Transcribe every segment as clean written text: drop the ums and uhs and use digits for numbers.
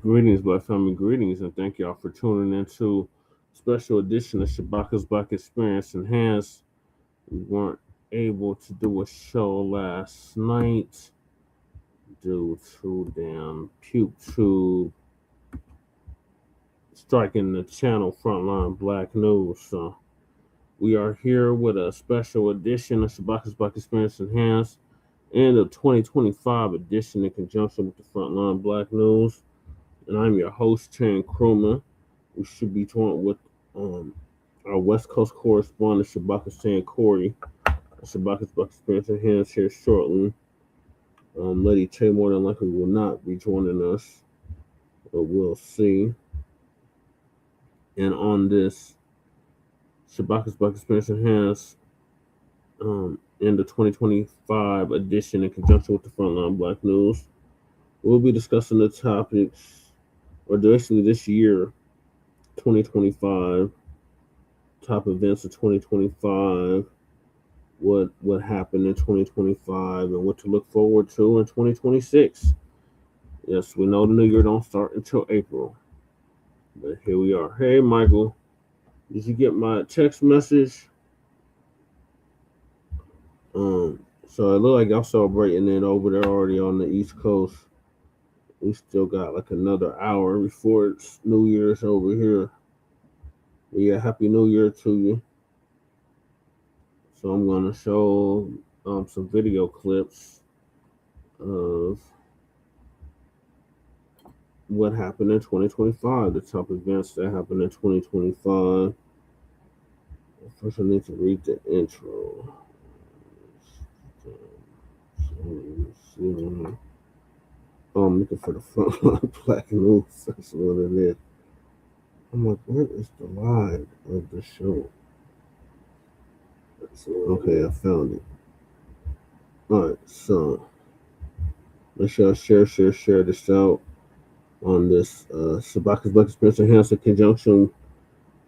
Greetings, Black family, greetings, and thank y'all for tuning into a special edition of Shabaka'S Blacc Experience Enhanced. We weren't able to do a show last night due to damn PukeTube striking the channel Front Line Blacc News. So we are here with a special edition of Shabaka'S Blacc Experience Enhanced and a 2025 edition in conjunction with the Front Line Blacc News. And I'm your host, Chan Krumah. We should be joined with our West Coast correspondent, Shabaka'S Chan Corey. Shabaka'S Blacc Experience Enhanced here shortly. Lady Che more than likely will not be joining us, but we'll see. And on this Shabaka'S Blacc Experience Enhanced in the 2025 edition in conjunction with the Frontline Blacc News, we'll be discussing the topics, or basically this year, 2025, top events of 2025, what happened in 2025, and what to look forward to in 2026. Yes, we know the new year don't start until April, but here we are. Hey, Michael, did you get my text message? So it looked like y'all celebrating it over there already on the East Coast. We still got like another hour before it's New Year's over here. But yeah, Happy New Year to you. So I'm going to show some video clips of what happened in 2025, the top events that happened in 2025. First, I need to read the intro. I'm looking for the Frontline Blacc News. That's what it is. I'm like, where is the live of the show? Okay, I found it. Alright, so make sure I share this out on this Shabaka'S Blacc Experience Enhanced in conjunction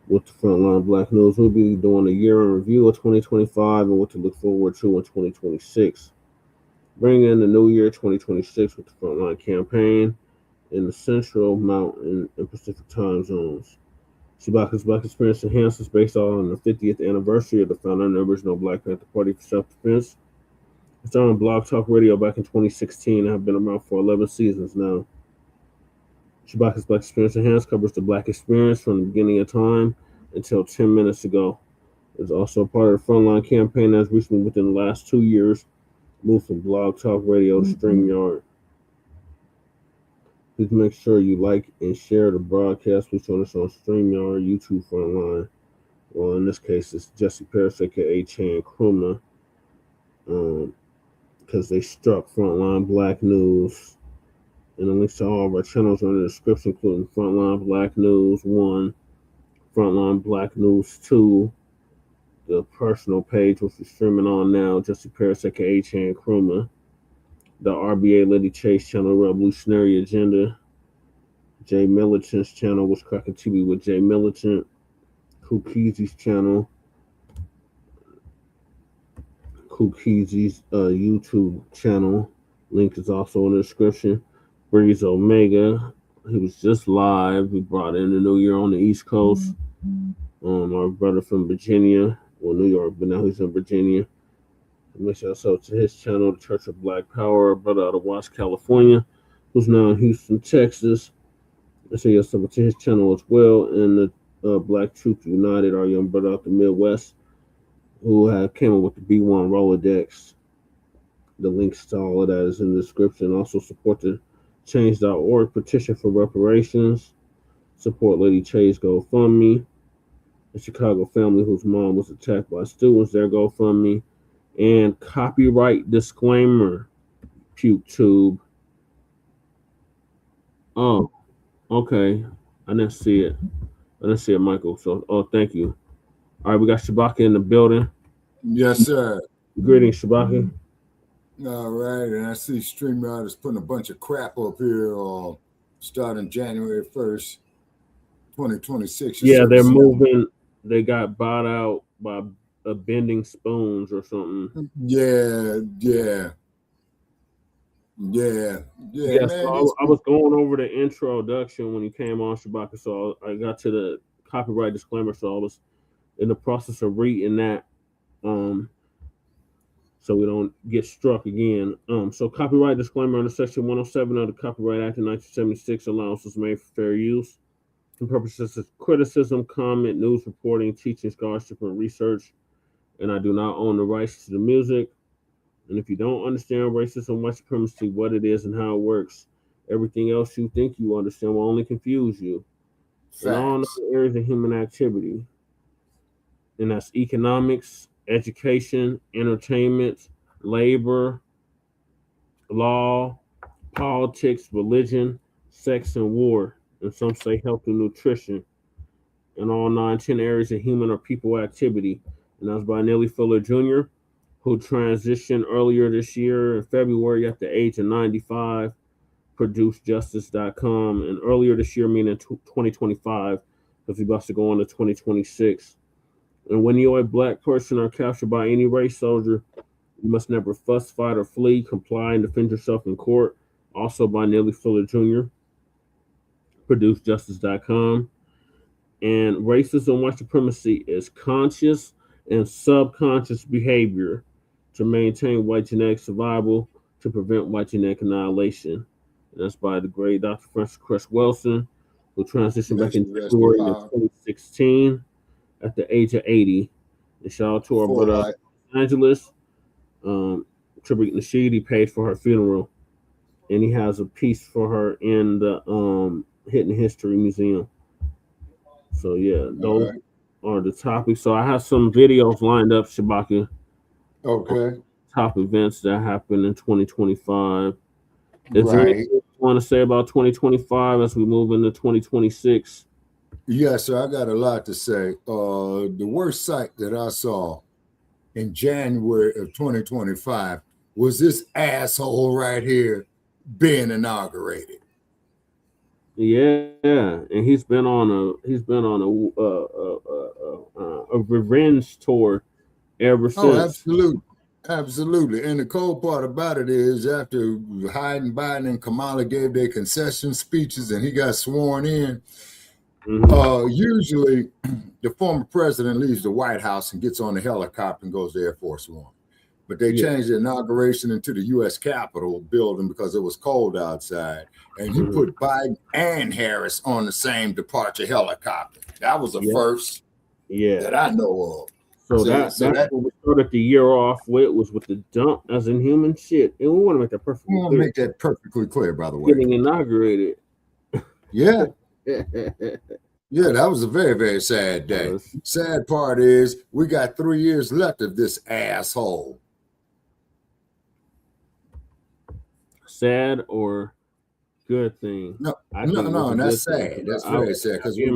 with the Frontline Blacc News. We'll be doing a year in review of 2025 and what to look forward to in 2026. Bring in the new year 2026 with the Frontline campaign in the Central, Mountain, and Pacific time zones. Shabaka'S Blacc Experience Enhanced is based on the 50th anniversary of the founding of the original Blacc Panther Party for self-defense. It started on Blogtalk Radio back in 2016 and have been around for 11 seasons now. Shabaka'S Blacc Experience Enhanced covers the Black experience from the beginning of time until 10 minutes ago. It's also part of the Frontline campaign that has recently, within the last 2 years, moved from Blogtalk Radio to Streamyard. Please make sure you like and share the broadcast. Please join us on Streamyard, YouTube, Frontline. Well, in this case, it's Jesse Paris, aka Chan Krumah, because they struck Frontline Blacc News. And the links to all of our channels are in the description, including Frontline Blacc News 1, Frontline Blacc News 2, the personal page, which is streaming on now, Jesse Paris, aka Chan Krumah, the RBA Lady Chase channel, Revolutionary Agenda, Jay Militant's channel, was Cracking TV with Jay Militant, Kukizi's channel, Kukizi's YouTube channel, link is also in the description. Breeze Omega, he was just live. We brought in the new year on the East Coast. Our brother from Virginia, well, New York, but now he's in Virginia. Make sure yourself to his channel, the Church of Black Power, brother out of Watts, California, who's now in Houston, Texas. Make sure yourself to his channel as well. And the Black Truth United, our young brother out the Midwest, who came up with the B1 Rolodex. The links to all of that is in the description. Also support the Change.org petition for reparations. Support Lady Che's GoFundMe. The Chicago family whose mom was attacked by students, their GoFundMe. And copyright disclaimer, PukeTube. Oh, okay. I didn't see it. Michael. So, thank you. All right, we got Shabaka in the building. Yes, sir. Greetings, Shabaka. All right, and I see Streamyard is putting a bunch of crap up here starting January 1st, 2026. Yeah, they're moving. They got bought out by Bending Spoons or something. Yeah. Yeah, Yes, man. so I was going over the introduction when he came on Shabaka, so I got to the copyright disclaimer, so I was in the process of reading that, so we don't get struck again. So copyright disclaimer under Section 107 of the Copyright Act of 1976, allowances made for fair use and purposes of criticism, comment, news reporting, teaching, scholarship, and research. And I do not own the rights to the music. And if you don't understand racism, white supremacy, what it is and how it works, everything else you think you understand will only confuse you. In all other areas of human activity, and that's economics, education, entertainment, labor, law, politics, religion, sex, and war, and some say health and nutrition, in all 9-10 areas of human or people activity. And that's by Nellie Fuller Jr., who transitioned earlier this year in February at the age of 95, produced justice.com, and earlier this year, meaning 2025, because we about to go on to 2026. And when you're a black person or captured by any race soldier, you must never fuss, fight, or flee, comply, and defend yourself in court. Also by Nellie Fuller Jr., produced justice.com. And racism, white supremacy is conscious and subconscious behavior to maintain white genetic survival, to prevent white genetic annihilation. And that's by the great Dr. Francis Cress Wilson, who transitioned back in February of 2016 at the age of 80. And shout out to our brother Los Angeles, Tribute Nasheed. He paid for her funeral, and he has a piece for her in the Hidden History Museum. So yeah, those are the topics. So I have some videos lined up, Shabaka. Okay. Top events that happened in 2025. Is there anything you want to say about 2025 as we move into 2026? Yes, sir. I got a lot to say. The worst sight that I saw in January of 2025 was this asshole right here being inaugurated. Yeah, and he's been on a revenge tour ever since. Oh, absolutely. And the cold part about it is, after Biden and Kamala gave their concession speeches and he got sworn in, usually the former president leaves the White House and gets on the helicopter and goes to Air Force One. But they changed the inauguration into the U.S. Capitol building because it was cold outside. And he put Biden and Harris on the same departure helicopter. That was the first that I know of. So that's what we started the year off with, was with the dump as in human shit. And we want to make that perfectly clear. We want to make that perfectly clear, by the way. Getting inaugurated. Yeah. Yeah, that was a very, very sad day. Sad part is we got 3 years left of this asshole. Sad or good thing? No, that's sad. That's very sad because we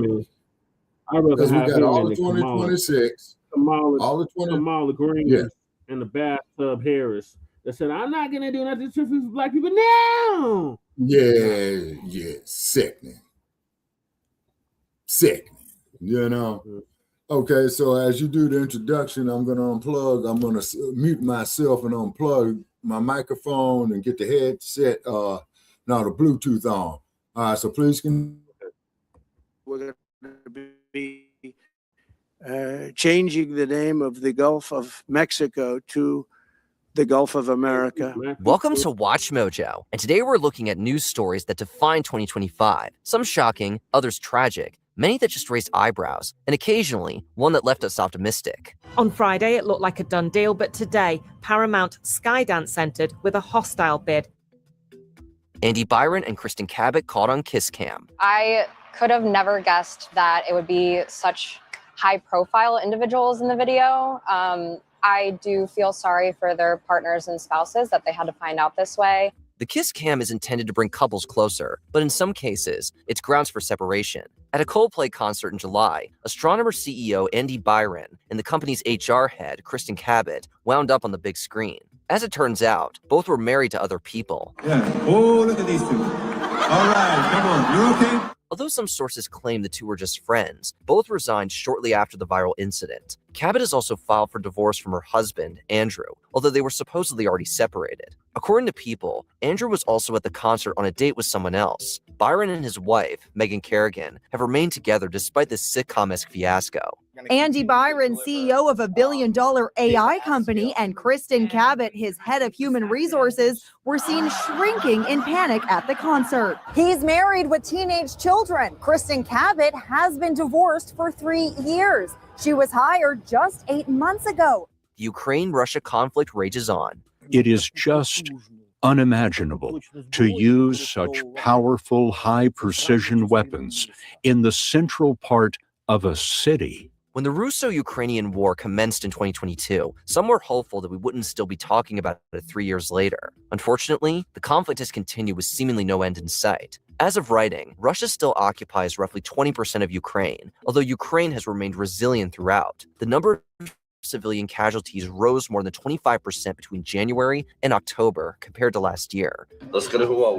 got all of 2026, all of Kamala Green, and the bathtub Harris that said, "I'm not gonna do nothing for black people now." Yeah, sickening. You know. Okay, so as you do the introduction, I'm gonna mute myself and unplug my microphone and get the headset, the Bluetooth on. All right, so please we're going to be changing the name of the Gulf of Mexico to the Gulf of America. Welcome to Watch Mojo, and today we're looking at news stories that define 2025. Some shocking, others tragic, many that just raised eyebrows, and occasionally one that left us optimistic. On Friday, it looked like a done deal, but today, Paramount Skydance entered with a hostile bid. Andy Byron and Kristen Cabot caught on Kiss Cam. I could have never guessed that it would be such high-profile individuals in the video. I do feel sorry for their partners and spouses that they had to find out this way. The Kiss Cam is intended to bring couples closer, but in some cases, it's grounds for separation. At a Coldplay concert in July, Astronomer CEO Andy Byron and the company's HR head, Kristen Cabot, wound up on the big screen. As it turns out, both were married to other people. Yeah. Oh, look at these two. All right, come on. You're okay? Although some sources claim the two were just friends, both resigned shortly after the viral incident. Cabot has also filed for divorce from her husband, Andrew, although they were supposedly already separated. According to People, Andrew was also at the concert on a date with someone else. Byron and his wife, Megan Kerrigan, have remained together despite this sitcom-esque fiasco. Andy Byron, CEO of a billion-dollar AI company, and Kristen Cabot, his head of human resources, were seen shrinking in panic at the concert. He's married with teenage children. Kristen Cabot has been divorced for 3 years. She was hired just 8 months ago. The Ukraine-Russia conflict rages on. It is just unimaginable to use such powerful, high-precision weapons in the central part of a city. When the Russo-Ukrainian War commenced in 2022, some were hopeful that we wouldn't still be talking about it 3 years later. Unfortunately, the conflict has continued with seemingly no end in sight. As of writing, Russia still occupies roughly 20% of Ukraine, although Ukraine has remained resilient throughout. The number of civilian casualties rose more than 25% between January and October compared to last year.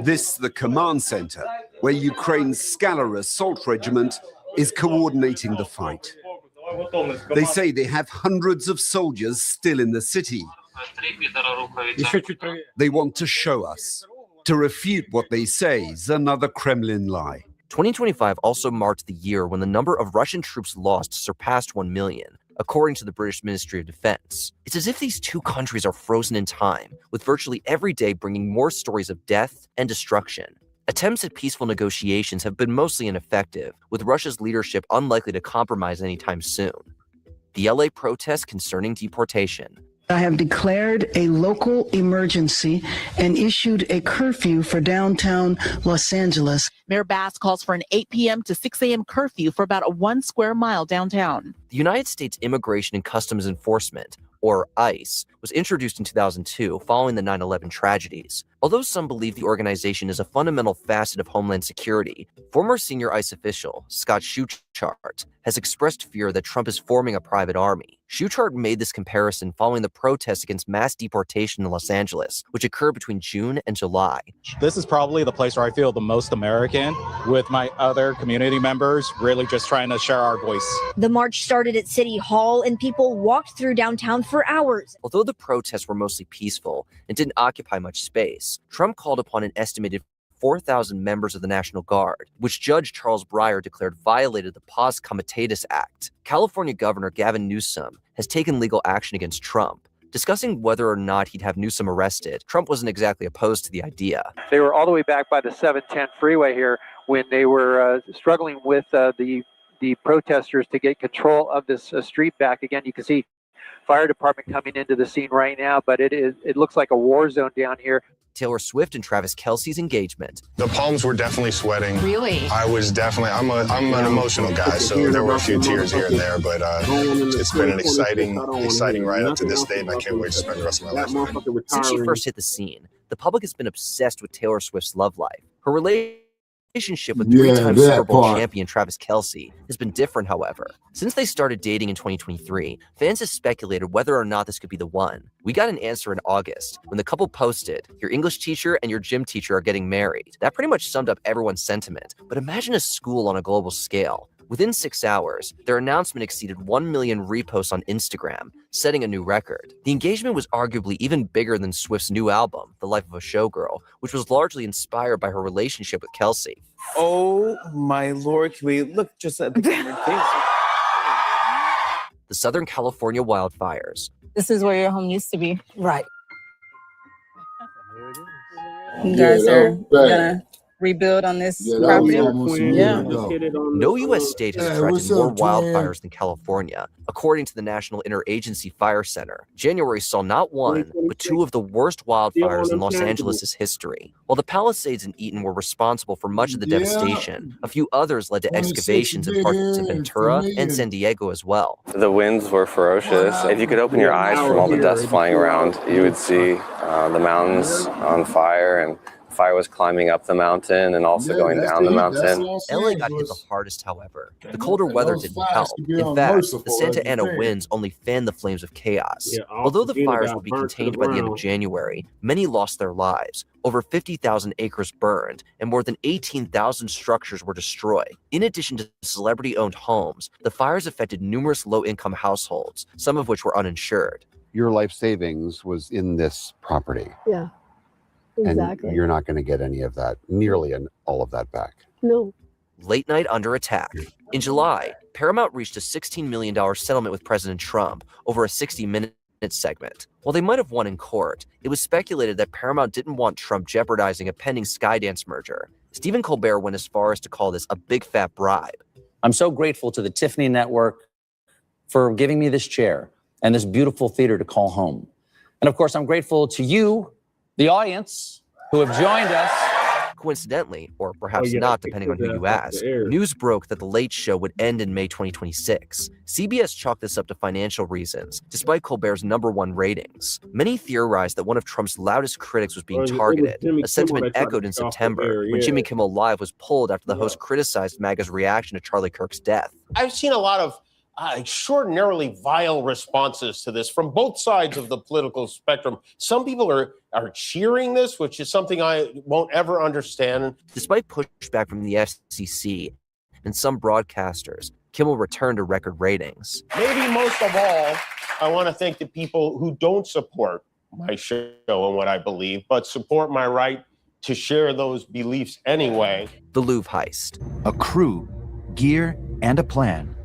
This the command center, where Ukraine's Scalar Assault Regiment is coordinating the fight. They say they have hundreds of soldiers still in the city. They want to show us. To refute what they say is another Kremlin lie. 2025 also marked the year when the number of Russian troops lost surpassed 1 million, according to the British Ministry of Defense. It's as if these two countries are frozen in time, with virtually every day bringing more stories of death and destruction. Attempts at peaceful negotiations have been mostly ineffective, with Russia's leadership unlikely to compromise anytime soon. The LA protests concerning deportation. I have declared a local emergency and issued a curfew for downtown Los Angeles. Mayor Bass calls for an 8 p.m. to 6 a.m. curfew for about a 1 square mile downtown. The United States Immigration and Customs Enforcement, or ICE, was introduced in 2002 following the 9/11 tragedies. Although some believe the organization is a fundamental facet of Homeland Security, former senior ICE official Scott Schuchart has expressed fear that Trump is forming a private army. Schuchart made this comparison following the protests against mass deportation in Los Angeles, which occurred between June and July. This is probably the place where I feel the most American, with my other community members really just trying to share our voice. The march started at City Hall and people walked through downtown for hours. Although the protests were mostly peaceful and didn't occupy much space, Trump called upon an estimated 4,000 members of the National Guard, which Judge Charles Breyer declared violated the Pars Comitatus Act. California Governor Gavin Newsom has taken legal action against Trump. Discussing whether or not he'd have Newsom arrested, Trump wasn't exactly opposed to the idea. They were all the way back by the 710 freeway here when they were struggling with the protesters to get control of this street back. Again, you can see fire department coming into the scene right now, but it looks like a war zone down here. Taylor Swift and Travis Kelce's engagement. The palms were definitely sweating. Really? I was definitely, I'm an emotional guy, so there were a few tears here and there, but it's been an exciting ride up to this date, and I can't wait to spend the rest of my life with it. Since she first hit the scene, the public has been obsessed with Taylor Swift's love life. Her relationship with three-time Super Bowl champion Travis Kelce has been different, however. Since they started dating in 2023, fans have speculated whether or not this could be the one. We got an answer in August when the couple posted, "Your English teacher and your gym teacher are getting married." That pretty much summed up everyone's sentiment, but imagine a school on a global scale. Within 6 hours, their announcement exceeded 1 million reposts on Instagram, setting a new record. The engagement was arguably even bigger than Swift's new album, The Life of a Showgirl, which was largely inspired by her relationship with Kelce. Oh my Lord, can we look just at the camera? The Southern California wildfires. This is where your home used to be. Right. You guys are gonna rebuild on this property. No U.S. state has threatened more wildfires than California. According to the National Interagency Fire Center, January saw not one, but two of the worst wildfires in Los Angeles' history. While the Palisades and Eaton were responsible for much of the devastation, a few others led to excavations in parts of Ventura and San Diego as well. The winds were ferocious. If you could open your eyes from all the dust flying around, you would see the mountains on fire, and fire was climbing up the mountain and also going down the mountain. LA got hit the hardest, however. The colder weather didn't help. In fact, the Santa Ana winds only fanned the flames of chaos. Although the fires would be contained by the end of January, many lost their lives. Over 50,000 acres burned, and more than 18,000 structures were destroyed. In addition to celebrity-owned homes, the fires affected numerous low-income households, some of which were uninsured. Your life savings was in this property. Yeah. Exactly. And you're not going to get any of that, nearly all of that back. No. Late night under attack. In July, Paramount reached a $16 million settlement with President Trump over a 60-minute segment. While they might have won in court, it was speculated that Paramount didn't want Trump jeopardizing a pending Skydance merger. Stephen Colbert went as far as to call this a big fat bribe. I'm so grateful to the Tiffany Network for giving me this chair and this beautiful theater to call home. And of course, I'm grateful to you, the audience, who have joined us. Coincidentally, or perhaps not, depending on who you ask, news broke that The Late Show would end in May 2026. CBS chalked this up to financial reasons, despite Colbert's #1 ratings. Many theorized that one of Trump's loudest critics was being targeted, a sentiment echoed in September when Jimmy Kimmel Live was pulled after the host criticized MAGA's reaction to Charlie Kirk's death. I've seen a lot of extraordinarily vile responses to this from both sides of the political spectrum. Some people are cheering this, which is something I won't ever understand. Despite pushback from the FCC and some broadcasters, Kimmel returned to record ratings. Maybe most of all, I want to thank the people who don't support my show and what I believe, but support my right to share those beliefs anyway. The Louvre heist. A crew, gear, and a plan.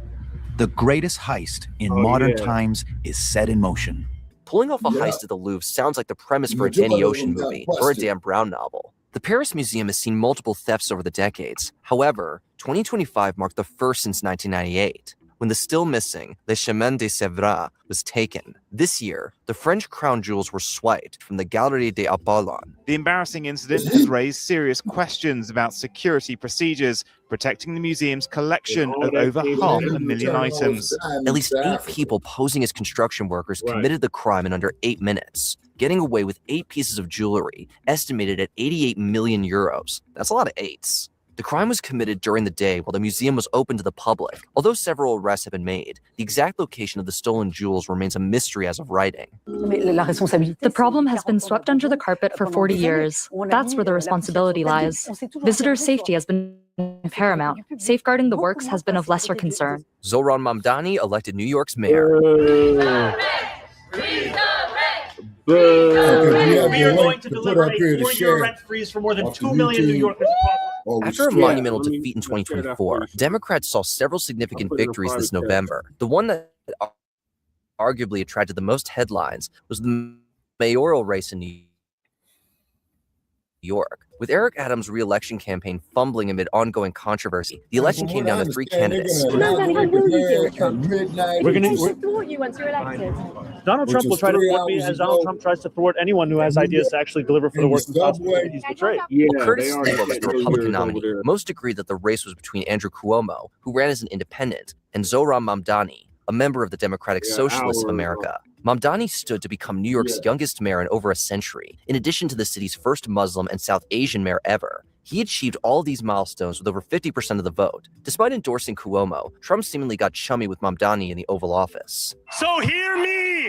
The greatest heist in modern times is set in motion. Pulling off a heist at the Louvre sounds like the premise for a Danny Ocean movie or a Dan Brown novel. The Paris Museum has seen multiple thefts over the decades. However, 2025 marked the first since 1998, when the still missing Le Chemin de Sèvres was taken. This year, the French crown jewels were swiped from the Galerie des Apollons. The embarrassing incident has raised serious questions about security procedures protecting the museum's collection of over 500,000 items. At least 8 people posing as construction workers committed the crime in under 8 minutes, getting away with 8 pieces of jewelry estimated at 88 million euros. That's a lot of 8s. The crime was committed during the day while the museum was open to the public. Although several arrests have been made, the exact location of the stolen jewels remains a mystery as of writing. The problem has been swept under the carpet for 40 years. That's where the responsibility lies. Visitor safety has been paramount. Safeguarding the works has been of lesser concern. Zohran Mamdani elected New York's mayor. We are going to deliver a 4-year rent freeze for more than 2 million New Yorkers across. After a monumental defeat in 2024, Democrats saw several significant victories this November. The one that arguably attracted the most headlines was the mayoral race in New York. With Eric Adams' re-election campaign fumbling amid ongoing controversy, the election came down to 3 candidates. Donald Trump will try to thwart me as Donald Trump tries to thwart anyone who has ideas to actually deliver for the working class. He's betrayed. While Curtis Sliwa was the Republican nominee, most agreed that the race was between Andrew Cuomo, who ran as an independent, and Zohran Mamdani, a member of the Democratic Socialists of America. Mamdani stood to become New York's youngest mayor in over a century, in addition to the city's first Muslim and South Asian mayor ever. He achieved all these milestones with over 50% of the vote. Despite endorsing Cuomo, Trump seemingly got chummy with Mamdani in the Oval Office. So hear me,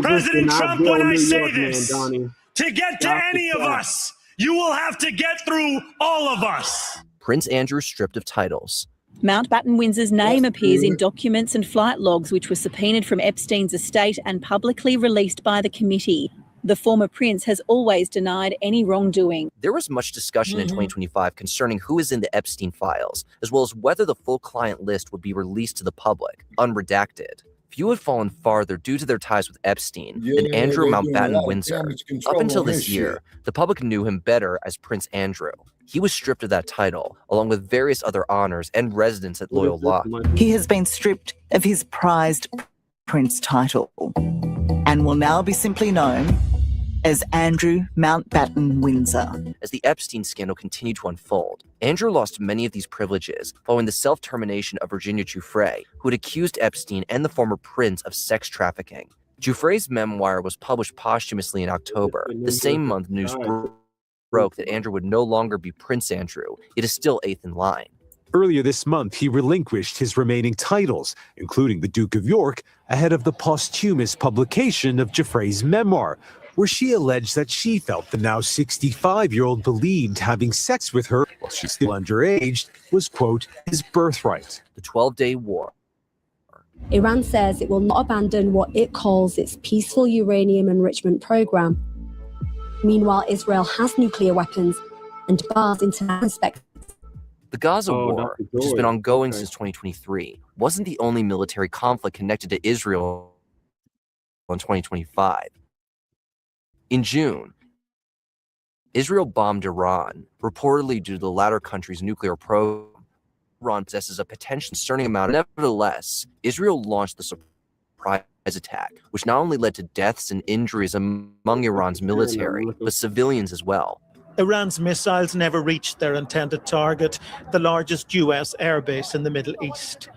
President Trump, when I say this. To get to any of us, you will have to get through all of us. Prince Andrew stripped of titles. Mountbatten Windsor's name appears in documents and flight logs which were subpoenaed from Epstein's estate and publicly released by the committee. The former prince has always denied any wrongdoing. There was much discussion in 2025 concerning who is in the Epstein files, as well as whether the full client list would be released to the public, unredacted. Few had fallen farther due to their ties with Epstein than Andrew Mountbatten Windsor. Up until this year, the public knew him better as Prince Andrew. He was stripped of that title, along with various other honors and residence at Loyal Lock. He has been stripped of his prized prince title and will now be simply known as Andrew Mountbatten Windsor. As the Epstein scandal continued to unfold, Andrew lost many of these privileges following the self-termination of Virginia Giuffre, who had accused Epstein and the former prince of sex trafficking. Giuffre's memoir was published posthumously in October. The same month, news broke that Andrew would no longer be Prince Andrew. It is still 8th in line. Earlier this month, he relinquished his remaining titles, including the Duke of York, ahead of the posthumous publication of Giuffre's memoir, where she alleged that she felt the now 65-year-old believed having sex with her while she's still underage was, quote, his birthright. The 12-day war. Iran says it will not abandon what it calls its peaceful uranium enrichment program. Meanwhile, Israel has nuclear weapons and bars international inspectors. The Gaza War, which has been ongoing since 2023, wasn't the only military conflict connected to Israel in 2025. In June, Israel bombed Iran, reportedly due to the latter country's nuclear program. Iran possesses a potential concerning amount. Nevertheless, Israel launched the surprise attack, which not only led to deaths and injuries among Iran's military, but civilians as well. Iran's missiles never reached their intended target, the largest U.S. airbase in the Middle East.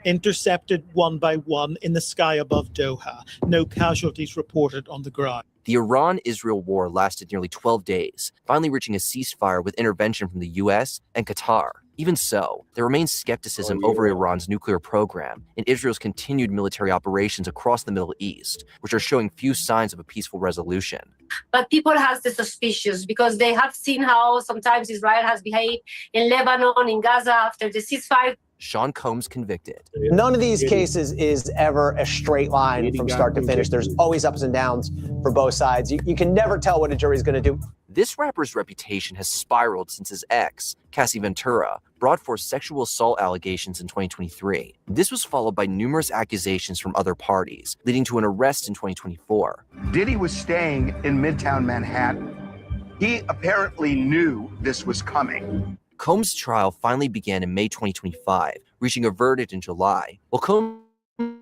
Intercepted one by one in the sky above Doha. No casualties reported on the ground. The Iran-Israel war lasted nearly 12 days, finally reaching a ceasefire with intervention from the U.S. and Qatar. Even so, there remains skepticism over Iran's nuclear program and Israel's continued military operations across the Middle East, which are showing few signs of a peaceful resolution. But people have the suspicious because they have seen how sometimes Israel has behaved in Lebanon, in Gaza after the ceasefire. Sean Combs convicted. None of these cases is ever a straight line from start to finish. There's always ups and downs for both sides. You can never tell what a jury's going to do. This rapper's reputation has spiraled since his ex, Cassie Ventura, brought forth sexual assault allegations in 2023. This was followed by numerous accusations from other parties, leading to an arrest in 2024. Diddy was staying in Midtown Manhattan. He apparently knew this was coming. Combs' trial finally began in May 2025, reaching a verdict in July. While Combs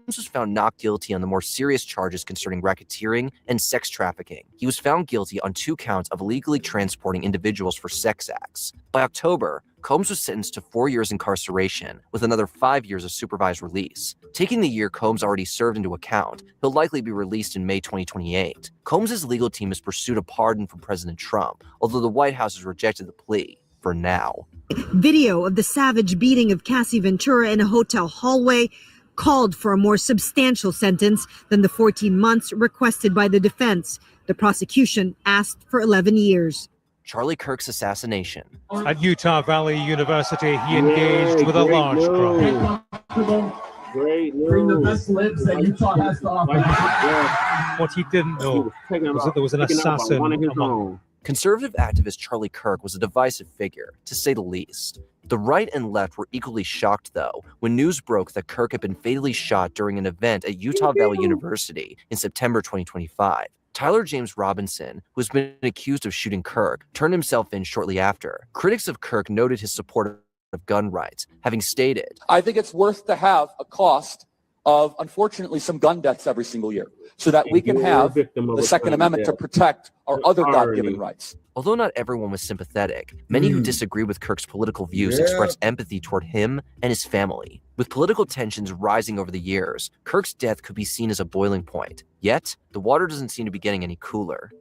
was found not guilty on the more serious charges concerning racketeering and sex trafficking, he was found guilty on 2 counts of illegally transporting individuals for sex acts. By October, Combs was sentenced to 4 years incarceration with another 5 years of supervised release. Taking the year Combs already served into account, he'll likely be released in May 2028. Combs' legal team has pursued a pardon from President Trump, although the White House has rejected the plea. For now. Video of the savage beating of Cassie Ventura in a hotel hallway called for a more substantial sentence than the 14 months requested by the defense. The prosecution asked for 11 years. Charlie Kirk's assassination. At Utah Valley University, he engaged with a large crowd. Bring the best lips that Utah has to offer. What he didn't know was that there was an assassin among. Conservative activist Charlie Kirk was a divisive figure, to say the least. The right and left were equally shocked, though, when news broke that Kirk had been fatally shot during an event at Utah Valley University in September 2025. Tyler James Robinson, who has been accused of shooting Kirk, turned himself in shortly after. Critics of Kirk noted his support of gun rights, having stated, I think it's worth to have a cost of, unfortunately, some gun deaths every single year, so that we can have the Second Amendment to protect our other God-given rights. Although not everyone was sympathetic, many who disagree with Kirk's political views expressed empathy toward him and his family. With political tensions rising over the years, Kirk's death could be seen as a boiling point. Yet, the water doesn't seem to be getting any cooler.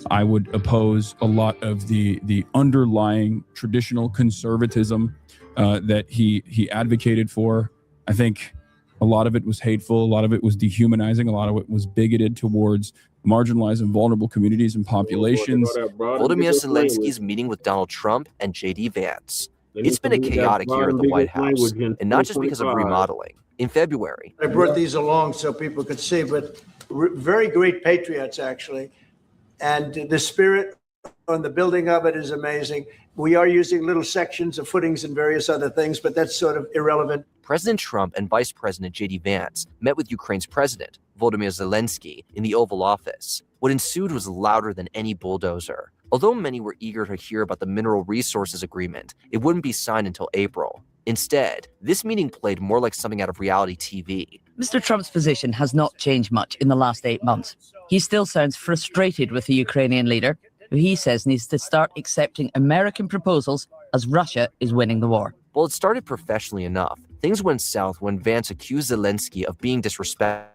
I would oppose a lot of the underlying traditional conservatism that he advocated for. I think a lot of it was hateful, a lot of it was dehumanizing, a lot of it was bigoted towards marginalized and vulnerable communities and populations. Volodymyr Zelensky's meeting with Donald Trump and J.D. Vance. It's been a chaotic year at the White House, and not just because of remodeling. In February, I brought these along so people could see, but very great patriots, actually. And the spirit on the building of it is amazing. We are using little sections of footings and various other things, but that's sort of irrelevant. President Trump and Vice President J.D. Vance met with Ukraine's president, Volodymyr Zelensky, in the Oval Office. What ensued was louder than any bulldozer. Although many were eager to hear about the mineral resources agreement, it wouldn't be signed until April. Instead, this meeting played more like something out of reality TV. Mr. Trump's position has not changed much in the last 8 months. He still sounds frustrated with the Ukrainian leader, who he says needs to start accepting American proposals as Russia is winning the war. Well, it started professionally enough. Things went south when Vance accused Zelensky of being disrespectful.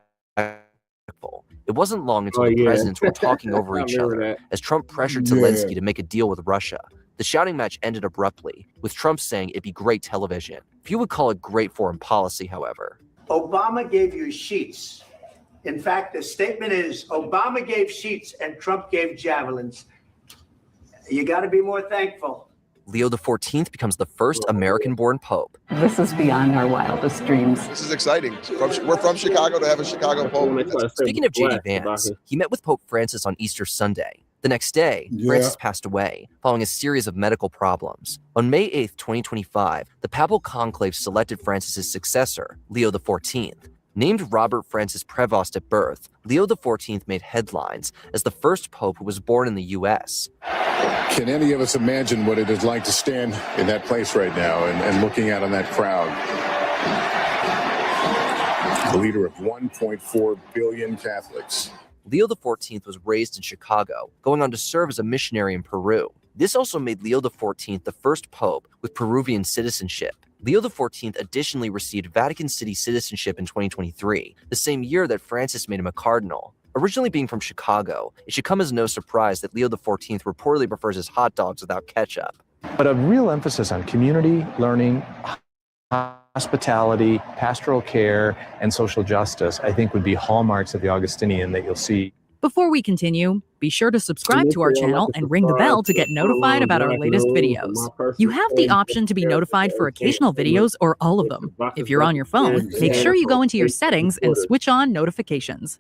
It wasn't long until the presidents were talking over each other as Trump pressured Zelensky to make a deal with Russia. The shouting match ended abruptly, with Trump saying it'd be great television. Few would call it great foreign policy, however. Obama gave you sheets. In fact, the statement is Obama gave sheets and Trump gave javelins. You got to be more thankful. Leo XIV becomes the first American-born pope. This is beyond our wildest dreams. This is exciting. We're from Chicago to have a Chicago pope. Speaking of J.D. Vance, he met with Pope Francis on Easter Sunday. The next day, Francis passed away following a series of medical problems. On May 8, 2025, the Papal Conclave selected Francis's successor, Leo XIV. Named Robert Francis Prevost at birth, Leo XIV made headlines as the first pope who was born in the U.S. Can any of us imagine what it is like to stand in that place right now and looking out on that crowd? The leader of 1.4 billion Catholics. Leo XIV was raised in Chicago, going on to serve as a missionary in Peru. This also made Leo XIV the first pope with Peruvian citizenship. Leo XIV additionally received Vatican City citizenship in 2023, the same year that Francis made him a cardinal. Originally being from Chicago, it should come as no surprise that Leo XIV reportedly prefers his hot dogs without ketchup. But a real emphasis on community, learning, hospitality, pastoral care, and social justice, I think would be hallmarks of the Augustinian that you'll see. Before we continue, be sure to subscribe to our channel and ring the bell to get notified about our latest videos. You have the option to be notified for occasional videos or all of them. If you're on your phone, make sure you go into your settings and switch on notifications.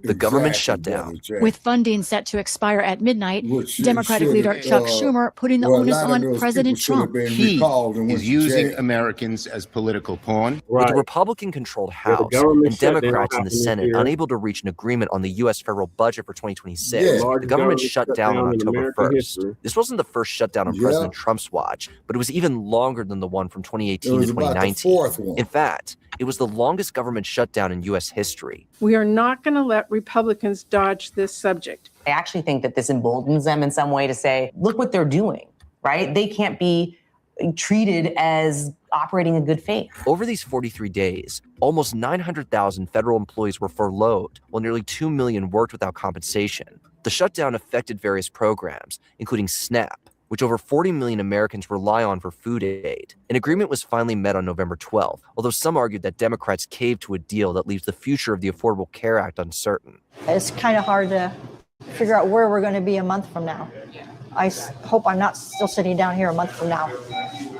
The government shutdown. With funding set to expire at midnight, Democratic leader Chuck Schumer putting the onus on President Trump. He is using Americans as political pawn. With the Republican-controlled House and Democrats in the Senate unable to reach an agreement on the U.S. federal budget for 2026, the government shut down on October 1st. This wasn't the first shutdown on President Trump's watch, but it was even longer than the one from 2018 to 2019. In fact, it was the longest government shutdown in U.S. history. We are not going to let Republicans dodge this subject. I actually think that this emboldens them in some way to say, look what they're doing, right? They can't be treated as operating in good faith. Over these 43 days, almost 900,000 federal employees were furloughed, while nearly 2 million worked without compensation. The shutdown affected various programs, including SNAP, which over 40 million Americans rely on for food aid. An agreement was finally met on November 12th, although some argued that Democrats caved to a deal that leaves the future of the Affordable Care Act uncertain. It's kind of hard to figure out where we're going to be a month from now. I hope I'm not still sitting down here a month from now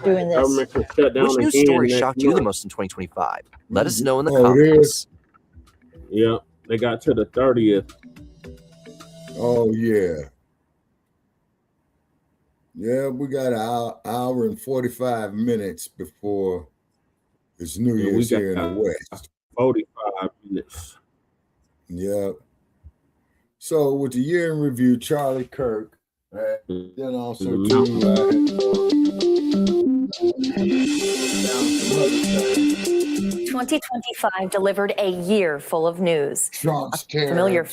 doing this. Which news story shocked you the most in 2025? Let us know in the comments. Yeah, they got to the 30th. Oh, yeah. Yeah, we got an hour and 45 minutes before it's New Year's here in the West. 45 minutes. Yeah. So with the year in review, Charlie Kirk, then also too, 2025 delivered a year full of news. Trump's familiar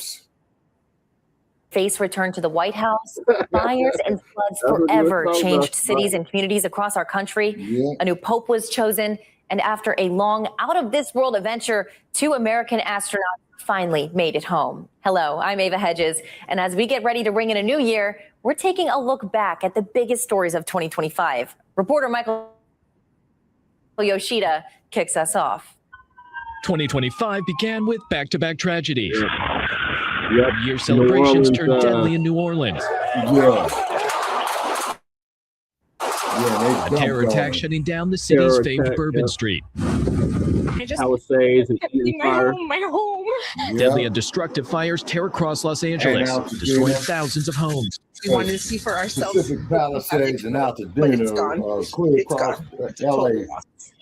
face returned to the White House. Fires and floods forever changed cities and communities across our country. A new pope was chosen. And after a long out-of-this-world adventure, 2 American astronauts finally made it home. Hello, I'm Ava Hedges. And as we get ready to ring in a new year, we're taking a look back at the biggest stories of 2025. Reporter Michael Yoshida kicks us off. 2025 began with back-to-back tragedies. Year celebrations turned deadly in New Orleans. A terror attack shutting down the city's famed Bourbon Street. Palisades and Eden Fire. My home. Deadly and destructive fires tear across Los Angeles, destroying thousands of homes. We wanted to see for ourselves. Pacific Palisades and Altadena clear across LA.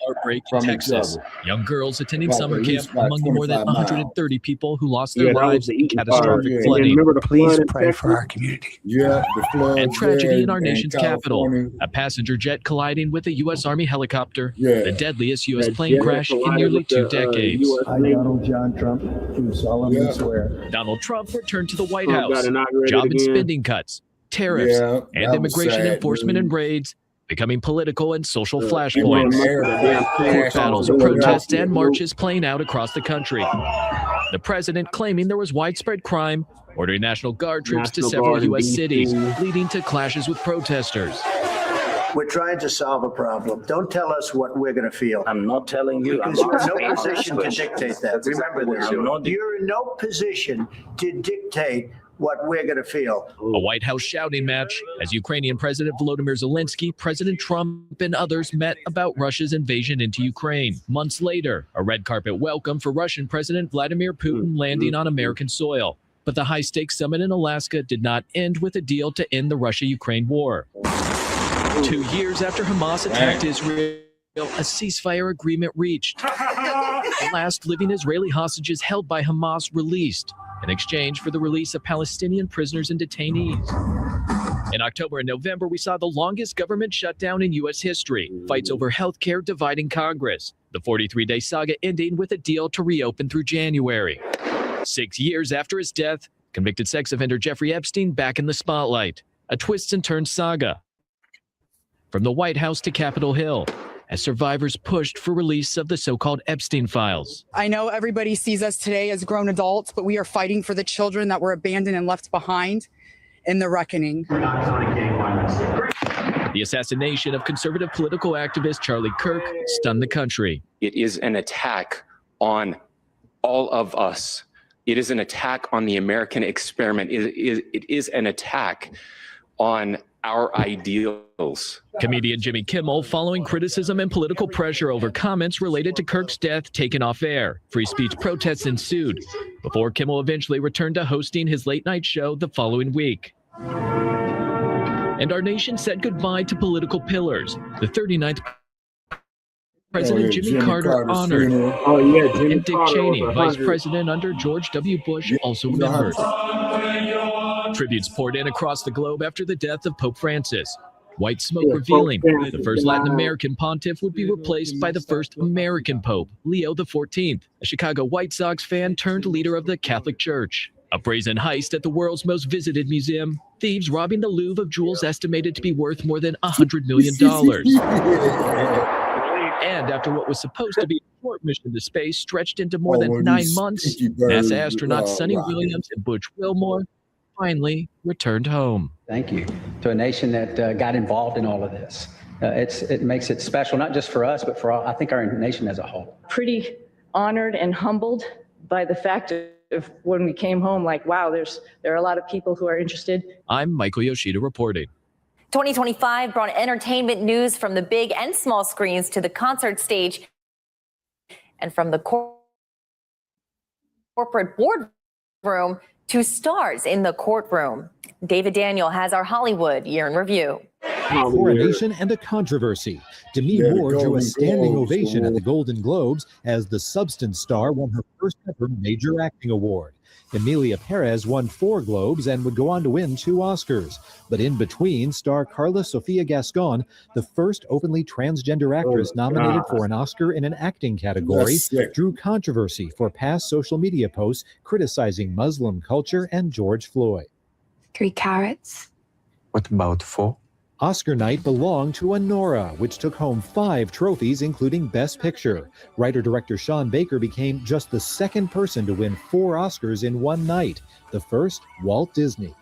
Outbreak in Texas. Young girls attending summer camp among the more than 130 people who lost their lives in catastrophic flooding. Please pray for our community. And tragedy in our nation's capital. A passenger jet colliding with a U.S. Army helicopter. The deadliest U.S. plane crash in nearly 2 decades. I, Donald John Trump, do solemnly swear. Donald Trump returned to the White House. Job and spending cuts, tariffs, and immigration enforcement and raids, becoming political and social flashpoints. Court battles, protests, and marches playing out across the country. The president claiming there was widespread crime, ordering National Guard troops to several U.S. cities, leading to clashes with protesters. We're trying to solve a problem. Don't tell us what we're going to feel. I'm not telling you. Because you're in no position to dictate that. Remember this. You're in no position to dictate what we're going to feel. A White House shouting match as Ukrainian President Volodymyr Zelensky, President Trump, and others met about Russia's invasion into Ukraine. Months later, a red carpet welcome for Russian President Vladimir Putin landing on American soil. But the high-stakes summit in Alaska did not end with a deal to end the Russia-Ukraine war. 2 years after Hamas attacked Israel, a ceasefire agreement reached. The last living Israeli hostages held by Hamas released in exchange for the release of Palestinian prisoners and detainees. In October and November, we saw the longest government shutdown in U.S. history, fights over health care dividing Congress, the 43-day saga ending with a deal to reopen through January. 6 years after his death, convicted sex offender Jeffrey Epstein back in the spotlight, a twists and turns saga. From the White House to Capitol Hill, as survivors pushed for release of the so-called Epstein files. I know everybody sees us today as grown adults, but we are fighting for the children that were abandoned and left behind in the reckoning. The assassination of conservative political activist Charlie Kirk stunned the country. It is an attack on all of us. It is an attack on the American experiment. It is an attack on our ideals. Comedian Jimmy Kimmel following criticism and political pressure over comments related to Kirk's death taken off air. Free speech protests ensued before Kimmel eventually returned to hosting his late night show the following week. And our nation said goodbye to political pillars. The 39th President Jimmy Carter honored. And Dick Cheney, Vice President under George W. Bush, also remembered. Tributes poured in across the globe after the death of Pope Francis. White smoke revealing the first Latin American pontiff would be replaced by the first American Pope, Leo XIV, a Chicago White Sox fan turned leader of the Catholic Church. A brazen heist at the world's most visited museum, thieves robbing the Louvre of jewels estimated to be worth more than $100 million. And after what was supposed to be a short mission to space stretched into more than 9 months, NASA astronauts Sonny Williams and Butch Wilmore finally returned home. Thank you to a nation that got involved in all of this. It makes it special, not just for us, but for all, I think our nation as a whole. Pretty honored and humbled by the fact of when we came home, like, wow, there are a lot of people who are interested. I'm Michael Yoshida reporting. 2025 brought entertainment news from the big and small screens to the concert stage and from the corporate boardroom to stars in the courtroom. David Daniel has our Hollywood Year in Review. Coronation and a controversy. Demi Moore drew a standing ovation at the Golden Globes as the Substance star won her first ever major acting award. Emilia Perez won 4 Globes and would go on to win 2 Oscars. But in between, star Carla Sofia Gascon, the first openly transgender actress nominated for an Oscar in an acting category, drew controversy for past social media posts criticizing Muslim culture and George Floyd. 3 carrots. What about 4? Oscar night belonged to Anora, which took home 5 trophies, including Best Picture. Writer-director Sean Baker became just the second person to win 4 Oscars in one night. The first, Walt Disney.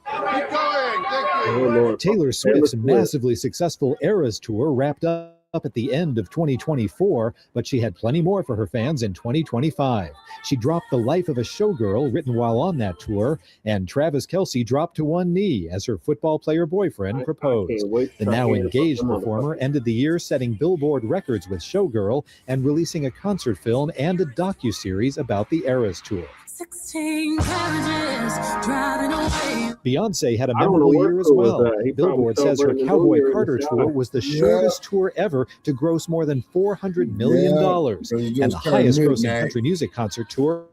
Taylor Swift's massively successful Eras Tour wrapped up at the end of 2024, but she had plenty more for her fans in 2025. She dropped The Life of a Showgirl, written while on that tour, and Travis Kelce dropped to one knee as her football player boyfriend proposed. The now engaged performer ended the year setting Billboard records with Showgirl and releasing a concert film and a docuseries about the Eras Tour. 16 carriages driving away. Beyonce had a memorable year as well. Billboard says her Cowboy Carter tour was the shortest tour ever to gross more than $400 million and the highest grossing country music concert tour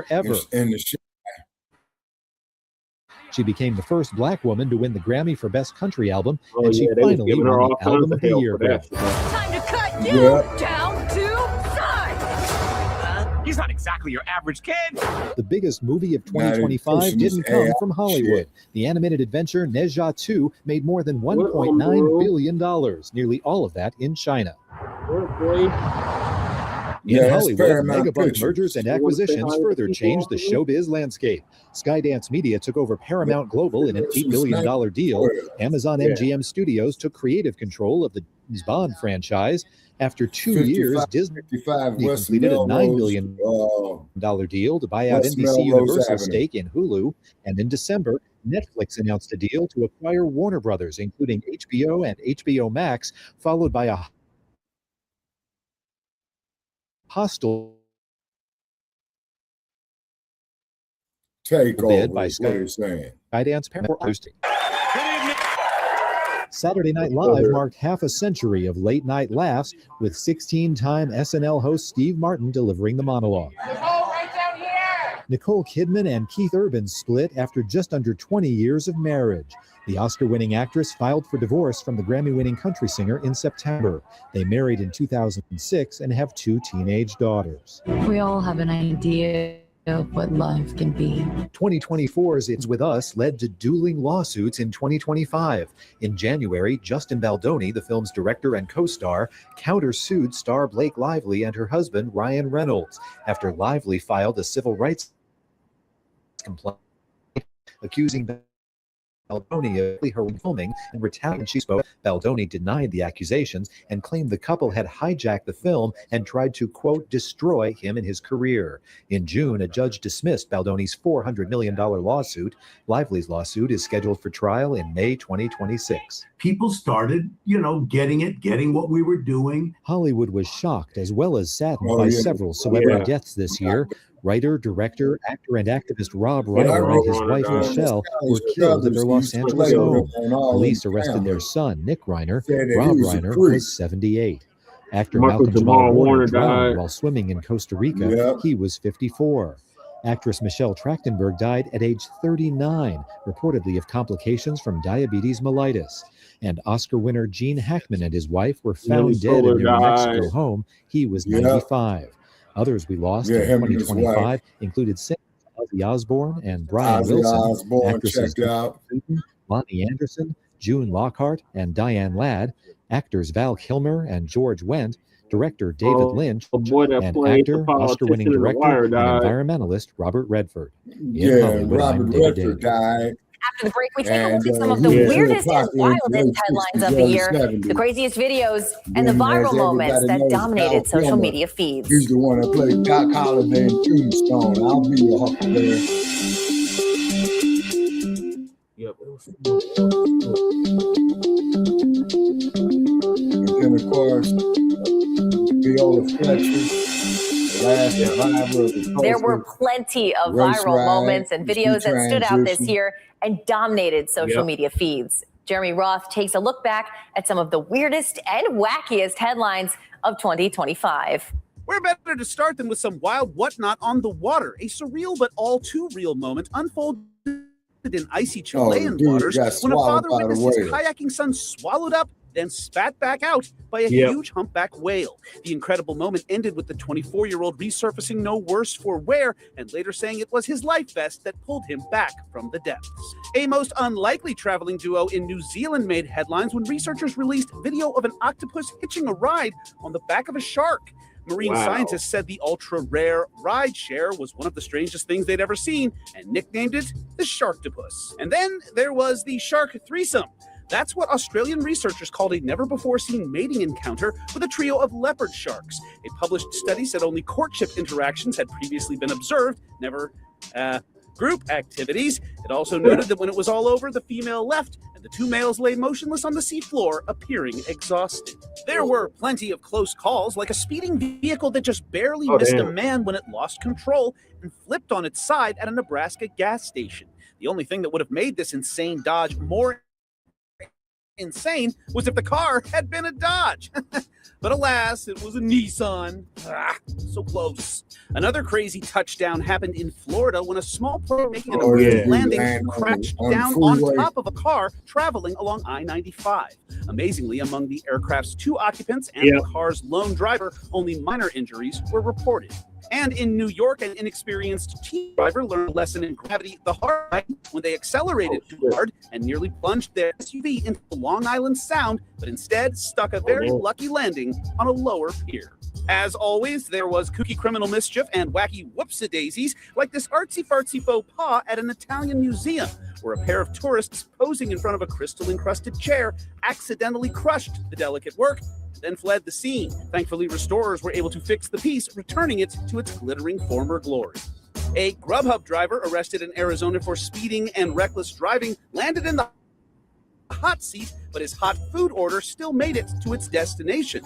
ever. She became the first Black woman to win the Grammy for Best Country Album, and she finally won the Album of the Year. Time to cut you down to size. He's not exactly your average kid. The biggest movie of 2025 didn't come from Hollywood. The animated adventure Nezha 2 made more than $1.9 billion, nearly all of that in China. In Hollywood, megabug mergers and acquisitions further changed the showbiz landscape. Skydance Media took over Paramount Global in an $8 billion deal. Amazon MGM Studios took creative control of the James Bond franchise. After 2 years, Disney completed a $9 billion deal to buy out NBC Universal's stake in Hulu. And in December, Netflix announced a deal to acquire Warner Brothers, including HBO and HBO Max, followed by a hostile Take bid over, by is what he's saying. Skydance Parent hosting. Saturday Night Live marked half a century of late-night laughs with 16-time SNL host Steve Martin delivering the monologue. Nicole Kidman and Keith Urban split after just under 20 years of marriage. The Oscar-winning actress filed for divorce from the Grammy-winning country singer in September. They married in 2006 and have 2 teenage daughters. We all have an idea of what love can be. 2024's It's With Us led to dueling lawsuits in 2025. In January, Justin Baldoni, the film's director and co-star, countersued star Blake Lively and her husband Ryan Reynolds after Lively filed a civil rights complaint accusing Baldoni of her filming and retaliation. She spoke. Baldoni denied the accusations and claimed the couple had hijacked the film and tried to, quote, destroy him and his career. In June, a judge dismissed Baldoni's $400 million lawsuit. Lively's lawsuit is scheduled for trial in May 2026. People started, getting what we were doing. Hollywood was shocked as well as saddened by several celebrity deaths this year. Writer, director, actor, and activist Rob Reiner and his wife Michelle were killed at their Los Angeles home. Police arrested their son, Nick Reiner. Rob Reiner was 78. Actor Malcolm Jamal Warner drowned while swimming in Costa Rica. He was 54. Actress Michelle Trachtenberg died at age 39, reportedly of complications from diabetes mellitus. And Oscar winner Gene Hackman and his wife were found dead in their New Mexico home. He was 95. Others we lost in 2025 included singers Ozzy Osbourne and Brian Wilson, actresses Lonnie Anderson, June Lockhart, and Diane Ladd, actors Val Kilmer and George Wendt, director David Lynch, and actor, Oscar-winning director, and environmentalist Robert Redford. Robert Redford died. After the break, we take a look at some of the weirdest and wildest headlines of the year, the craziest videos, and the viral moments that dominated social media feeds. He's the one that played Doc Holliday in Tombstone. I'll be your huckleberry. And then, of course, Viola Fletcher. There were plenty of viral moments and videos that stood out this year and dominated social media feeds. Jeremy Roth takes a look back at some of the weirdest and wackiest headlines of 2025. Where better to start than with some wild whatnot on the water? A surreal but all too real moment unfolded in icy Chilean waters when a father witnessed his kayaking son swallowed up, then spat back out by a huge humpback whale. The incredible moment ended with the 24-year-old resurfacing no worse for wear and later saying it was his life vest that pulled him back from the depths. A most unlikely traveling duo in New Zealand made headlines when researchers released video of an octopus hitching a ride on the back of a shark. Marine scientists said the ultra-rare ride share was one of the strangest things they'd ever seen and nicknamed it the Sharktopus. And then there was the shark threesome. That's what Australian researchers called a never-before-seen mating encounter with a trio of leopard sharks. A published study said only courtship interactions had previously been observed, never group activities. It also noted that when it was all over, the female left, and the two males lay motionless on the seafloor, appearing exhausted. There were plenty of close calls, like a speeding vehicle that just barely missed a man when it lost control and flipped on its side at a Nebraska gas station. The only thing that would have made this insane dodge more insane was if the car had been a Dodge. But alas, it was a Nissan. So close. Another crazy touchdown happened in Florida when a small plane making an emergency landing crashed down on top of a car traveling along I-95. Amazingly, among the aircraft's 2 occupants and the car's lone driver, only minor injuries were reported. And in New York, an inexperienced teen driver learned a lesson in gravity the hard way when they accelerated too hard and nearly plunged their SUV into Long Island Sound, but instead stuck a very lucky landing on a lower pier. As always, there was kooky criminal mischief and wacky whoopsie-daisies, like this artsy-fartsy faux pas at an Italian museum, where a pair of tourists posing in front of a crystal-encrusted chair accidentally crushed the delicate work, then fled the scene. Thankfully, restorers were able to fix the piece, returning it to its glittering former glory. A Grubhub driver arrested in Arizona for speeding and reckless driving landed in the hot seat, but his hot food order still made it to its destination.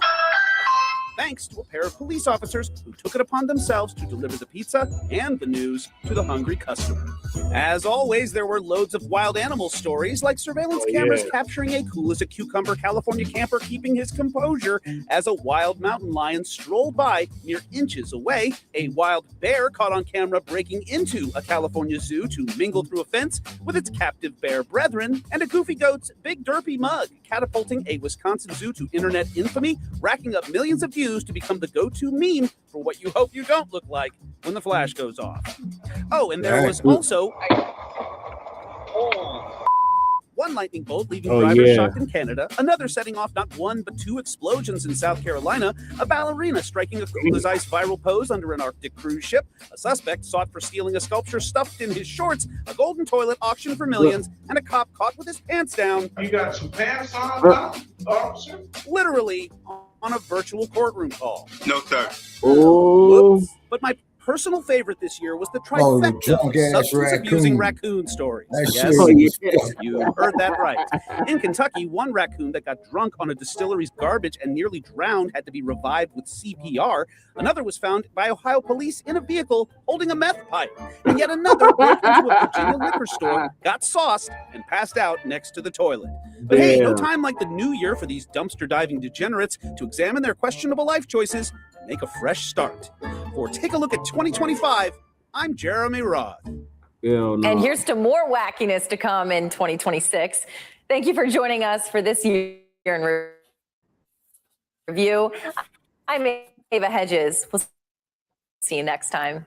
thanks to a pair of police officers who took it upon themselves to deliver the pizza and the news to the hungry customer. As always, there were loads of wild animal stories, like surveillance cameras capturing a cool-as-a-cucumber California camper keeping his composure as a wild mountain lion strolled by mere inches away, a wild bear caught on camera breaking into a California zoo to mingle through a fence with its captive bear brethren, and a goofy goat's big derpy mug catapulting a Wisconsin zoo to internet infamy, racking up millions of views to become the go-to meme for what you hope you don't look like when the flash goes off. Oh, and there was also one lightning bolt leaving drivers shocked in Canada, another setting off not one but two explosions in South Carolina, a ballerina striking a cool-as-ice viral pose under an Arctic cruise ship, a suspect sought for stealing a sculpture stuffed in his shorts, a golden toilet auctioned for millions, and a cop caught with his pants down. You got some pants on, officer? Literally on a virtual courtroom call. No, sir. Whoops. But my personal favorite this year was the trifecta of drunk-ass substance-abusing raccoon. raccoon stories. That Yes, shit you heard that right. In Kentucky, one raccoon that got drunk on a distillery's garbage and nearly drowned had to be revived with CPR. Another was found by Ohio police in a vehicle holding a meth pipe. And yet another broke into a Virginia liquor store, got sauced, and passed out next to the toilet. But hey, no time like the new year for these dumpster diving degenerates to examine their questionable life choices and make a fresh start. For Take a Look at 2025, I'm Jeremy Roth. And here's to more wackiness to come in 2026. Thank you for joining us for this year in review. I'm Ava Hedges. We'll see you next time.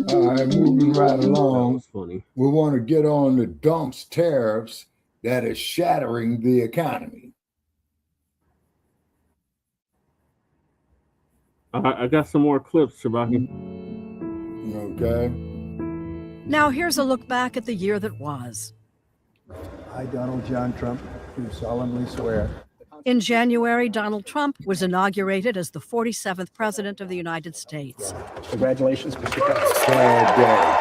All right, moving right along. We want to get on the dumps tariffs that is shattering the economy. I got some more clips, Shabaki. Okay. Now here's a look back at the year that was. I, Donald John Trump, do solemnly swear. In January, Donald Trump was inaugurated as the 47th President of the United States. Congratulations, Mr. President.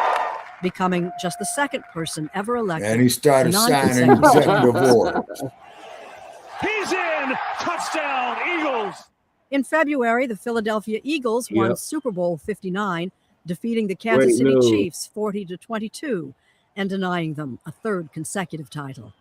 Becoming just the second person ever elected. And he started to signing non-consecutive executive orders. He's in! Touchdown, Eagles! In February, the Philadelphia Eagles won Super Bowl 59, defeating the Kansas Great City news. Chiefs 40-22 and denying them a third consecutive title.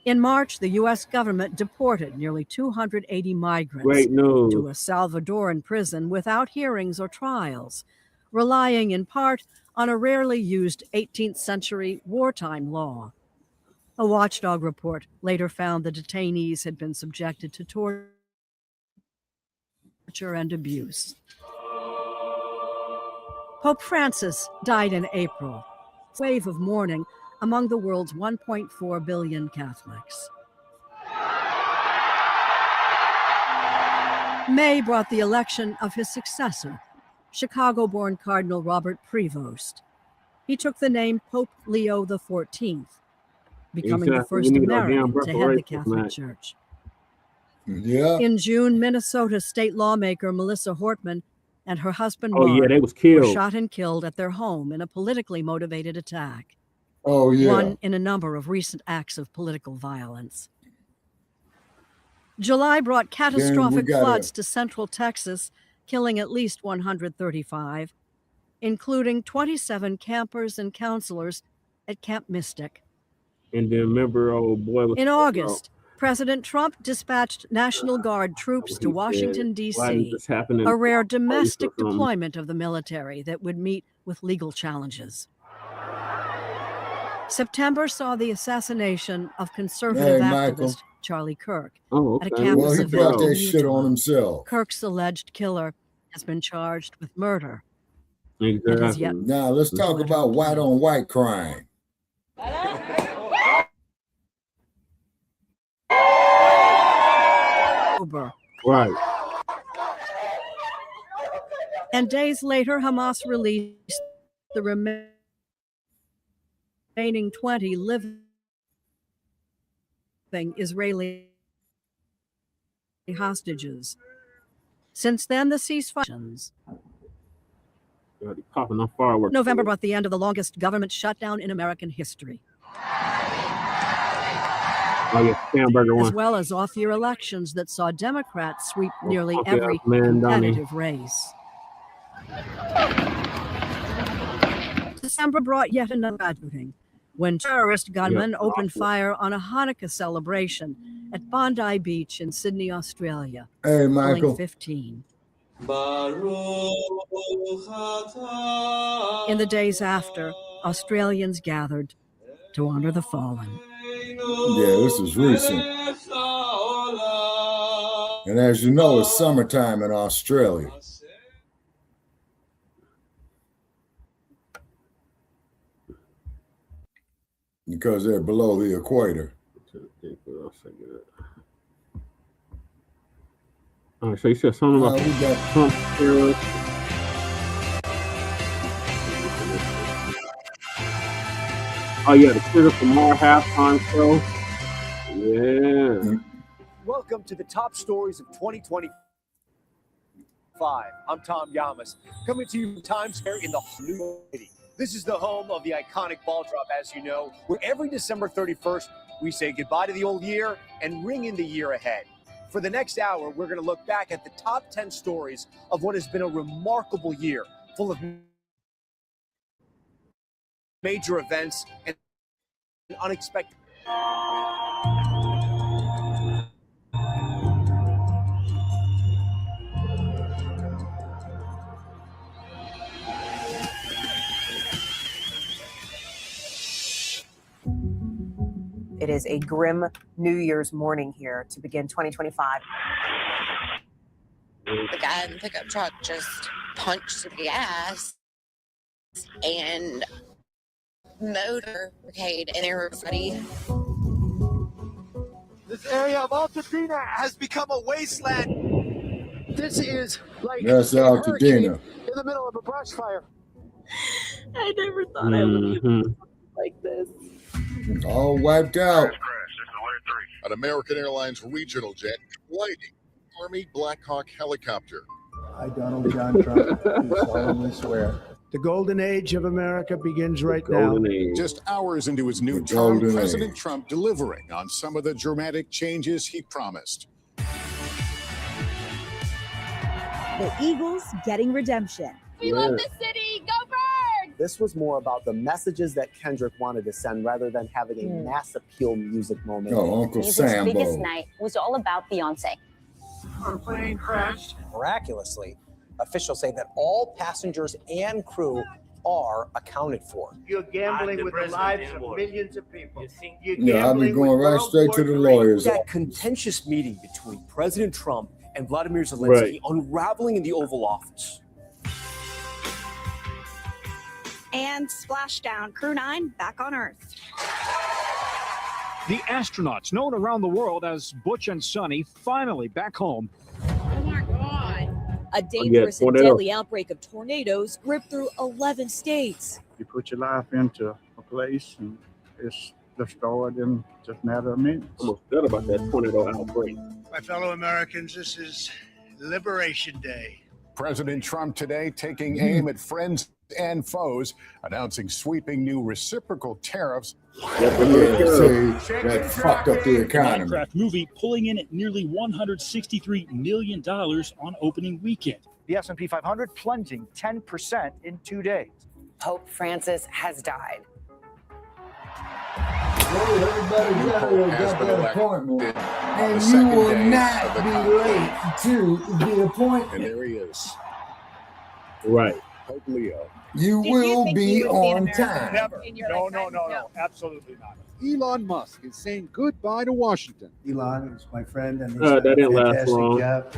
In March, the U.S. government deported nearly 280 migrants Great news. to a Salvadoran prison without hearings or trials, relying in part on a rarely used 18th century wartime law. A watchdog report later found the detainees had been subjected to torture and abuse. Pope Francis died in April. A wave of mourning among the world's 1.4 billion Catholics. May brought the election of his successor, Chicago-born Cardinal Robert Prevost. He took the name Pope Leo XIV, becoming the first American to head the Catholic Church. In June, Minnesota state lawmaker Melissa Hortman and her husband Mark they was killed. were shot and killed at their home in a politically motivated attack. Oh, yeah. One in a number of recent acts of political violence. July brought catastrophic floods to central Texas, killing at least 135, including 27 campers and counselors at Camp Mystic. And then remember, old boy was In August, President Trump dispatched National Guard troops to Washington, D.C., a rare domestic deployment of the military that would meet with legal challenges. September saw the assassination of conservative activist Charlie Kirk at a campus Well, he event brought in that shit Utah. on himself. Kirk's alleged killer has been charged with murder. And has Exactly. yet Now let's talk about white on white crime. October. Right. And days later, Hamas released the remaining 20 living Israeli hostages. Since then, the ceasefire. Popping on fireworks. November brought the end of the longest government shutdown in American history. Oh, yeah, hamburger as one. well as off-year elections that saw Democrats sweep nearly okay, every man, Donnie. competitive race. December brought yet another tragedy when terrorist gunmen opened fire on a Hanukkah celebration at Bondi Beach in Sydney, Australia, Hey, killing Michael. 15. In the days after, Australians gathered to honor the fallen. Yeah, this is recent. And as you know, it's summertime in Australia. Because they're below the equator. All right, so you said something about we got Trump terrorists. Oh yeah, the Sugar from Mar halftime show. Yeah. Welcome to the top stories of 2025. I'm Tom Yamas, coming to you from Times Square in the New York City. This is the home of the iconic ball drop, as you know, where every December 31st, we say goodbye to the old year and ring in the year ahead. For the next hour, we're going to look back at the top 10 stories of what has been a remarkable year, full of major events and unexpected. It is a grim New Year's morning here to begin 2025. The guy in the pickup truck just punched the gas and motorcade and everybody. This area of Altadena has become a wasteland. This is like That's a Altadena. hurricane in the middle of a brush fire. I never thought I would be like this. All wiped out. An American Airlines regional jet colliding Army Black Hawk helicopter. I, Donald John Trump, do solemnly swear. The golden age of America begins right now. Just hours into his new The term, golden President age. Trump delivering on some of the dramatic changes he promised. The Eagles getting redemption. We love the city. Go Birds! This was more about the messages that Kendrick wanted to send rather than having a mass appeal music moment. Oh, Uncle His Sambo. biggest night was all about Beyonce. Our plane crashed. Miraculously, officials say that all passengers and crew are accounted for. You're gambling with the lives of millions of people. You're Yeah, I'll be gambling going with right World straight to War the III. lawyers. That contentious meeting between President Trump and Vladimir Zelensky unraveling in the Oval Office. And splashdown, Crew 9 back on Earth. The astronauts, known around the world as Butch and Sonny, finally back home. Oh my God. A dangerous and deadly outbreak of tornadoes ripped through 11 states. You put your life into a place and it's destroyed in just a matter of minutes. I'm upset about that tornado outbreak. My fellow Americans, this is Liberation Day. President Trump today taking aim at friends and foes, announcing sweeping new reciprocal tariffs. That fucked up the economy. Minecraft movie pulling in at nearly $163 million on opening weekend. The S&P 500 plunging 10% in 2 days. Pope Francis has died. Everybody got that appointment. And you will not be late to the appointment. And there he is. Right. Pope Leo. You will be on time. Never. No, absolutely not. Elon Musk is saying goodbye to Washington. Elon is my friend, and he's That done a didn't last fantastic long. job.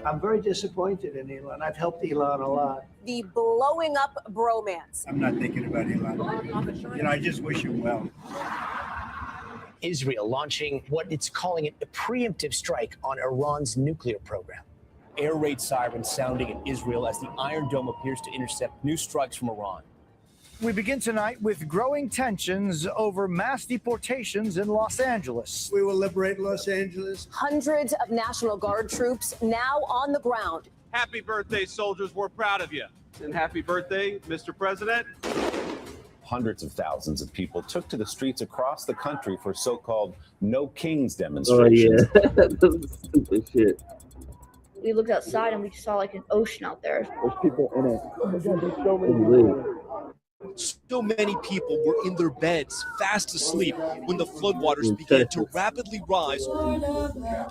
I'm very disappointed in Elon. I've helped Elon a lot. The blowing up bromance. I'm not thinking about Elon. You know, I just wish him well. Israel launching what it's calling a preemptive strike on Iran's nuclear program. Air raid sirens sounding in Israel as the Iron Dome appears to intercept new strikes from Iran. We begin tonight with growing tensions over mass deportations in Los Angeles. We will liberate Los Angeles. Hundreds of National Guard troops now on the ground. Happy birthday, soldiers. We're proud of you. And happy birthday, Mr. President. Hundreds of thousands of people took to the streets across the country for so-called No Kings demonstrations. Oh, yeah. Stupid shit. We looked outside and we saw like an ocean out there. There's people in it. Oh my God, there's so many people. So many people were in their beds, fast asleep, when the floodwaters began to rapidly rise.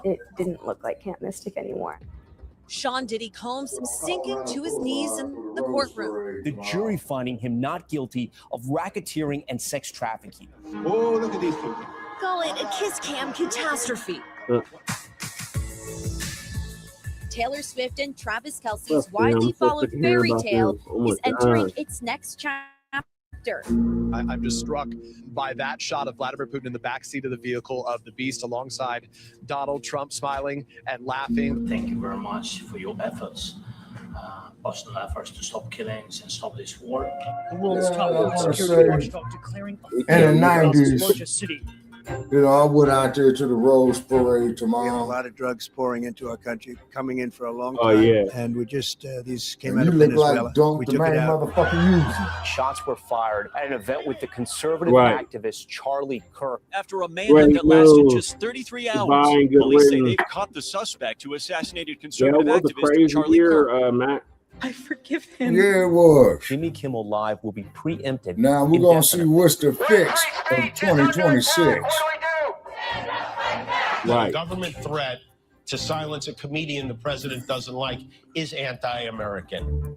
It didn't look like Camp Mystic anymore. Sean Diddy Combs sinking to his knees in the courtroom. The jury finding him not guilty of racketeering and sex trafficking. Oh, look at these people. Call it a kiss cam catastrophe. Taylor Swift and Travis Kelce's widely followed fairy tale is entering its next chapter. I'm just struck by that shot of Vladimir Putin in the backseat of the vehicle of the Beast alongside Donald Trump smiling and laughing. Thank you very much for your efforts, personal efforts to stop killings and stop this war. The world's top security watchdog declaring in the 90s, largest city. you know, I went out there to the Rose Parade tomorrow. We have a lot of drugs pouring into our country, coming in for a long time. Oh, yeah. And we just, these came And out you of look like Venezuela. Dunk We the took it main out. motherfucking user. Shots were fired at an event with the conservative Right. activist Charlie Kirk. After a manhunt that lasted just 33 hours, Goodbye and good police say riddance. they've caught the suspect who assassinated Yeah, conservative it was a activist crazy Charlie year, Kirk. Matt. I forgive him. Yeah, it was. Jimmy Kimmel Live will be preempted. Now we're going to see what's the fix of 2026. Right. The government threat to silence a comedian the president doesn't like is anti-American.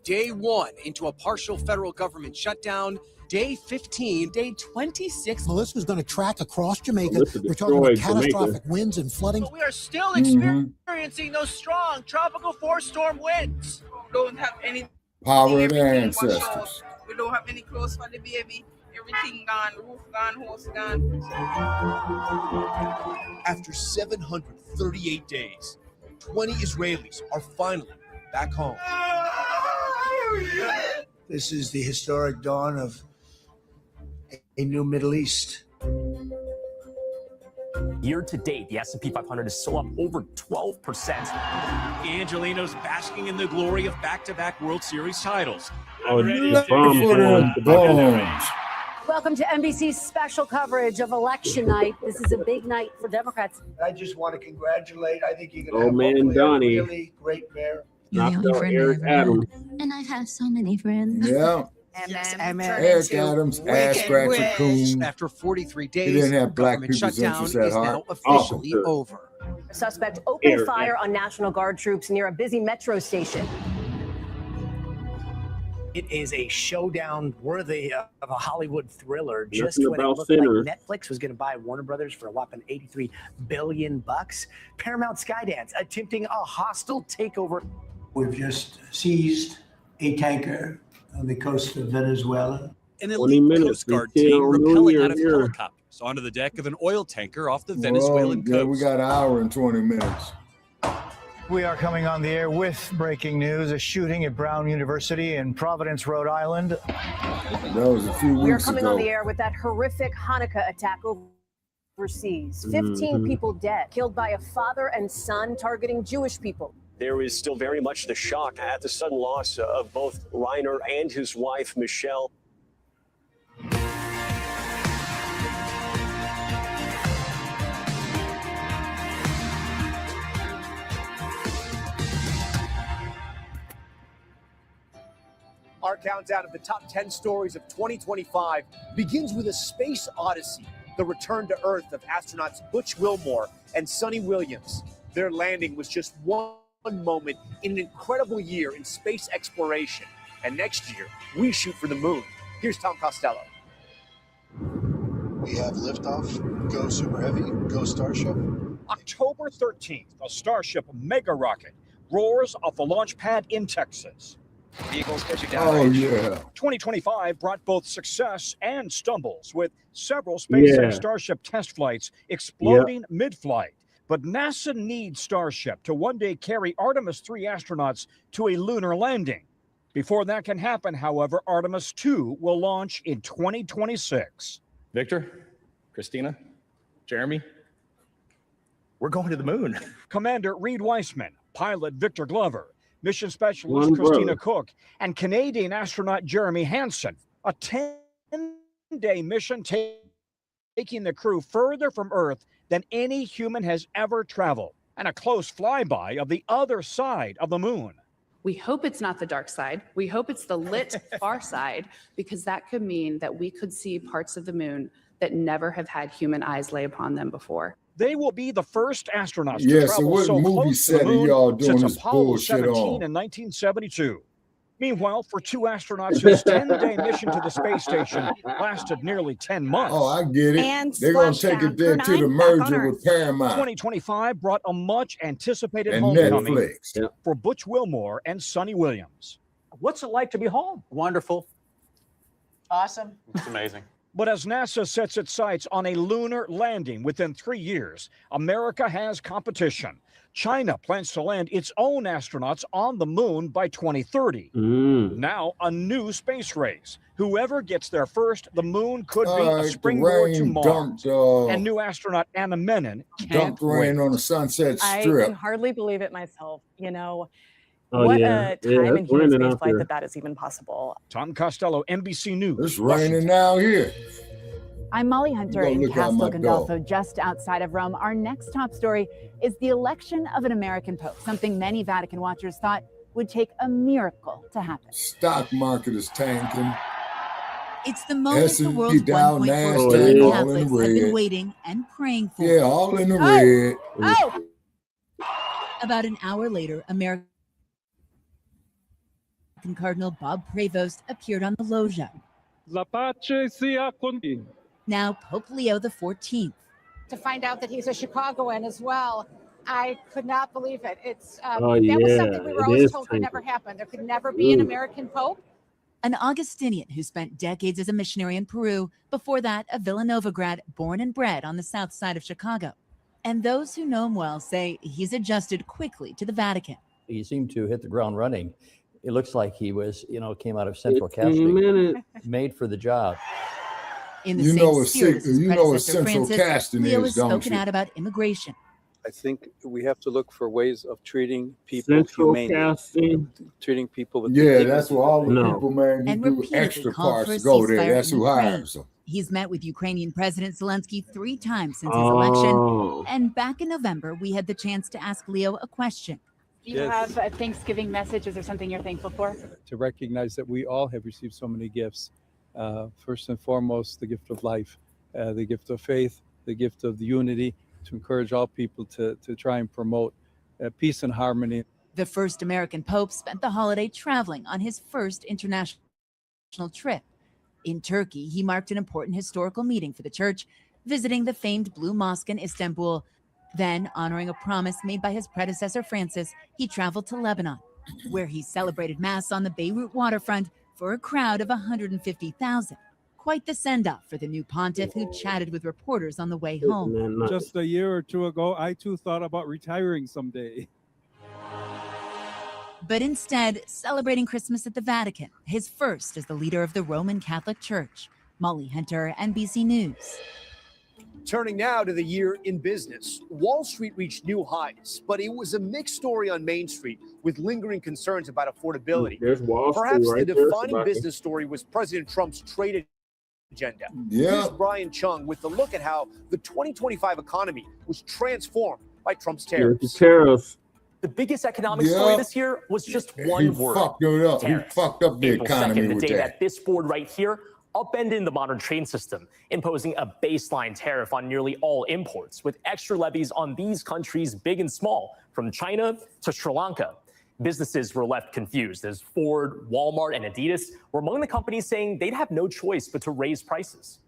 Day 1 into a partial federal government shutdown. Day 15. Day 26. Melissa's going to track across Jamaica. Melissa We're talking about destroyed Jamaica. catastrophic winds and flooding. But we are still Mhm. experiencing those strong tropical force storm winds. Don't have any Power of their everything washed ancestors. out. We don't have any clothes for the baby. Everything gone, roof gone, house gone. After 738 days, 20 Israelis are finally back home. This is the historic dawn of a new Middle East. Year to date, the S&P 500 is still up over 12%. Angelinos basking in the glory of back-to-back World Series titles. Oh, the bomb. Bones. Welcome to NBC's special coverage of election night. This is a big night for Democrats. I just want to congratulate. I think you're going to Oh, have man, hopefully Donnie. a really great mayor. Knocked out Eric Adams. And I've had so many friends. Yeah. Eric Adams, ass scratcher coon. After 43 He days, didn't have black government people's shutdown interests at is heart. now officially over. A suspect opened Eric. fire on National Guard troops near a busy metro station. It is a showdown worthy of a Hollywood thriller. Nothing Just when it about looked sinners. like Netflix was going to buy Warner Brothers for a whopping $83 billion, Paramount Skydance attempting a hostile takeover. We've just seized a tanker on the coast of Venezuela. An 20 elite minutes Coast Guard until team New rappelling Year out of here. helicopters onto the deck of an oil tanker off the Venezuelan Well, yeah, we coast. got an hour and 20 minutes. We are coming on the air with breaking news: a shooting at Brown University in Providence, Rhode Island. That was a few We are weeks coming ago. on the air with that horrific Hanukkah attack overseas. 15 Mhm. people dead, killed by a father and son targeting Jewish people. There is still very much the shock at the sudden loss of both Reiner and his wife, Michelle. Our countdown of the top 10 stories of 2025 begins with a space odyssey, the return to Earth of astronauts Butch Wilmore and Sonny Williams. Their landing was just one moment in an incredible year in space exploration. And next year, we shoot for the moon. Here's Tom Costello. We have liftoff. Go Super Heavy. Go Starship. October 13th, the Starship mega rocket roars off the launch pad in Texas. Vehicles catching down. Oh, yeah. 2025 brought both success and stumbles, with several SpaceX Starship test flights exploding mid-flight. But NASA needs Starship to one day carry Artemis 3 astronauts to a lunar landing. Before that can happen, however, Artemis 2 will launch in 2026. Victor, Christina, Jeremy, we're going to the moon. Commander Reed Weissman, pilot Victor Glover, mission specialist One Christina brother. Cook, and Canadian astronaut Jeremy Hansen. A 10-day mission taking the crew further from Earth than any human has ever traveled, and a close flyby of the other side of the moon. We hope it's not the dark side. We hope it's the lit far side, because that could mean that we could see parts of the moon that never have had human eyes lay upon them before. They will be the first astronauts to Yeah, so travel what so movie close to the set are moon y'all doing since this Apollo bullshit 17 on? in 1972. Meanwhile, for two astronauts, his 10-day mission to the space station lasted nearly 10 months. Oh, I get it. And They're going to take it there to the merger with Paramount 2025 brought a much-anticipated and homecoming Netflix. for Butch Wilmore and Sonny Williams. What's it like to be home? Wonderful. Awesome. It's amazing. But as NASA sets its sights on a lunar landing within 3 years, America has competition. China plans to land its own astronauts on the moon by 2030. Now, a new space race. Whoever gets there first, the moon could be a springboard to Mars. And new astronaut Anna Menon can't Dumped rain wait. on the Sunset I Strip. can hardly believe it myself. You know, Oh, what yeah. a Yeah, time in it's human raining space out flight there. that is even possible. Tom Costello, NBC News. It's raining now here. I'm Molly Hunter Go in look out my Castel Gandolfo, just outside of Rome. Our next top story is the election of an American pope, something many Vatican watchers thought would take a miracle to happen. Stock market is tanking. It's the moment the S&P world's down, 1.4 NASDAQ billion all in Catholics have been red. waiting and praying for. Yeah, all in the red. Oh! About an hour later, American Cardinal Bob Prevost appeared on the loggia. La pace sia con te. Now Pope Leo XIV. To find out that he's a Chicagoan as well, I could not believe it. It's Oh, that was yeah, something we were it always is told could tanking. never happen. There could never be an Ooh. American pope. An Augustinian who spent decades as a missionary in Peru, before that a Villanova grad born and bred on the south side of Chicago. And those who know him well say he's adjusted quickly to the Vatican. He seemed to hit the ground running. It looks like he was, came out of Central 15 Casting, minutes. made for the job. In the You same know what spirit as his you know what predecessor Central Francis, Casting Leo is, has don't spoken you? out about immigration. I think we have to look for ways of treating people Central humanely, Casting. treating people with Yeah, dignity. that's where all the No. people, man, And you do repeatedly extra called parts for a to go there. ceasefire That's in who Ukraine. hires them. He's met with Ukrainian President Zelensky 3 times since his election. Oh. And back in November, we had the chance to ask Leo a question. Do you have a Thanksgiving message? Is there something you're thankful for? To recognize that we all have received so many gifts. First and foremost, the gift of life, the gift of faith, the gift of the unity, to encourage all people to try and promote peace and harmony. The first American pope spent the holiday traveling on his first international trip. In Turkey, he marked an important historical meeting for the church, visiting the famed Blue Mosque in Istanbul. Then, honoring a promise made by his predecessor Francis, he traveled to Lebanon, where he celebrated Mass on the Beirut waterfront for a crowd of 150,000. Quite the send-off for the new pontiff, who chatted with reporters on the way home. Just a year or two ago, I too thought about retiring someday. But instead, celebrating Christmas at the Vatican, his first as the leader of the Roman Catholic Church. Molly Hunter, NBC News. Turning now to the year in business. Wall Street reached new highs, but it was a mixed story on Main Street with lingering concerns about affordability. There's Wall Street Perhaps right the there, defining Shabaka. business story was President Trump's trade agenda. Yeah. Here's Brian Chung with a look at how the 2025 economy was transformed by Trump's Yeah, tariffs. the tariffs. The biggest economic Yeah. story this year was just one He word. fucked it up. Tariffs. He fucked up the April economy 2nd, the with day that. this board right here upended the modern trade system, imposing a baseline tariff on nearly all imports, with extra levies on these countries big and small, from China to Sri Lanka. Businesses were left confused as Ford, Walmart, and Adidas were among the companies saying they'd have no choice but to raise prices.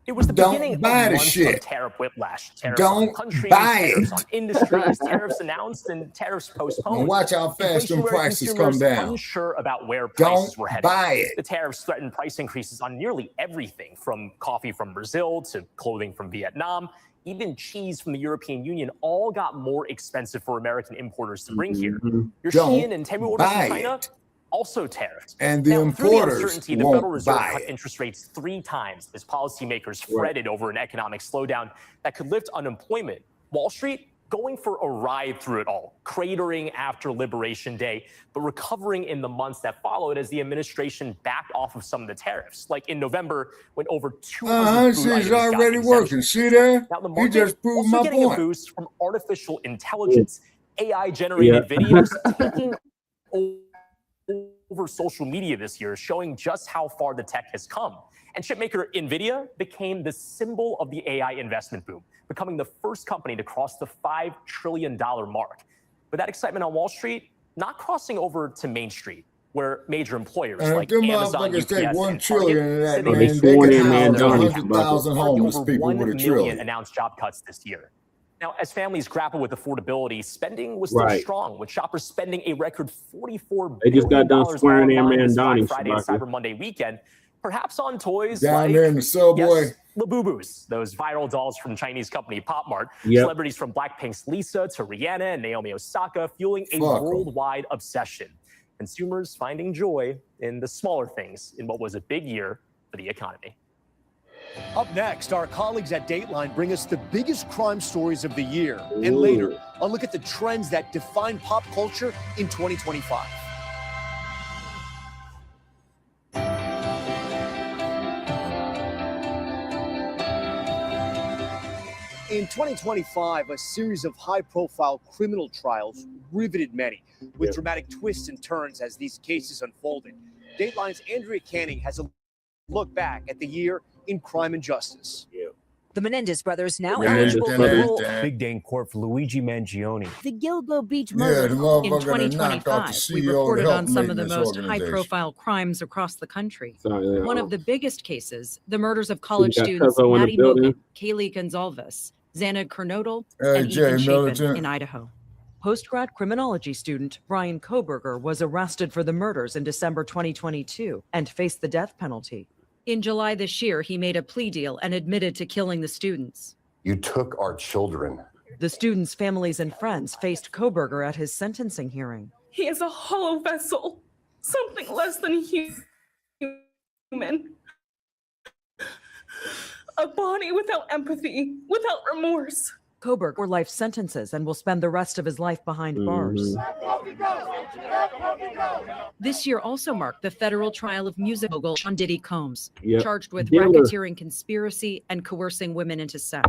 It was the Don't beginning of buy the months shit. of tariff whiplash. Tariffs Don't on countries, buy tariffs it. on industries, tariffs announced, and tariffs postponed. And watch how fast them Inflation where prices consumers come down. unsure about where Don't prices were headed. buy it. The tariffs threatened price increases on nearly everything, from coffee from Brazil to clothing from Vietnam. Even cheese from the European Union all got more expensive for American importers to bring here. Your Don't Shein and Temu orders buy from China it. also tariffed. And the Now, through the importers uncertainty, the won't Federal Reserve buy cut it. interest rates 3 times as policymakers fretted over an economic slowdown that could lift unemployment. Wall Street going for a ride through it all, cratering after Liberation Day, but recovering in the months that followed as the administration backed off of some of the tariffs. Like in November, when over 200 food items got already working. See there? Now the He market just proved also my getting a point. boost from artificial intelligence, AI-generated videos taking over social media this year, showing just how far the tech has come. And chipmaker NVIDIA became the symbol of the AI investment boom, becoming the first company to cross the $5 trillion mark. But that excitement on Wall Street, not crossing over to Main Street, where major employers like them Amazon, motherfuckers UPS, take $1 and trillion Target of that, said man. they They sworn could in house their 100,000 homeless people with $1 1 million trillion. announced job cuts this year. Now, as families grapple with affordability, spending was still Right. strong, with shoppers spending a record $44 They just got done billion swearing in online this Mandani, Black Friday and Shabaka. Cyber Monday weekend, perhaps on toys Down like there in the subway. yes, Labubus, those viral dolls from Chinese company Pop Mart, Yep. celebrities from Blackpink's Lisa to Rihanna and Naomi Osaka, fueling a Fuck 'em. worldwide obsession. Consumers finding joy in the smaller things in what was a big year for the economy. Up next, our colleagues at Dateline bring us the biggest crime stories of the year. Ooh. And later, a look at the trends that define pop culture in 2025. In 2025, a series of high-profile criminal trials riveted many, with dramatic twists and turns as these cases unfolded. Dateline's Andrea Canning has a look back at the year in crime and justice. The Menendez brothers now Menendez eligible for brothers. parole. Big day in court for Luigi Mangione. The Gilgo Beach Yeah, murder. the In motherfucker that knocked out the 2025, CEO we of the reported health on some of the maintenance most organization. high-profile crimes across the country. Sorry, One of the biggest cases, the murders of college got students Cuzzo in the Maddie building. Mogan, Kaylee Gonzalez, Xana Kernodle, Hey, and Jay Ethan Chapin Militant. in Idaho. Post-grad criminology student Brian Koberger was arrested for the murders in December 2022 and faced the death penalty. In July this year, he made a plea deal and admitted to killing the students. You took our children. The students' families and friends faced Koberger at his sentencing hearing. He is a hollow vessel, something less than human. A body without empathy, without remorse. Koberger were life sentences and will spend the rest of his life behind bars. This year also marked the federal trial of music mogul Sean Diddy Combs, Yep. charged with Dilla. racketeering conspiracy and coercing women into sex.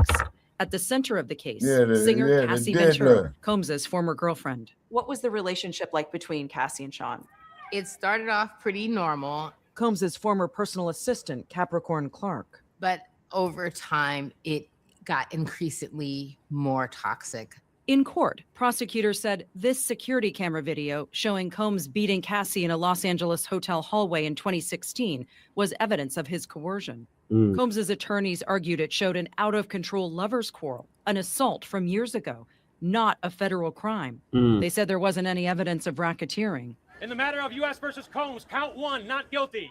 At the center of the case, singer Cassie Ventura, Combs's former girlfriend. What was the relationship like between Cassie and Sean? It started off pretty normal, Combs's former personal assistant, Capricorn Clark. but over time it got increasingly more toxic. In court, prosecutors said this security camera video showing Combs beating Cassie in a Los Angeles hotel hallway in 2016 was evidence of his coercion. Combs's attorneys argued it showed an out-of-control lovers' quarrel, an assault from years ago, not a federal crime. They said there wasn't any evidence of racketeering. In the matter of U.S. versus Combs, count one, not guilty.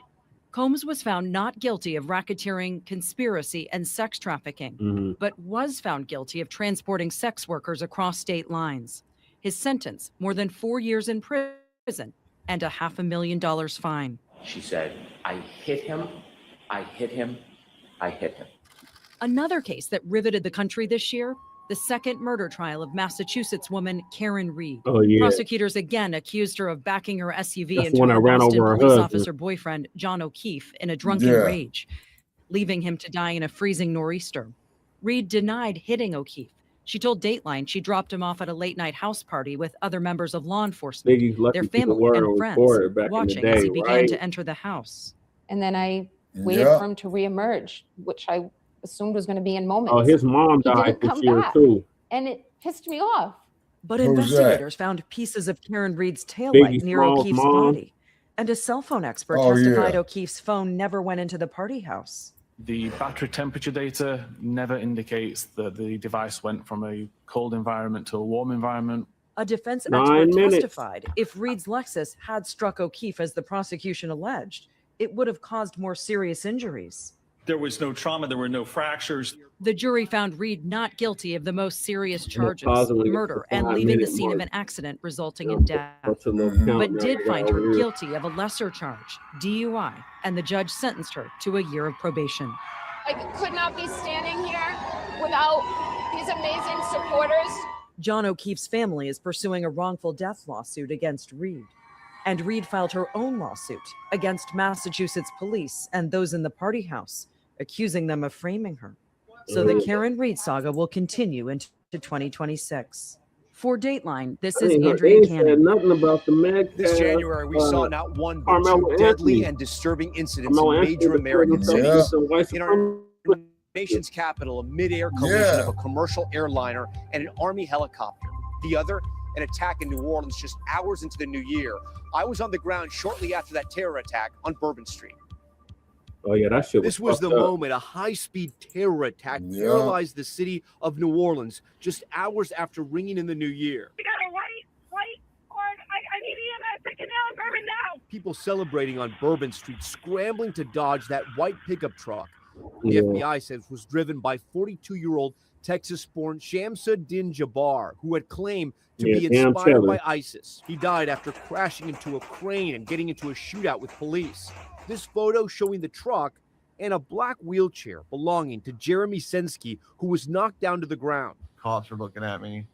Combs was found not guilty of racketeering, conspiracy, and sex trafficking, but was found guilty of transporting sex workers across state lines. His sentence, more than 4 years in prison and a $500,000 fine. She said, I hit him, I hit him, I hit him. Another case that riveted the country this year, the second murder trial of Massachusetts woman Karen Reed. Oh, yeah. Prosecutors again accused her of backing her SUV That's into when her I ran Boston over her police husband. officer boyfriend, John O'Keefe, in a drunken Yeah. rage, leaving him to die in a freezing nor'easter. Reed denied hitting O'Keefe. She told Dateline she dropped him off at a late-night house party with other members of law enforcement, Biggie's lucky their people family were and on friends, record back in the watching as he day, began right? to enter the house. And then I waited Yeah. for him to reemerge, which I assumed was going to be in moments. Oh, his mom He died didn't this come year back, too. and it pissed me off. But Who's that? investigators found pieces of Karen Reed's taillight Biggie near Small's O'Keefe's mom? body. And a cell phone expert Oh, testified yeah. O'Keefe's phone never went into the party house. The battery temperature data never indicates that the device went from a cold environment to a warm environment. A defense 9 expert minutes. testified if Reed's Lexus had struck O'Keefe as the prosecution alleged, it would have caused more serious injuries. There was no trauma, there were no fractures. The jury found Reed not guilty of the most serious charges, possibly murder, the and 5 leaving the minute scene of mark. an accident resulting in death, What's a little count but now? did They find got her over here. guilty of a lesser charge, DUI, and the judge sentenced her to a year of probation. I could not be standing here without these amazing supporters. John O'Keefe's family is pursuing a wrongful death lawsuit against Reed. And Reed filed her own lawsuit against Massachusetts police and those in the party house, accusing them of framing her. So the Karen Reed saga will continue into 2026. For Dateline, this is Andrea Cannon. Nothing about the Meg. This January, we saw not one but Carmelo two deadly Anthony. and disturbing incidents Carmelo in major Anthony American defended cities. some white In our nation's capital, a mid-air collision of a commercial airliner and an Army helicopter. The other, an attack in New Orleans just hours into the new year. I was on the ground shortly after that terror attack on Bourbon Street. Oh yeah, that shit. This was the moment a high-speed terror attack paralyzed the city of New Orleans just hours after ringing in the new year. We got a white cord. I need EMS. Take it down, Bourbon now. People celebrating on Bourbon Street, scrambling to dodge that white pickup truck. The FBI says was driven by 42-year-old Texas-born Shamsuddin Jabbar, who had claimed to be inspired by ISIS. He died after crashing into a crane and getting into a shootout with police. This photo showing the truck and a black wheelchair belonging to Jeremy Sensky, who was knocked down to the ground. Cops were looking at me,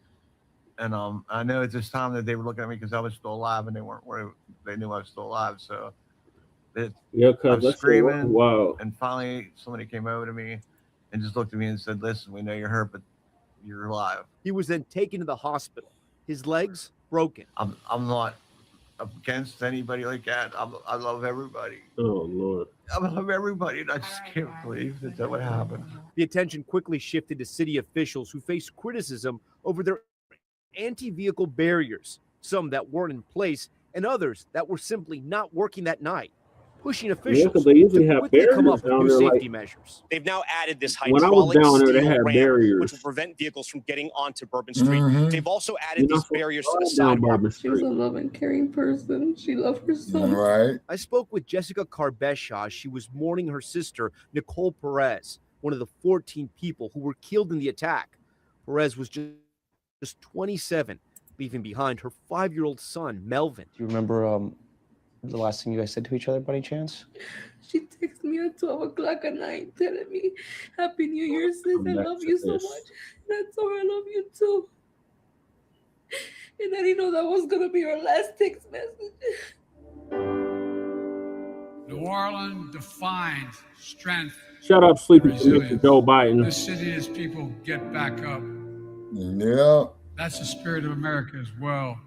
and I know at this time that they were looking at me because I was still alive, and they weren't worried. They knew I was still alive, so I was screaming. Wow. And finally, somebody came over to me and just looked at me and said, "Listen, we know you're hurt, but you're alive." He was then taken to the hospital. His legs broken. I'm not against anybody like that. I love everybody. Oh Lord. I love everybody, and I just can't believe that what happened. The attention quickly shifted to city officials who faced criticism over their anti-vehicle barriers, some that weren't in place and others that were simply not working that night, pushing officials 'cause they usually to have quickly come barriers up with down new there, safety like- measures. They've now added this When I was hydraulic down there, they steel had ramp, barriers. which will prevent vehicles from getting onto Bourbon Street. Mhm. They've also added You're these not supposed barriers to to the drive down sidewalk. Bourbon She was a Street. loving, caring person. She loved her son. Right. I spoke with Jessica Carbesha as she was mourning her sister, Nicole Perez, one of the 14 people who were killed in the attack. Perez was just 27, leaving behind her 5-year-old son, Melvin. Do you remember the last thing you guys said to each other by any chance? She texted me at 12 o'clock at night telling me, Happy New Year, sis. I love you so much. And I told her I love you too. And I didn't know that was going to be her last text message. New Orleans defined strength. Shut up, sleepy resilience. Mr. Joe Biden. This city is people get back up. Yeah. That's the spirit of America as well.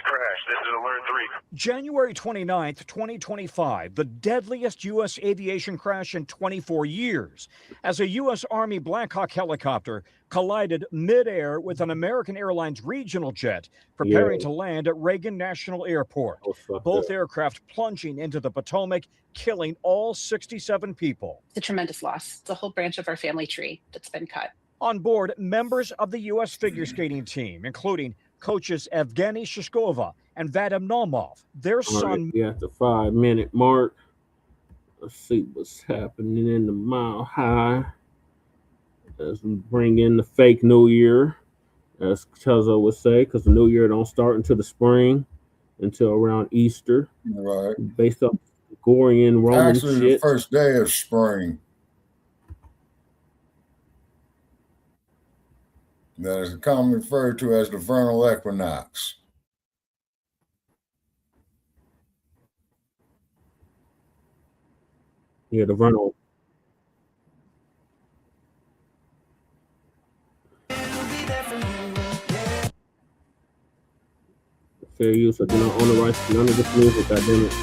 Crash. This is Alert 3. January 29th, 2025, the deadliest U.S. aviation crash in 24 years, as a U.S. Army Black Hawk helicopter collided midair with an American Airlines regional jet preparing to land at Reagan National Airport. Both aircraft plunging into the Potomac, killing all 67 people. It's a tremendous loss. It's a whole branch of our family tree that's been cut. On board, members of the U.S. figure skating team, including coaches Evgeny Shishkova and Vadim Naumov, their All son. right, we at the 5-minute mark. Let's see what's happening in the Mile High as we bring in the fake New Year, as Chuzzo would say, because the New Year don't start until the spring, until around Easter. Right. Based on Gregorian Roman Actually, shit. the first day of spring. That is commonly referred to as the vernal equinox. Yeah, the vernal. Fair use. I do not own the rights to none of this music. Goddammit.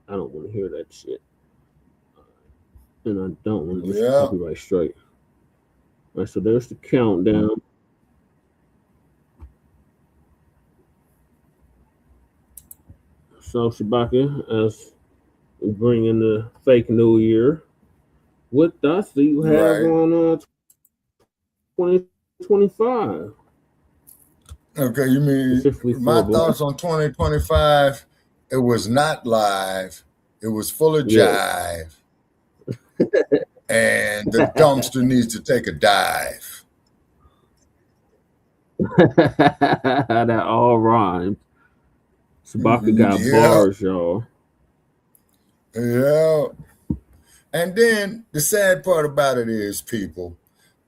I don't want to hear that shit. And I don't want to get copyright straight. All right, so there's the countdown. So, Shabaka, as we bring in the fake New Year, what thoughts do you have on 2025? Okay, you mean my thoughts on 2025? It was not live. It was full of jive. And the dumpster needs to take a dive. That all rhymed. Shabaka got bars, y'all. Yeah. And then the sad part about it is, people,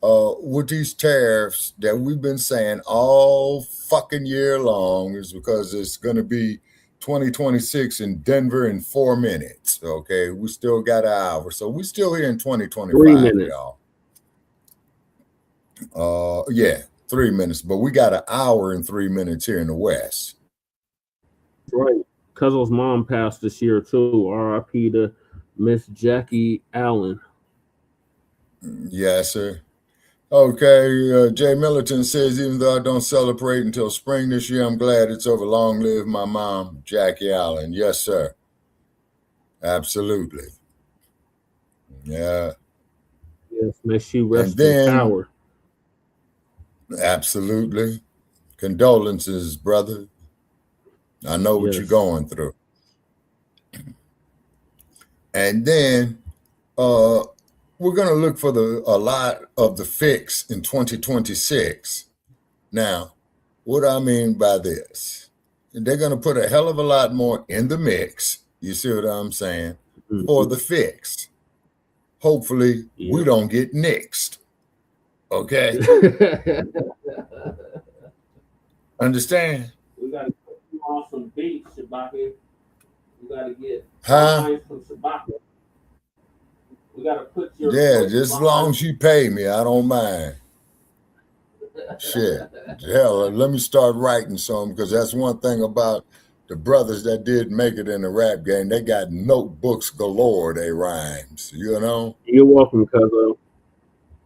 with these tariffs that we've been saying all fucking year long, is because it's going to be 2026 in Denver in 4 minutes. Okay, we still got an hour, so we're still here in 2025, 3 minutes. y'all. Yeah, 3 minutes, but we got an hour and 3 minutes here in the West. Right. Cuzzo's mom passed this year too. R.I.P. to Miss Jackie Allen. Yes, sir. Okay, Jay Milliton says, even though I don't celebrate until spring this year, I'm glad it's over. Long live my mom, Jackie Allen. Yes, sir. Absolutely. Yeah. Yes, may she rest in power. Absolutely. Condolences, brother. I know what you're going through. And then we're going to look for a lot of the fix in 2026. Now, what I mean by this, they're going to put a hell of a lot more in the mix. You see what I'm saying? For the fix. Hopefully, we don't get nixed. Okay? Understand? We got to put you on some beats, Shabaka. We got to get Huh? from Shabaka. We got to put your... Yeah, just as long as you pay me, I don't mind. Shit. Hell, let me start writing some, because that's one thing about the brothers that did make it in the rap game. They got notebooks galore, they rhymes, you know? You're welcome, Cuzzo.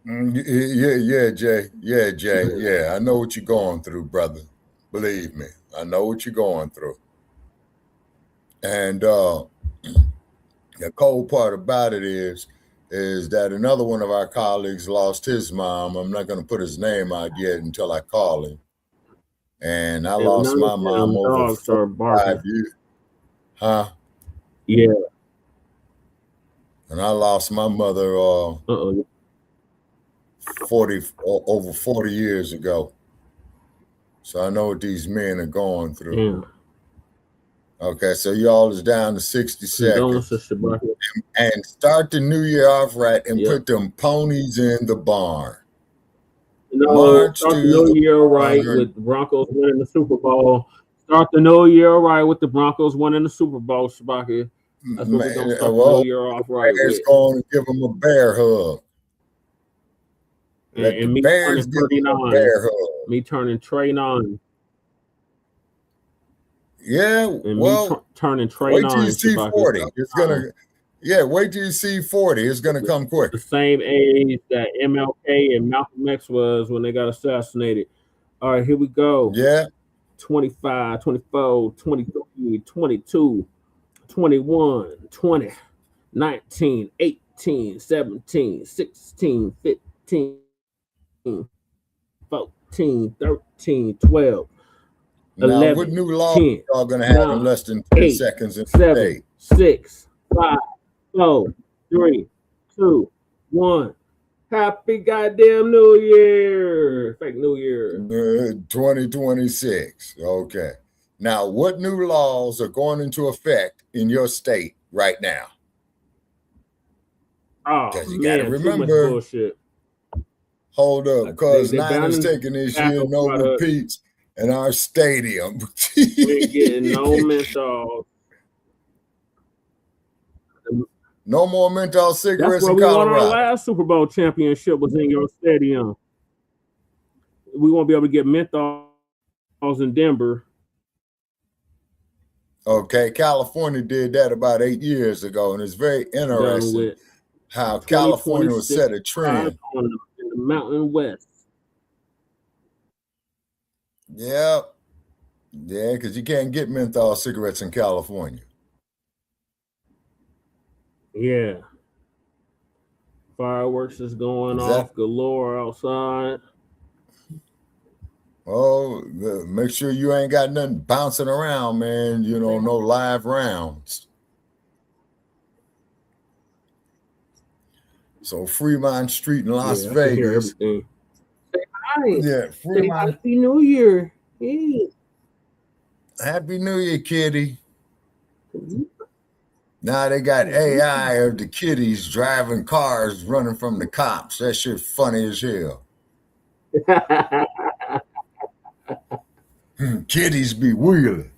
Yeah, Jay. Yeah, Jay. Yeah, I know what you're going through, brother. Believe me, I know what you're going through. And the cold part about it is that another one of our colleagues lost his mom. I'm not going to put his name out yet until I call him. And I lost my mom over 5 years. Huh? Yeah. And I lost my mother over 40 years ago. So I know what these men are going through. Okay, so y'all is down to 60 seconds. And start the new year off right and put them ponies in the barn. Start the new year right with the Broncos winning the Super Bowl. Start the new year right with the Broncos winning the Super Bowl, Shabaka. That's what we're going to start the new year off right with. Bears going to give them a bear hug. And me turning 39. Me turning 39. Yeah, and well, turning 39. Wait till you see 40. It's gonna, wait till you see 40. It's gonna come quick. The same age that MLK and Malcolm X was when they got assassinated. All right, here we go. Yeah. 25, 24, 23, 22, 21, 20, 19, 18, 17, 16, 15, 14, 13, 12. Now, 11, what new law 10, y'all gonna have 9, in less than 10 8, seconds and 7, 6, 5, 4, 3, 2, 1. Happy goddamn New Year! Fake New Year. 2026. Okay. Now, what new laws are going into effect in your state right now? Oh, you gotta remember. Bullshit. Hold up, because Niners taking this year, no repeats in our stadium. We ain't getting no menthol. No more menthol cigarettes That's where in we won Colorado. our last Super Bowl championship was in your stadium. We won't be able to get menthols in Denver. Okay, California did that about 8 years ago, and it's very interesting how California was set a trend. In the Mountain West. Yeah, because you can't get menthol cigarettes in California. Yeah. Fireworks is going off galore outside. Oh, make sure you ain't got nothing bouncing around, man. You know, no live rounds. So Fremont Street in Las Vegas. Say hi. Yeah, Fremont. Happy New Year. Yeah. Happy New Year, kitty. Now they got AI of the kiddies driving cars running from the cops. That shit funny as hell. Kitties be wheeling.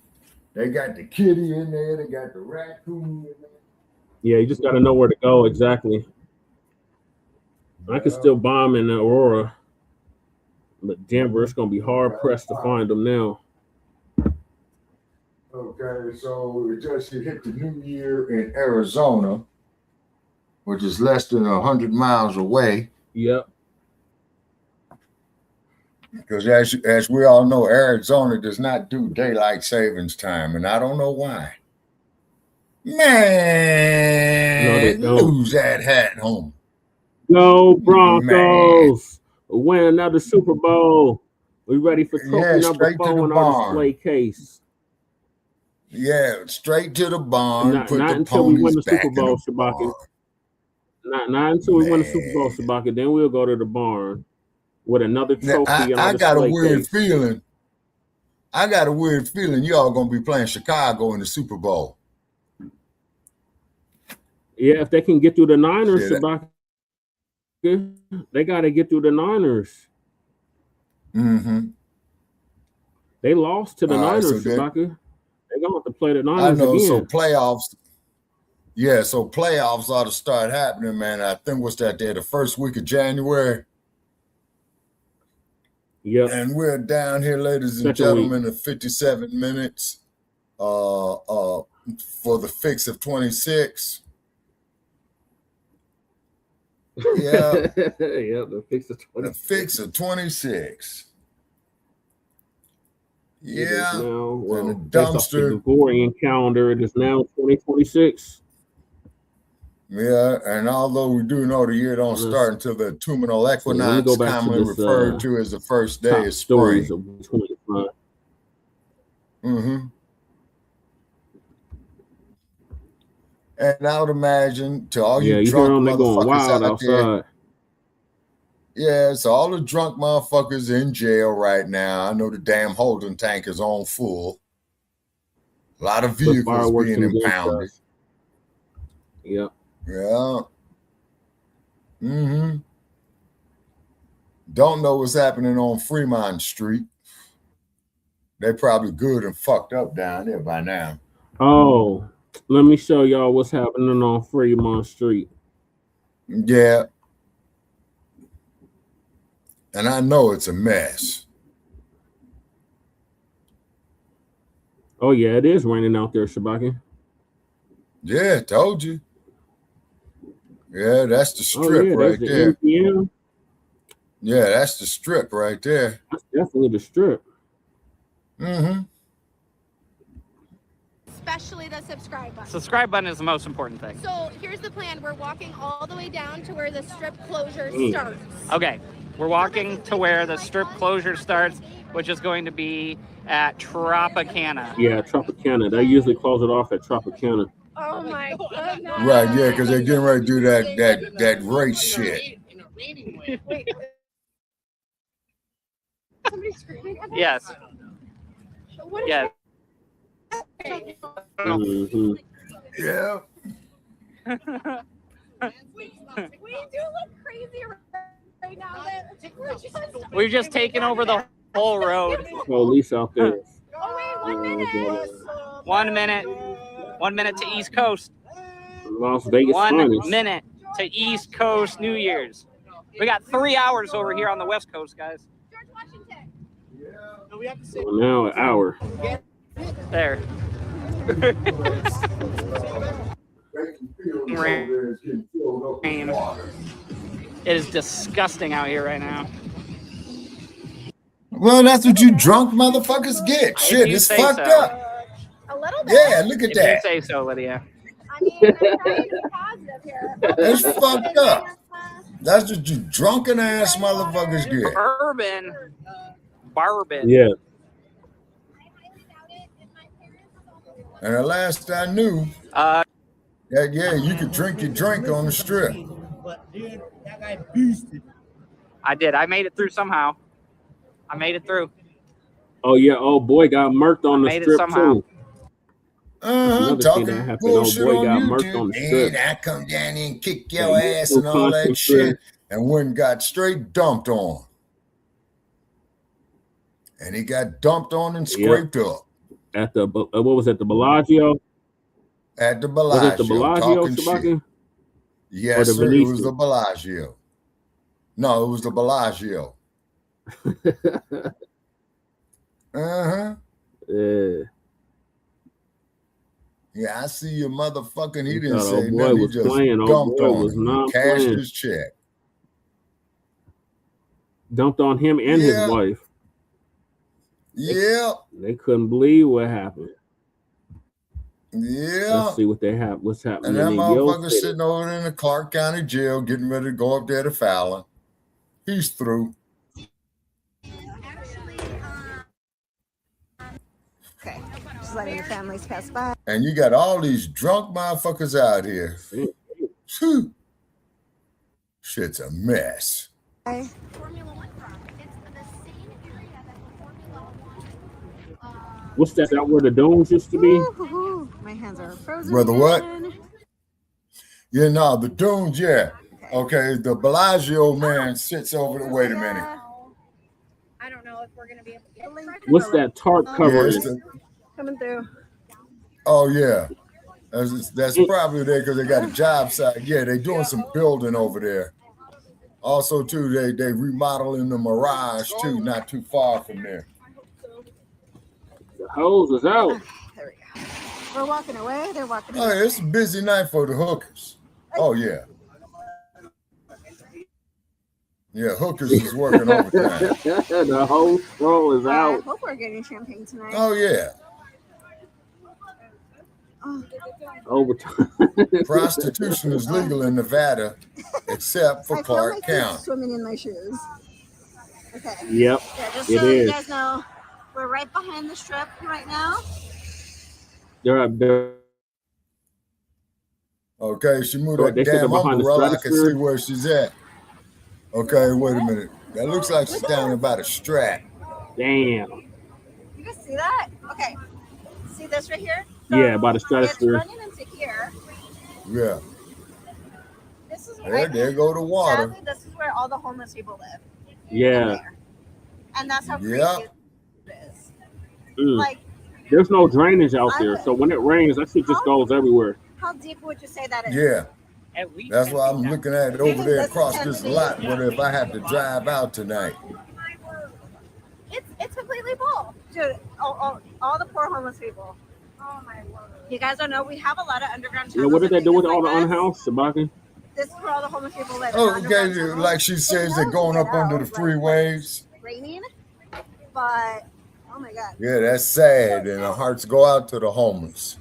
They got the kitty in there. They got the raccoon in there. Yeah, you just got to know where to go exactly. I can still bomb in Aurora, but Denver, it's going to be hard pressed to find them now. Okay, so it just hit the new year in Arizona, which is less than 100 miles away. Yep. Because as we all know, Arizona does not do daylight savings time, and I don't know why. Man, No, they don't. lose that hat home. Go Broncos! Win another Super Bowl. We ready for trophy number 4 in our display case. Yeah, straight to the barn. Not put the until we win ponies the back Super in the Bowl, Shabaka. Not until we win the Super Bowl, Shabaka. Then we'll go to the barn with another trophy in our I got a display weird case. feeling. I got a weird feeling y'all gonna be playing Chicago in the Super Bowl. Yeah, if they can get through the Niners, Yeah, Shabaka, they got to get through the Niners. Mm-hmm. They lost to the All right, Niners, so then- Shabaka. They're going to have to play the I Niners know. again. So playoffs. Yeah, so playoffs ought to start happening, man. I think what's that day? The first week of January. Yep. And we're down here, ladies and Second gentlemen, at 57 minutes for the fix of 26. Yeah. Yeah, the fix of 26. The fix of 26. It is Yeah. now, well, And the based off the dumpster. Gregorian calendar, it is now 2026. Yeah, and although we do know the year don't start until the autumnal let me equinox, go back to commonly this, referred to as the first day top of stories spring. of 25. Mm-hmm. And I would imagine to all Yeah, you you hear drunk them, they're going motherfuckers wild out there. outside. Yeah, so all the drunk motherfuckers in jail right now. I know the damn holding tank is on full. A lot of With vehicles fireworks being and impounded. gunshots. Yep. Yeah. Mm-hmm. Don't know what's happening on Fremont Street. They probably good and fucked up down there by now. Oh, let me show y'all what's happening on Fremont Street. Yeah. And I know it's a mess. Oh, yeah, it is raining out there, Shabaka. Yeah, told you. Yeah, that's the Oh, strip yeah, right there's the there. MGM. Yeah, that's the strip right there. That's definitely the strip. Mm-hmm. Especially the subscribe button. Subscribe button is the most important thing. So here's the plan. We're walking all the way down to where the strip closure starts. Okay, we're walking to where the strip closure starts, which is going to be at Tropicana. Yeah, Tropicana. They usually close it off at Tropicana. Oh my goodness. Right, yeah, because they're getting ready to do that race shit. Wait. Somebody's screaming at us? Yes. What is Yes. Mm-hmm. Yeah. We do look crazy right now. We've just taken over the whole road. Police out there. Oh wait, 1 minute. 1 minute. 1 minute to East Coast. Las Vegas 1 finest. minute to East Coast New Year's. We got 3 hours over here on the West Coast, guys. George Washington. Well, now an hour. There. Rain. It is disgusting out here right now. Well, that's what you drunk motherfuckers get. Shit, you it's say fucked so. up. A little bit. Yeah, look at If you that. say so, Lydia. I mean, I'm trying to be positive here. It's fucked up. That's what you drunken ass motherfuckers get. Bourbon. Yeah. And the last I knew, that yeah, you could drink your drink on the strip. I did. I made it through somehow. I made it through. Oh, yeah. Oh, boy, got murked on the made it strip, somehow. too. Another thing Talking that happened. Oh bullshit boy on got murked on YouTube. the strip. And I come down here and kick That your ass YouTube and all that content shit. strip. And one got straight dumped on. And he got dumped on and scraped up. At the what was it? The Bellagio. At the Bellagio. Was it the Bellagio, talking Shabaka? shit. Yes, the sir. It was Venetian? the Bellagio. No, it was the Bellagio. Yeah. Yeah, I see your motherfucking. He He didn't thought say old boy nothing. He was just playing. Old dumped boy on was him. not Cashed playing. his check. Dumped on him and his Yeah. wife. Yeah. They couldn't believe what happened. Yeah. Let's see what they have. What's happening And that in Yo motherfucker City. sitting over there in the Clark County jail, getting ready to go up there to Fallon. He's through. Okay, just letting the families pass by. And you got all these drunk motherfuckers out here. Phew. Shit's a mess. What's that? Is that where the domes used to be? Ooh, my hands are frozen. Brother, what? again. Yeah, no, the dunes, yeah. Okay, the Bellagio man sits over there. Wait a minute. I don't know if we're gonna be able to get What's that tarp Yeah, covering? it's the- Coming through. oh, yeah. That's probably there because they got a job site. Yeah, they doing some building over there. Also, too, they remodeling the Mirage, too, not too far from there. The hose is out. There we go. We're walking away. They're walking Oh, away. yeah, it's a busy night for the hookers. Oh, yeah. Yeah, hookers is working overtime. The whole stroll is I out. hope we're getting champagne tonight. Oh, yeah. Oh. Overtime. Prostitution is legal in Nevada, except for I feel Clark like he's County. swimming in my shoes. Okay. Yep, Yeah, just it so is. you guys know, we're right behind the strip right now. They're up there. Okay, she moved Oh, that they said they're damn behind the umbrella. I can see stratosphere. where she's at. Okay, wait a minute. That looks like she's down about a strap. Damn. You guys see that? Okay. See this right here? Yeah, by the It's stratosphere. running into here. Yeah. This is There go the water. Sadly, this is where all the homeless people live. Yeah. And that's how crazy Yeah. it is. Mm. Like, There's no drainage out there, so when it rains, that shit just goes everywhere. how deep would you say that is? Yeah. That's why I'm looking at it over there across this lot. What if I have to drive out tonight? It's completely full. Dude, all the poor homeless people. Oh my word. You guys don't know, we have a lot of underground Yeah, tunnels what did they and do with things all the like this. unhoused, Shabaka? This is where all the homeless people live. Oh, underground okay. tunnels. Like she says, they're going up under the freeways. Raining, but oh my god. Yeah, that's sad. And our hearts go out to the homeless.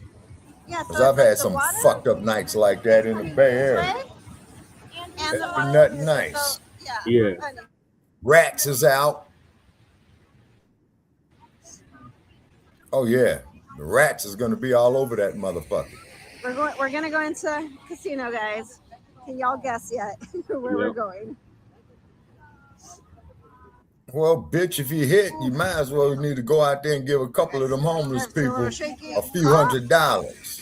Yeah, Because I've had some fucked up nights like that in the Bay Area. and the water Nothing is nice. so, Yeah. Rats is out. Oh, yeah. The rats is going to be all over that motherfucker. We're gonna go into casino, guys. Can y'all guess yet where we're Yep. going? Well, bitch, if you hit, you might as well need to go out there and give a couple of them homeless people a few $100s.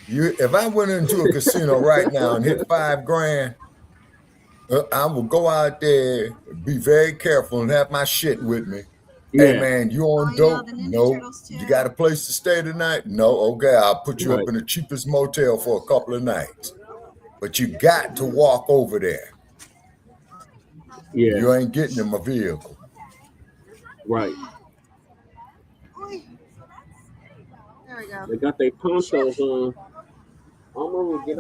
If I went into a casino right now and hit $5 grand, I will go out there, be very careful, and have my shit with me. Hey Yeah. man, you on dope? No. You got a place to stay tonight? No. Okay, I'll put you up in the cheapest motel for a couple of nights. But you got to walk over there. Yeah. You ain't getting in my vehicle. Right. There we go. They got their ponchos on.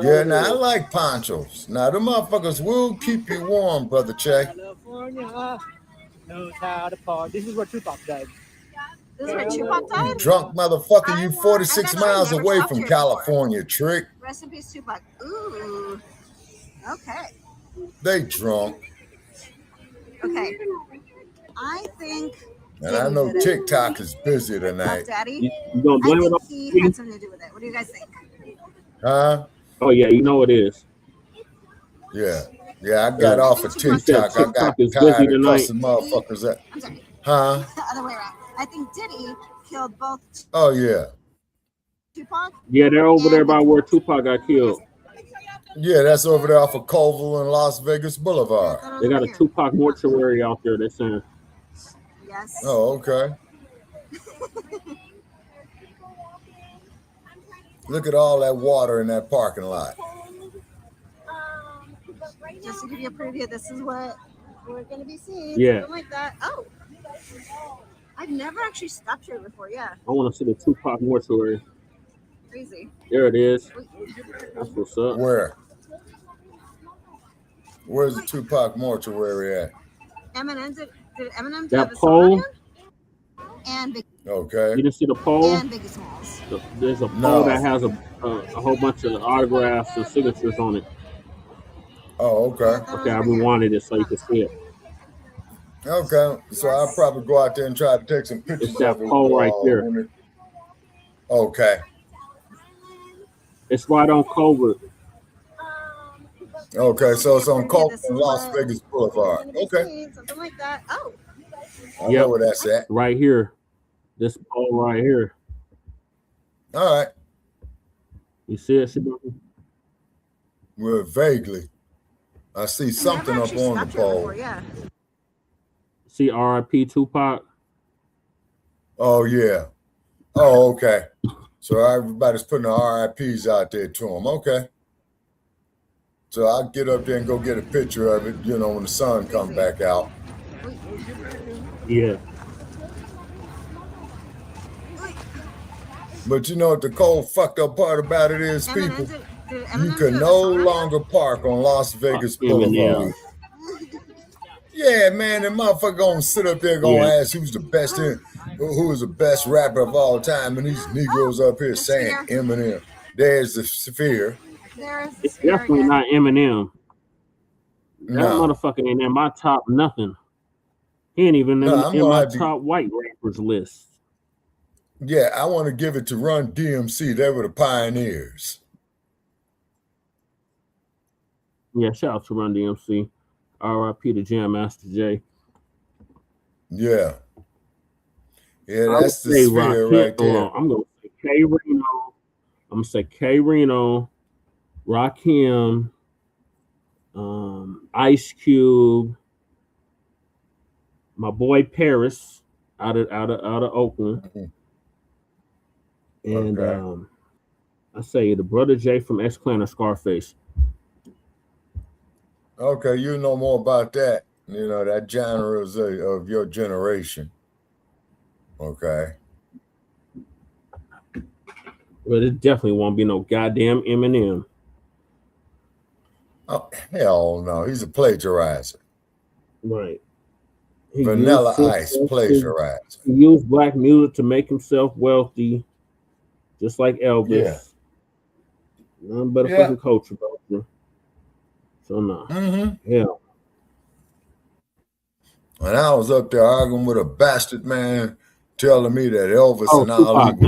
Yeah, now I like ponchos. Now the motherfuckers will keep you warm, brother Che. California knows how to party. This is where Tupac died. This is where Tupac died? Drunk motherfucker, you 46 I've miles never away stopped from here California, trick. Rest in peace, Tupac. Ooh. Okay. They drunk. Okay. I think. And I know Diddy did it. TikTok is busy tonight. Puff Daddy. You gonna blame I it think on he Diddy? had something to do with it. What do you guys think? Huh? Oh yeah, you know it is. Yeah. Yeah, I got off of You said TikTok. I TikTok got is tired busy of tonight. cussing motherfuckers out. I'm sorry. Huh? The other way around. I think Diddy killed both Oh, yeah. Tupac? Yeah, they're over there by where Tupac got killed. Yeah, that's over there off of Colville and Las Vegas Boulevard. They got a Tupac mortuary out there, they're saying. Yes. Oh, okay. Look at all that water in that parking lot. Just to give you a preview, this is what we're going to be seeing. Yeah. Something like that. Oh. I've never actually stopped here before. Yeah. I want to see the Tupac mortuary. Crazy. There it is. That's what's up. Where? Where's the Tupac mortuary at? Eminem, did Eminem That have a pole? song? And Big Okay. You didn't see the pole? and Biggie Smalls. There's a pole No. that has a whole bunch of autographs and signatures on it. Oh, okay. Okay, I rewanted it so you can see it. Okay. So I'll probably go out there and try to take some pictures It's that of it. pole right there. Okay. It's right on Culver. Okay, so it's on Colville and Las Vegas Boulevard. Okay. Something like that. Oh. I know where that's at. Right here. This pole right here. All right. You see it, Shabaka? Well, vaguely. I see something up on the pole. Yeah. See R.I.P. Tupac? Oh, yeah. Oh, okay. So everybody's putting the RIPs out there to him. Okay. So I'll get up there and go get a picture of it, you know, when the sun comes back out. Yeah. But you know what the cold fucked up part about it is, people? You can no longer park on Las Vegas Boulevard. Yeah, man, the motherfucker gonna sit up there gonna ask who is the best rapper of all time, and these Negroes up here saying Eminem. There's the sphere. It's definitely not Eminem. That No. motherfucker ain't in my top nothing. He ain't even No, I'm in gonna my have to- top white rappers list. Yeah, I want to give it to Run DMC. They were the pioneers. Yeah, shout out to Run DMC. R.I.P. to Jam Master J. Yeah. Yeah, I that's would the say sphere Rakim. right there. I'm gonna say K Reno. I'm gonna say K Reno, Rakim, Ice Cube, my boy Paris out of Oakland, and I say the brother Jay from X Clan of Scarface. Okay, you know more about that. You know, that genre of your generation. Okay. But it definitely won't be no goddamn Eminem. Oh, hell no. He's a plagiarizer. Right. He Vanilla used Ice plagiarizer. He used black music to make himself wealthy, just like Elvis. Yeah. Nothing but a Yeah. fucking culture, bro. So no. Yeah. And I was up there arguing with a bastard man telling me that Elvis and Ali Tupac, were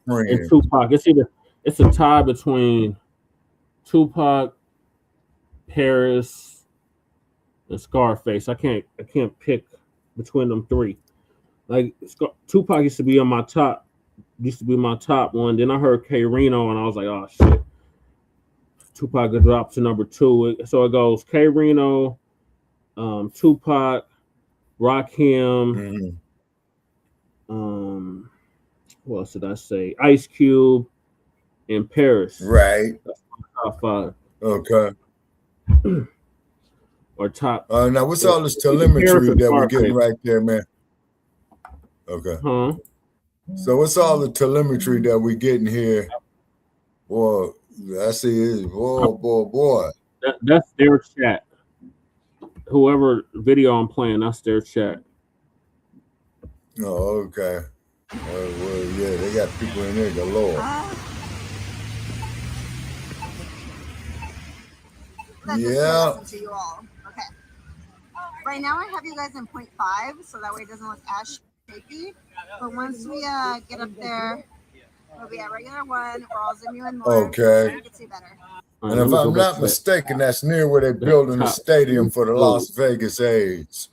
great and friends. Tupac. It's a tie between Tupac, Paris, and Scarface. I can't pick between them three. Like Tupac used to be my top one. Then I heard K Reno and I was like, oh shit. Tupac could drop to number 2. So it goes K Reno, Tupac, Rakim, what else did I say? Ice Cube and Paris. Right. That's my top 5. Okay. Or top. Now, what's all this telemetry that we're getting right there, man? Okay. Huh? So what's all the telemetry that we're getting here? Well, I see it. Boy. That's their chat. Whoever video I'm playing, that's their chat. Oh, okay. Well, yeah, they got people in there galore. Yeah. To you all. Okay. Right now I have you guys in 0.5, so that way it doesn't look as shaky. But once we get up there, we'll be at regular 1. We'll all zoom you in more. Okay. So you can see better. And if I'm not mistaken, that's near where they're building the stadium for the Las Vegas A's.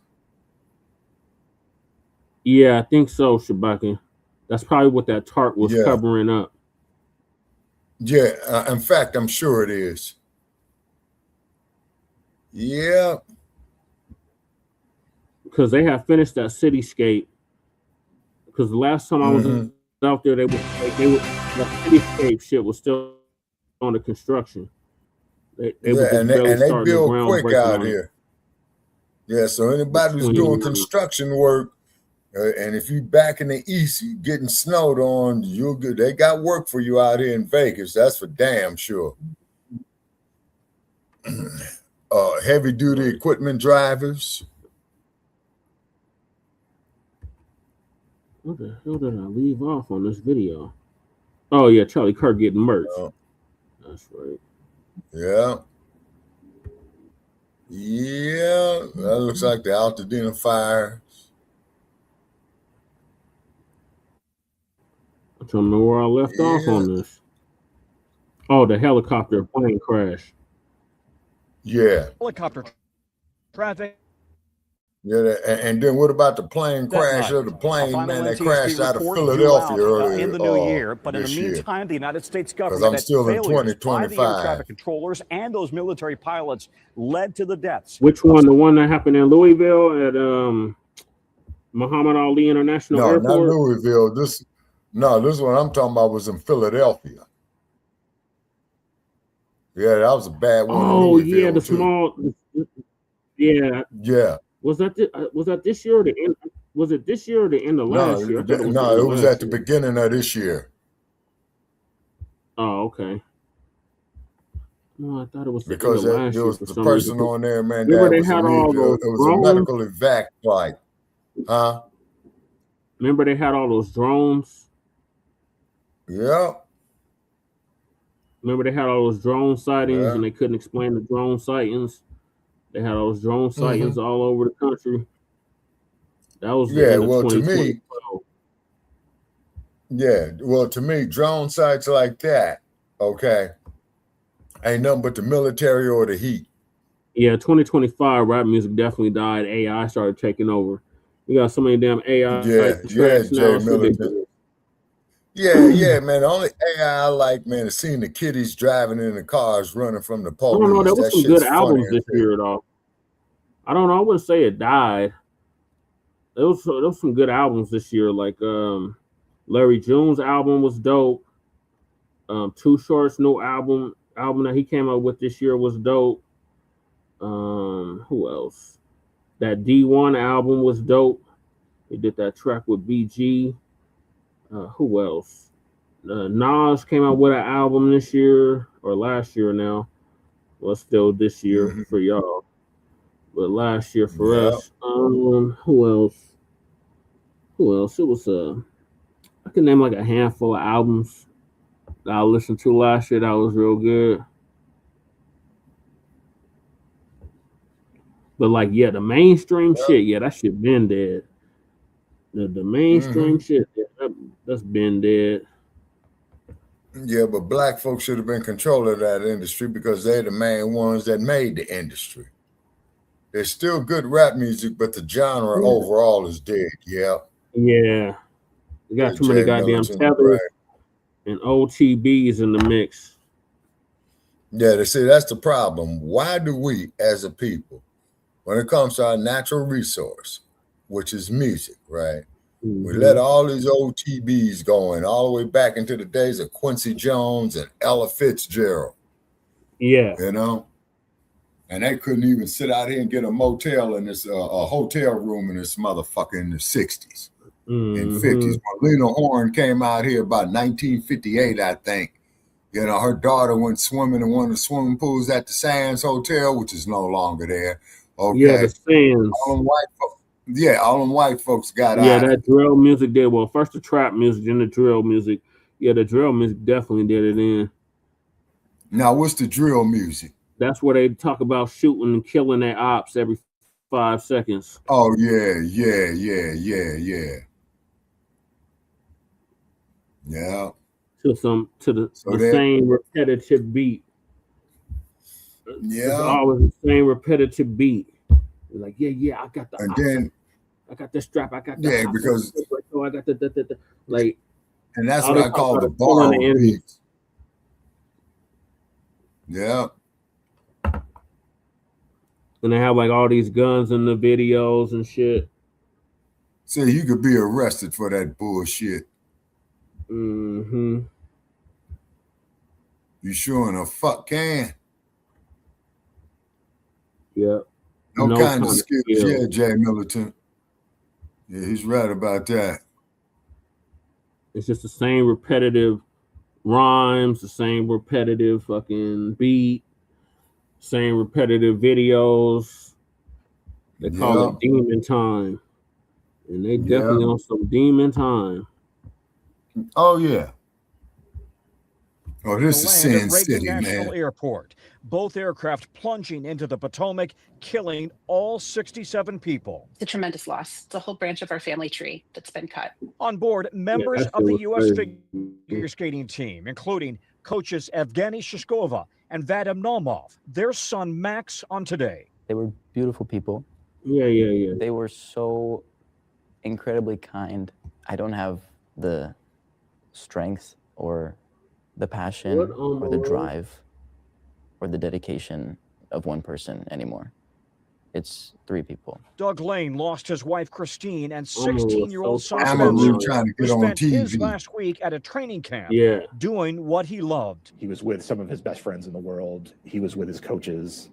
Yeah, I think so, Shabaka. That's probably what that tarp was covering up. Yeah, in fact, I'm sure it is. Yeah. Because they have finished that cityscape. Because the last time I was out there, the cityscape shit was still under construction. They build quick out here. Yeah, so anybody who's doing construction work, and if you back in the east, you getting snowed on, you'll get. They got work for you out here in Vegas. That's for damn sure. Heavy duty equipment drivers. What the hell did I leave off on this video? Oh yeah, Charlie Kirk getting merch. That's right. Yeah. Yeah, that looks like the Altadena fire. I don't know where I left off on this. Oh, the helicopter plane crash. Yeah. Helicopter traffic. Yeah, and then what about the plane crash of the plane, man, that crashed out of Philadelphia earlier in the new year? But in the meantime, the United States government I'm still in by the air 2025. traffic controllers and those military pilots led to the deaths. Which one? The one that happened in Louisville at Muhammad Ali International Airport? No, not Louisville. This one I'm talking about was in Philadelphia. Yeah, that was a bad one. Oh yeah, the small. Yeah. Yeah. Was that this year or the end? Was it this year or the end of last year? It was at the beginning of this year. Oh, okay. No, I thought it was because there was the person reason. on there, man. Remember That they was had all those it was a medical evac flight, huh? Remember they had all those drones. Yeah. Remember they had all those drone sightings and they couldn't explain the drone sightings. They had all those drone sightings all over the country. That was well to me. Yeah, well to me, drone sites like that, okay, ain't nothing but the military or the heat. Yeah, 2025 rap music definitely died. AI started taking over. We got so many damn AI. Yeah, man. The only AI I like, man, is seeing the kiddies driving in the cars running from the police. I don't know. There was some good albums this year, though. I don't know. I wouldn't say it died. There was some good albums this year. Like Larry June's album was dope. Too Short's new album that he came out with this year was dope. Who else? That D1 album was dope. He did that track with BG. Who else? Nas came out with an album this year or last year now. Well, still this year for y'all, but last year for us. Who else? It was I can name like a handful of albums that I listened to last year that was real good. But like, yeah, the mainstream shit, that shit been dead. The mainstream shit, that's been dead. Yeah, but black folks should have been controlling that industry because they're the main ones that made the industry. There's still good rap music, but the genre overall is dead. Yeah. Yeah. We got too many goddamn tethers and OTBs in the mix. Yeah, they say that's the problem. Why do we, as a people, when it comes to our natural resource, which is music, right? We let all these OTBs going all the way back into the days of Quincy Jones and Ella Fitzgerald. Yeah. You know? And they couldn't even sit out here and get a motel in this, a hotel room in this motherfucker in the 60s and 50s. When Lena Horne came out here about 1958, I think. You know, her daughter went swimming in one of the swimming pools at the Sands Hotel, which is no longer there. Okay. Yeah, the Sands. All them white folks got out. Yeah, that drill music did well. First the trap music, then the drill music. Yeah, the drill music definitely did it in. Now, what's the drill music? That's where they talk about shooting and killing their ops every 5 seconds. Oh, yeah. Yeah. To the same repetitive beat. Yeah. It's always the same repetitive beat. Like, I got the and then I got the strap, I got the because I got the like, and that's what I call the borrow beats. Yeah. And they have like all these guns in the videos and shit. So you could be arrested for that bullshit. Mm-hmm. You sure in a fuck can. Yep. No kind of skills. Yeah, Jay Militant. Yeah, he's right about that. It's just the same repetitive rhymes, the same repetitive fucking beat, same repetitive videos. They call it demon time. And they definitely on some demon time. Oh, yeah. Oh, this is Sin Reagan City, National man. Airport. Both aircraft plunging into the Potomac, killing all 67 people. It's a tremendous loss. It's a whole branch of our family tree that's been cut. On board, members of the U.S. figure skating team, including coaches Evgeny Shishkova and Vadim Naumov, their son Max on today. They were beautiful people. Yeah. They were so incredibly kind. I don't have the strength or the passion or the drive or the dedication of one person anymore. It's 3 people. Doug Lane lost his wife Christine and 16-year-old son Amaru trying to who get on spent his TV. last week at a training camp doing what he loved. He was with some of his best friends in the world. He was with his coaches,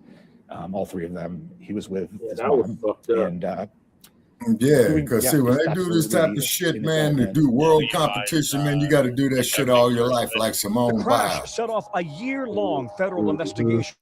all 3 of them. He was with his mom. And Yeah, because see, when they do this type of shit, man, to do world competition, man, you got to do that shit all your life, like Simone The crash Biles. set off a year-long federal investigation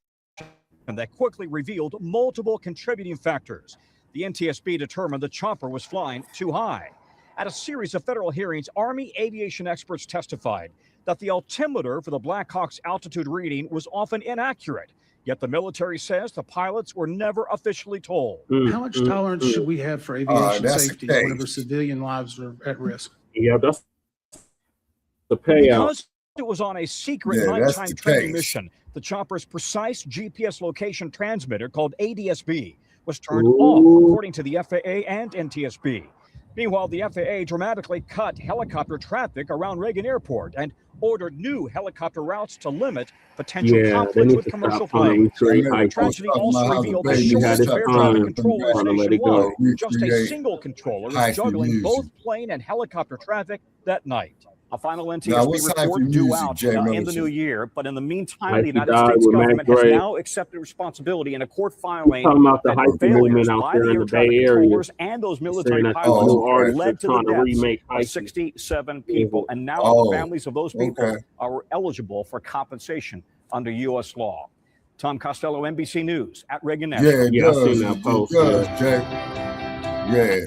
that quickly revealed multiple contributing factors. The NTSB determined the chopper was flying too high. At a series of federal hearings, Army aviation experts testified that the altimeter for the Black Hawk's altitude reading was often inaccurate. Yet the military says the pilots were never officially told. How much tolerance should we have for aviation safety whenever civilian lives are at risk? Yeah, that's the payout. Because it was on a secret Yeah, that's nighttime the training case. mission, the chopper's precise GPS location transmitter, called ADSB, was turned off, according to the FAA and NTSB. Meanwhile, the FAA dramatically cut helicopter traffic around Reagan Airport and ordered new helicopter routes to limit potential They conflicts need with to commercial stop trying to planes. recreate The ISIS. tragedy also revealed the Baby had shortest his air time, traffic controllers trying to let it go. nationwide. Just a Recreate single controller hyphy is juggling music. both plane and helicopter traffic that night. A final Now, NTSB what's report hyphy due music, out Jay in the Milton? new year, but in the meantime, Like the he United died States with Mac government has Dre. now accepted responsibility in a court filing Talking about the that hyphy failures movement out by there the in air the traffic Bay Area. controllers and those military Saying that these pilots new artists are led to the trying to deaths remake of hyphy. 67 people, and now Oh, the families of those people okay. are eligible for compensation under U.S. law. Tom Costello, NBC News, at Reagan National. Yeah, it Yeah, I does. seen that It post, does, Jay. Yeah,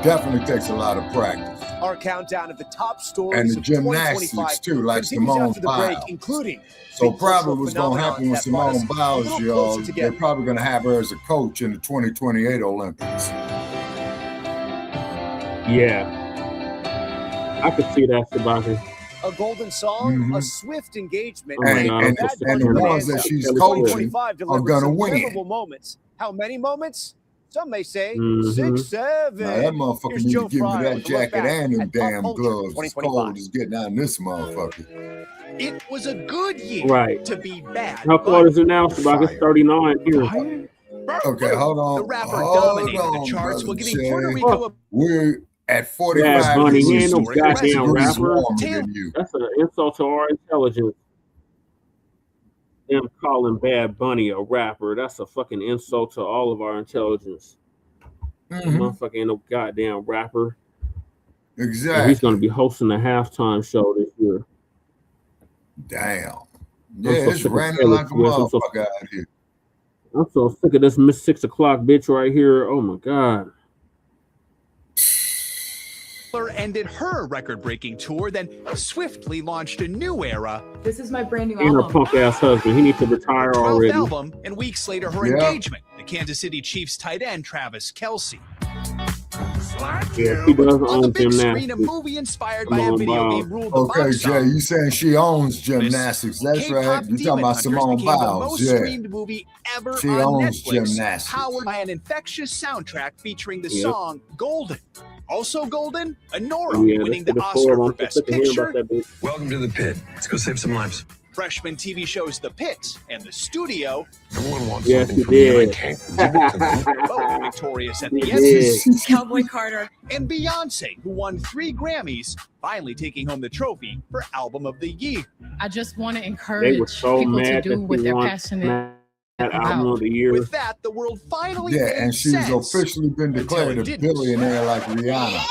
definitely takes a lot of practice. Our countdown of the top stories And the of gymnastics 2025 too, like continues Simone after the break, Biles. including So big probably cultural what's going to happen with phenomenons that brought Simone us a Biles, little y'all, closer they're together. probably going to have her as a coach in the 2028 Olympics. Yeah. I could see that, Shabaka. A golden song, a Mhm. swift engagement, Oh my And, God, and, I'm Bad so and Bunny the sick of ones that. that she's Kelly coaching Clarkson. 2025 are delivered going to some win. memorable moments. How many moments? Some may say Mhm. 6, 7. Now, that motherfucker Here's need to Joe give me Fryer that with a look jacket back and them at Pop damn Culture gloves. It's 2025. cold as getting out in this motherfucker. It was a good year Right. to be bad. How far is it now, Shabaka? It's 39 here. Okay, hold on. The rapper Hold dominated on, the charts while Brother giving Puerto Jay. Rico a We're at Bad 45 Bunny, he degrees, ain't no historic goddamn resume. degrees rapper. warmer Taylor than you. That's an insult to our intelligence. Them calling Bad Bunny a rapper. That's a fucking insult to all of our intelligence. Mhm. Motherfucker ain't no goddamn rapper. And he's Exactly. going to be hosting the halftime show this year. Damn. I'm Yeah, so it's sick of raining Taylor like a Swift. motherfucker out here. I'm so sick of this Miss 6 o'clock bitch right here. Oh my God. Ended her record-breaking tour, then swiftly launched a new era. This is my brand new And her album. punk ass husband. He needs to retire 12th already. album, and weeks later, her Yeah. engagement. The Kansas City Chiefs tight end Travis Kelce. Yeah, she does On the own big screen, a gymnastics. movie inspired Come by a on, video Bob. game ruled the Okay, box Jay, office. you saying she owns gymnastics. That's K-pop right. You talking Demon about Hunters Simone became the Biles. most Yeah. streamed movie ever She on owns Netflix, gymnastics. powered by an infectious soundtrack featuring the Yep. song Golden. Also Golden, Anora Yeah, winning that's the the Oscar forum. for I'm so Best sick of hearing Picture. about that bitch. Welcome to the pit. Let's go save some lives. Freshman TV shows The Pit and The Studio. Everyone wants something from me. I can't give it to them. Both victorious at the Emmys. Cowboy Carter. And Beyonce, who won 3 Grammys, finally taking home the trophy for Album of the Year. I just want to encourage people to do what they're passionate that Album of the Year. With that, the world finally Yeah, made and she's sense. officially been declared a billionaire like Rihanna.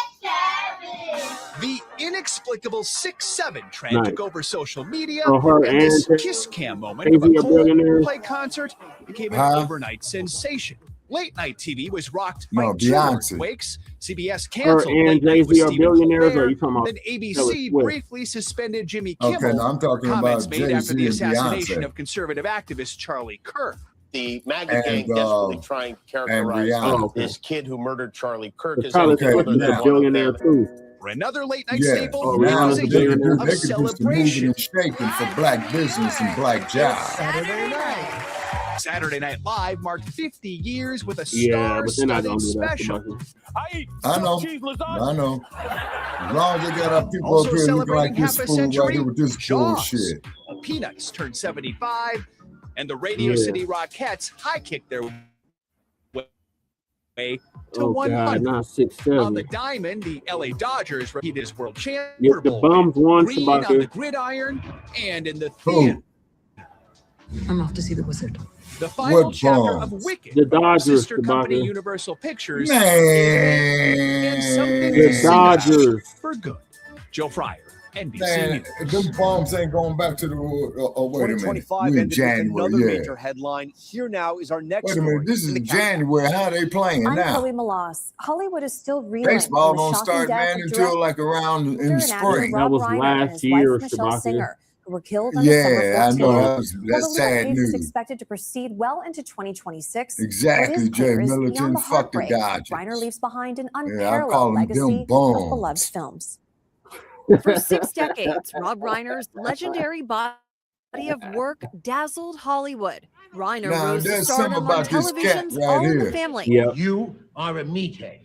The inexplicable 6'7" trend took over social media, So her and this and kiss cam moment of a Jay-Z are billionaires. Coldplay concert became an overnight sensation. Late night TV was rocked by No, two Beyonce. earthquakes. CBS Her canceled and Late Night with Jay-Z are Stephen billionaires, or Colbert. you talking about Then Taylor ABC Swift? briefly suspended Jimmy Kimmel. Okay, no, I'm talking Comments about made after the Jay-Z and assassination Beyonce. of conservative activist Charlie Kirk. The MAGA gang desperately trying to characterize Rihanna. this kid who murdered Charlie Kirk as Tyler anything Swift other is than a billionaire too. For another late night Yeah, staple, Oh, it Rihanna's was a a billionaire. year They of could just be moving celebration. and shaking for black business and black jobs. Saturday night. Saturday Night Live marked 50 years with a Yeah, but they're not gonna star-studded do that. special. I know. As long as they got our people Also up here looking celebrating like this half a fool right century, here with this Jaws. bullshit. Peanuts turned 75, and the Radio Yeah. City Rockettes high-kicked their way to Oh 100. God, not 6'7". On the diamond, the LA Dodgers repeated as world champions. Yep, the bums won, Green on the Shabaka. gridiron, and in the theater. I'm off to see the wizard. The final What chapter bums? of Wicked, The from our Dodgers, sister company Shabaka. Universal Pictures, Man. and something to The sing about Dodgers. for good. Joe Fryer, NBC Man, News. them bombs ain't going back to the wait a minute. 2025 We in ended with another January, yeah. major headline. Here now is our next Wait a story. minute, this is in the January. How they playing I'm now? Chloe Malas. Hollywood is still reeling Baseball from the don't shocking start, death man, of until like around in the director and actor spring. That Rob was Reiner and last his year, wife Michelle Shabaka. Singer, who were killed on December Yeah, I 14th. know. Well, That's the legal sad case is news. expected to proceed well into 2026. Exactly, What is Jay clear is beyond Milligan. the Fuck the heartbreak, Dodgers. Reiner leaves behind an Yeah, I call unparalleled them legacy them of bombs. beloved films. For 6 decades, Rob Reiner's legendary body of work dazzled Hollywood. Reiner Now, rose to there's stardom something on about this cat television's right All in here. the Family. Yep. You are a meathead.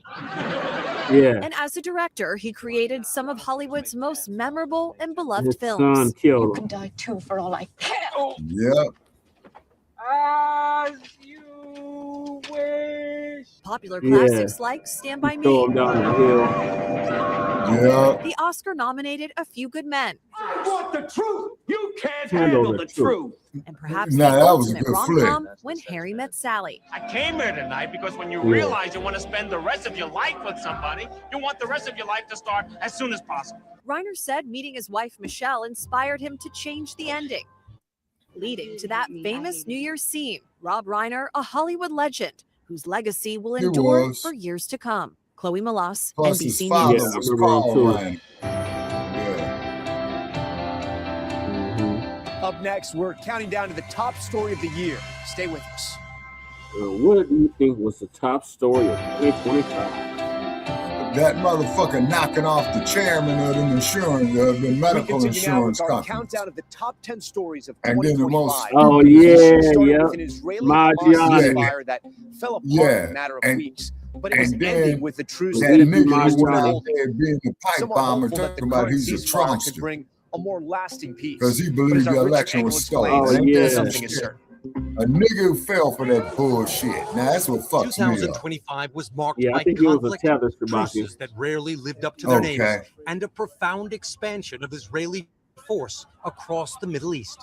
Yeah. And as a director, he created some of Hollywood's most memorable and beloved His films. son killed him. Could die too for all I care. Yep. As you wish. Popular Yeah. classics like Stand By Me. Throw him down the hill. Yeah. The Oscar-nominated A Few Good Men. I want the truth. You can't Handle handle the the truth. And perhaps Nah, the that was a ultimate good flick. rom-com, When Harry Met Sally. I came here tonight because when you Yeah. realize you want to spend the rest of your life with somebody, you want the rest of your life to start as soon as possible. Reiner said meeting his wife Michelle inspired him to change the ending, leading to that famous New Year's scene. Rob Reiner, a Hollywood legend whose legacy will He endure was. for years to come. Chloe Malas, Plus his NBC father News. Yeah, was I remember Carl him too. Reiner. Yeah. Up next, we're counting down to the top story of the year. Stay with us. What do you think was the top story of 2025? That motherfucker knocking off the chairman of the insurance, the We medical continue now insurance with our company. countdown of the top 10 stories of And then the 2025. most Oh, This yeah, started yeah. with an Israeli Maggiani. Hamas ceasefire that fell apart in Yeah, a matter of and- weeks, but it was and then ending with the truce That that Maggiani. nigga Israel who went out holding. there being the pipe Some are bomber hopeful that the talking about current he's a ceasefire could Trumpster bring a more lasting peace. because he But believed as the our Richard election Engel was stolen. explains, Oh, yeah. something is certain. A nigga who fell for that bullshit. Now that's what fucks me up. 2025 was marked Yeah, I by think it was a conflict, tether, Shabaki. truces that rarely lived up to their Okay. names, and a profound expansion of Israeli force across the Middle East.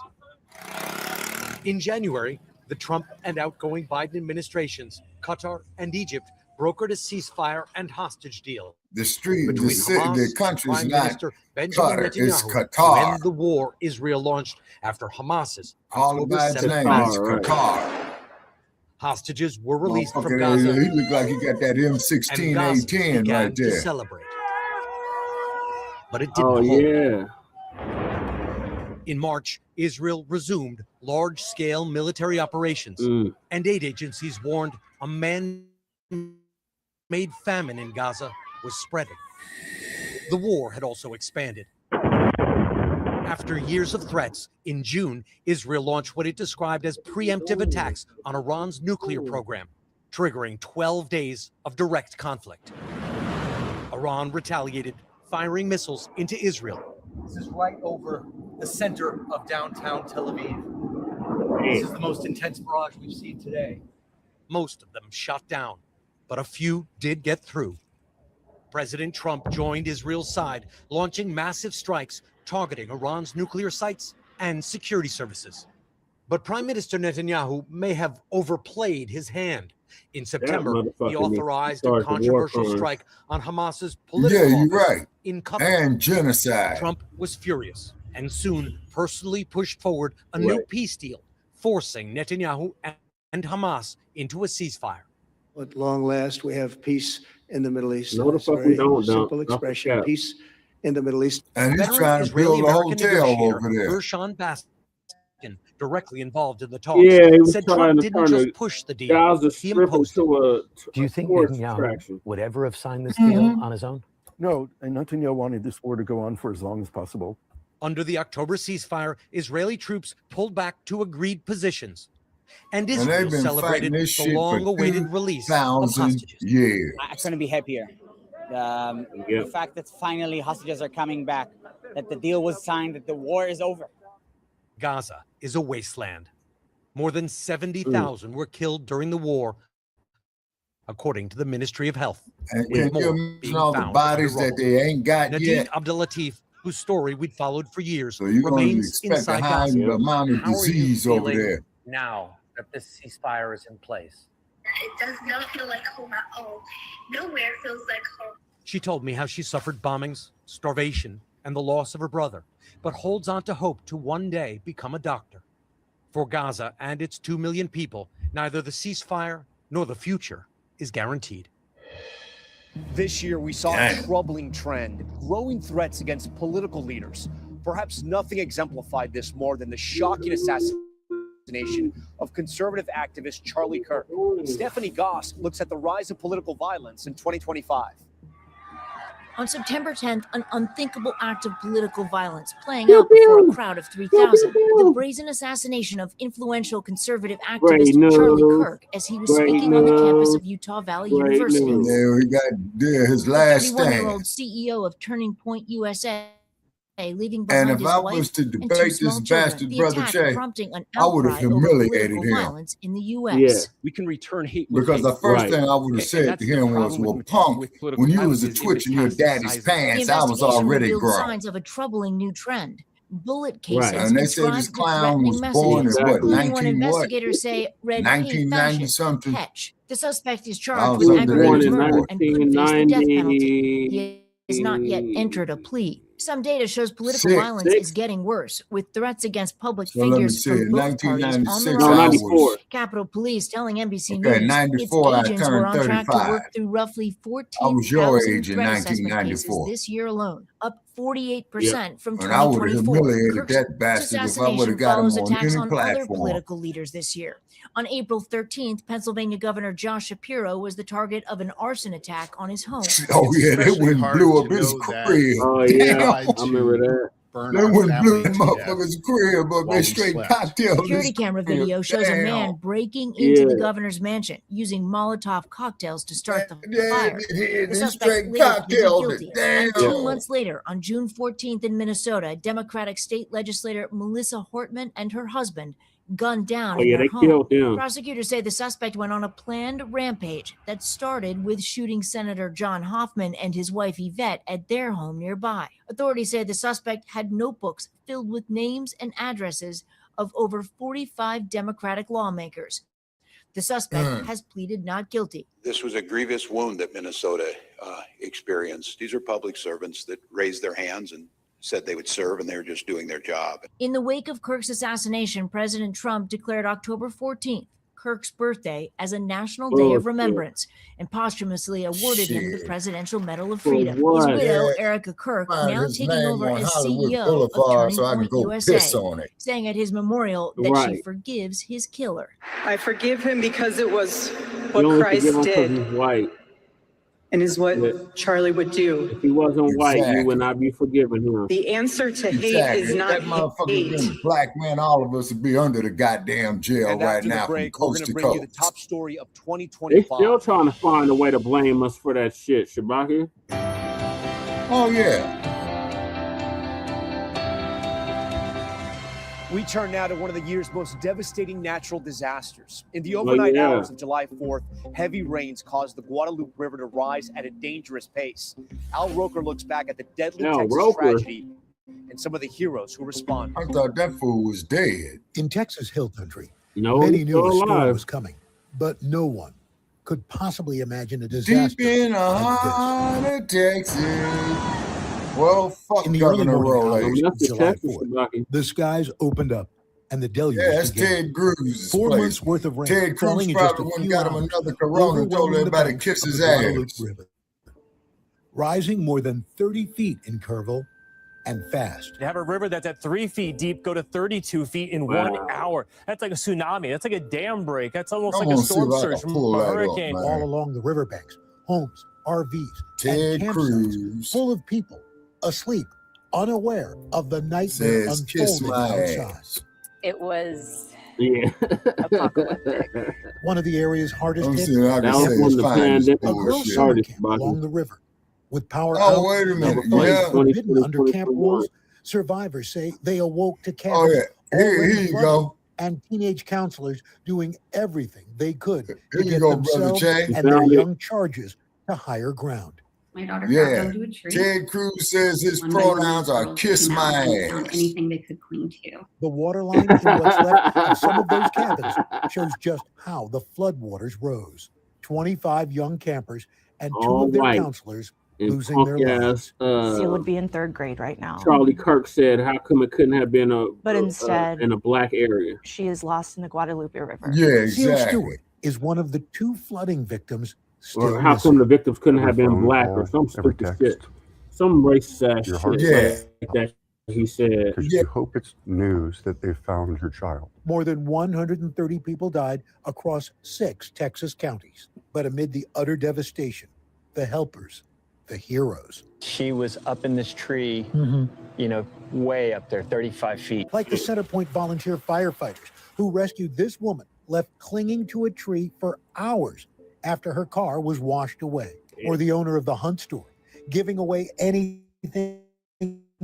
In January, the Trump and outgoing Biden administrations, Qatar and Egypt, brokered a ceasefire and hostage deal The street, between the city, Hamas the and country's Prime not Minister Benjamin Qatar, it's Netanyahu to Qatar. end the war Israel launched after Hamas's All October about its 7th name. It's Qatar, right. Qatar. Hostages were released from Motherfucker, Gaza, he looked like he got that and M16 Gaza A10 began right to there. celebrate. But it didn't Oh, hold. yeah. In March, Israel resumed large-scale military operations, Mm. and aid agencies warned a man-made famine in Gaza was spreading. The war had also expanded. After years of threats, in June, Israel launched what it described as preemptive attacks on Iran's nuclear program, triggering 12 days of direct conflict. Iran retaliated, firing missiles into Israel. This is right over the center of downtown Tel Aviv. This is the most intense barrage we've seen today. Most of them shot down, but a few did get through. President Trump joined Israel's side, launching massive strikes targeting Iran's nuclear sites and security services. But Prime Minister Netanyahu may have overplayed his hand. In September, he authorized a controversial strike on Hamas's political office in Qatar. And genocide. Trump was furious and soon personally pushed forward a new peace deal, forcing Netanyahu and Hamas into a ceasefire. At long last, we have peace in the Middle East. No, the fuck we don't. Simple expression, peace in the Middle East. And he's trying to build a hotel over there. Gershon Baskin, directly involved in the talks, Yeah, he was said trying Trump to didn't turn just push the deal. Gaza He Strip imposed it. into Do you think tourist Netanyahu attraction. would ever have signed this deal on his own? No, and Netanyahu wanted this war to go on for as long as possible. Under the October ceasefire, Israeli troops pulled back to agreed positions. And And Israel they've been celebrated fighting this the shit for long-awaited release of 2,000 hostages. years. I couldn't be happier. The fact that finally hostages are coming back, that the deal was signed, that the war is over. Gaza is a wasteland. More than 70,000 were killed during the war, according to the Ministry of Health. And with can you more imagine being all the found bodies under that they ain't got Nadine yet? Abdelatif, whose story we'd followed for years, So you're going to remains expect a inside high Gaza. amount of How are you disease over feeling there. now that this ceasefire is in place? It does not feel like home at all. Nowhere feels like home. She told me how she suffered bombings, starvation, and the loss of her brother, but holds on to hope to one day become a doctor. For Gaza and its 2 million people, neither the ceasefire nor the future is guaranteed. This year, we saw a troubling trend, growing threats against political leaders. Perhaps nothing exemplified this more than the shocking assassination of conservative activist Charlie Kirk. Stephanie Goss looks at the rise of political violence in 2025. On September 10th, an unthinkable act of political violence playing out before a crowd of 3,000. The brazen assassination of influential conservative activist Charlie Kirk as he was speaking on the campus of Utah Valley University. There he got his last 31-year-old stand. CEO of Turning Point USA, leaving And behind if his I wife was to and 2 debate this small children. bastard The brother attack Che, prompting an I would have outcry over humiliated political him. violence in the U.S. We can return hate with Because the hate. first thing I would have And said that's to the him was, problem well, with punk, political when you violence was a is it twitching your daddy's metastasizes. pants, The I was investigation already revealed grown. signs of a troubling new trend. Bullet cases Right. And they said inscribed this with clown threatening was born in messages, what, including when 19 what? investigators say read hate 1990 fashion, something? catch. The suspect is I charged was with under aggravated age murder four. and could face the death penalty. He has not yet entered a plea. Some data shows political violence is getting worse, with threats against public So let me figures see. from In both parties on the 1996, rise. I was Capitol Police telling NBC okay. News 94, I its agents were turned on track to 35. work through roughly I was your 14,000 age in threat assessment cases 1994. this year alone, up 48% from And I would have 2024. humiliated Kirk's that bastard if I would assassination have got him follows on attacks any on other platform. political leaders this year. On April 13th, Pennsylvania Governor Josh Shapiro was the target of an arson attack on his home. Oh yeah, they went and blew up his crib. Oh yeah, Damn. I remember that. They went and blew him motherfucker's crib up. They straight cocktails. Security camera video shows a man breaking into the governor's mansion using Molotov cocktails to start the fire. The suspect later pleaded guilty. And 2 months later, on June 14th in Minnesota, Democratic state legislator Melissa Hortman and her husband gunned down in their home. killed them. Prosecutors say the suspect went on a planned rampage that started with shooting Senator John Hoffman and his wife Yvette at their home nearby. Authorities say the suspect had notebooks filled with names and addresses of over 45 Democratic lawmakers. The suspect has pleaded not guilty. This was a grievous wound that Minnesota experienced. These are public servants that raised their hands and said they would serve, and they were just doing their job. In the wake of Kirk's assassination, President Trump declared October 14th, Kirk's birthday, as a national day of remembrance and posthumously awarded him the Presidential Medal of Freedom. His widow, Erica Kirk, now taking over as CEO of Turning Point USA, saying at his memorial that she forgives his killer. I forgive him because it was what You only Christ forgive him 'cause did he's white. and is what Charlie would do. If he wasn't white, you would not be forgiving him. The answer to hate Exactly. is If not that motherfucker hate. been a black man, all of us would be under the goddamn jail And right after now the from break, we're coast going to to bring you the coast. top story of They 2025. still trying to find a way to blame us for that shit, Shabaka. Oh yeah. We turn now to one of the year's most devastating natural disasters. In the overnight hours of July 4th, heavy rains caused the Guadalupe River to rise at a dangerous pace. Al Roker looks back at the deadly Texas tragedy and some of the heroes who responded. I thought that fool was dead. In Texas Hill Country, No, many he's knew a still storm alive. was coming, but no one could possibly imagine a disaster. Deep in the heart of Texas. Well, fuck In the early Governor morning hours Rowley. of July 4th, the skies opened up and the deluge Yeah, that's began. Ted Cruz's 4 place. months worth of rain Ted Cruz falling in just probably a went and few got him hours another Corona and told overwhelmed the everybody to banks kiss of his the Guadalupe ass. River, rising more than 30 feet in Kerrville and fast. To have a river that's at 3 feet deep go to 32 feet in Wow. 1 hour. That's like a tsunami. That's like a dam break. That's almost I like a wanna see storm if I surge can from pull a that off, hurricane. man. All along the riverbanks, homes, RVs, Ted and campsites full of people asleep, unaware of the nightmare Says, "Kiss unfolding my outside. ass." It was Yeah. One of the area's hardest I'm hit saying I can That say was it's when the fine. pandemic a girl Bullshit. summer camp along the river with power Oh, out wait a and minute. flights Yeah. forbidden under camp rules. Survivors say they awoke to Oh, cabins yeah. Here already you flooded go. and teenage counselors doing everything they could to Here you get go, Brother themselves Che. and their young charges to higher ground. my daughter Yeah. grabbed onto a tree. Ted Cruz says his One by one, pronouns are girls kiss came out my and found ass. anything they could cling to. The water line in what's left of some of those cabins shows just how the floodwaters rose. 25 young campers and 2 All of their white counselors and losing their lives. punk-ass, She would be in 3rd grade right now. Charlie Kirk said, "How come it couldn't have been But instead, in a black area?" she is lost in the Guadalupe River. Yeah, Seal exactly. Stewart is one of the 2 flooding victims still Or how missing. come the victims couldn't have been phone black call, or some every stupid text. shit? Some racist ass Your shit heart like that. He said, Because you hope it's news that they found her child. More than 130 people died across 6 Texas counties. But amid the utter devastation, the helpers, the heroes, She was up in this tree, you know, way up there, 35 feet. like the Centerpoint volunteer firefighters who rescued this woman left clinging to a tree for hours after her car was washed away, or the owner of the Hunt store giving away anything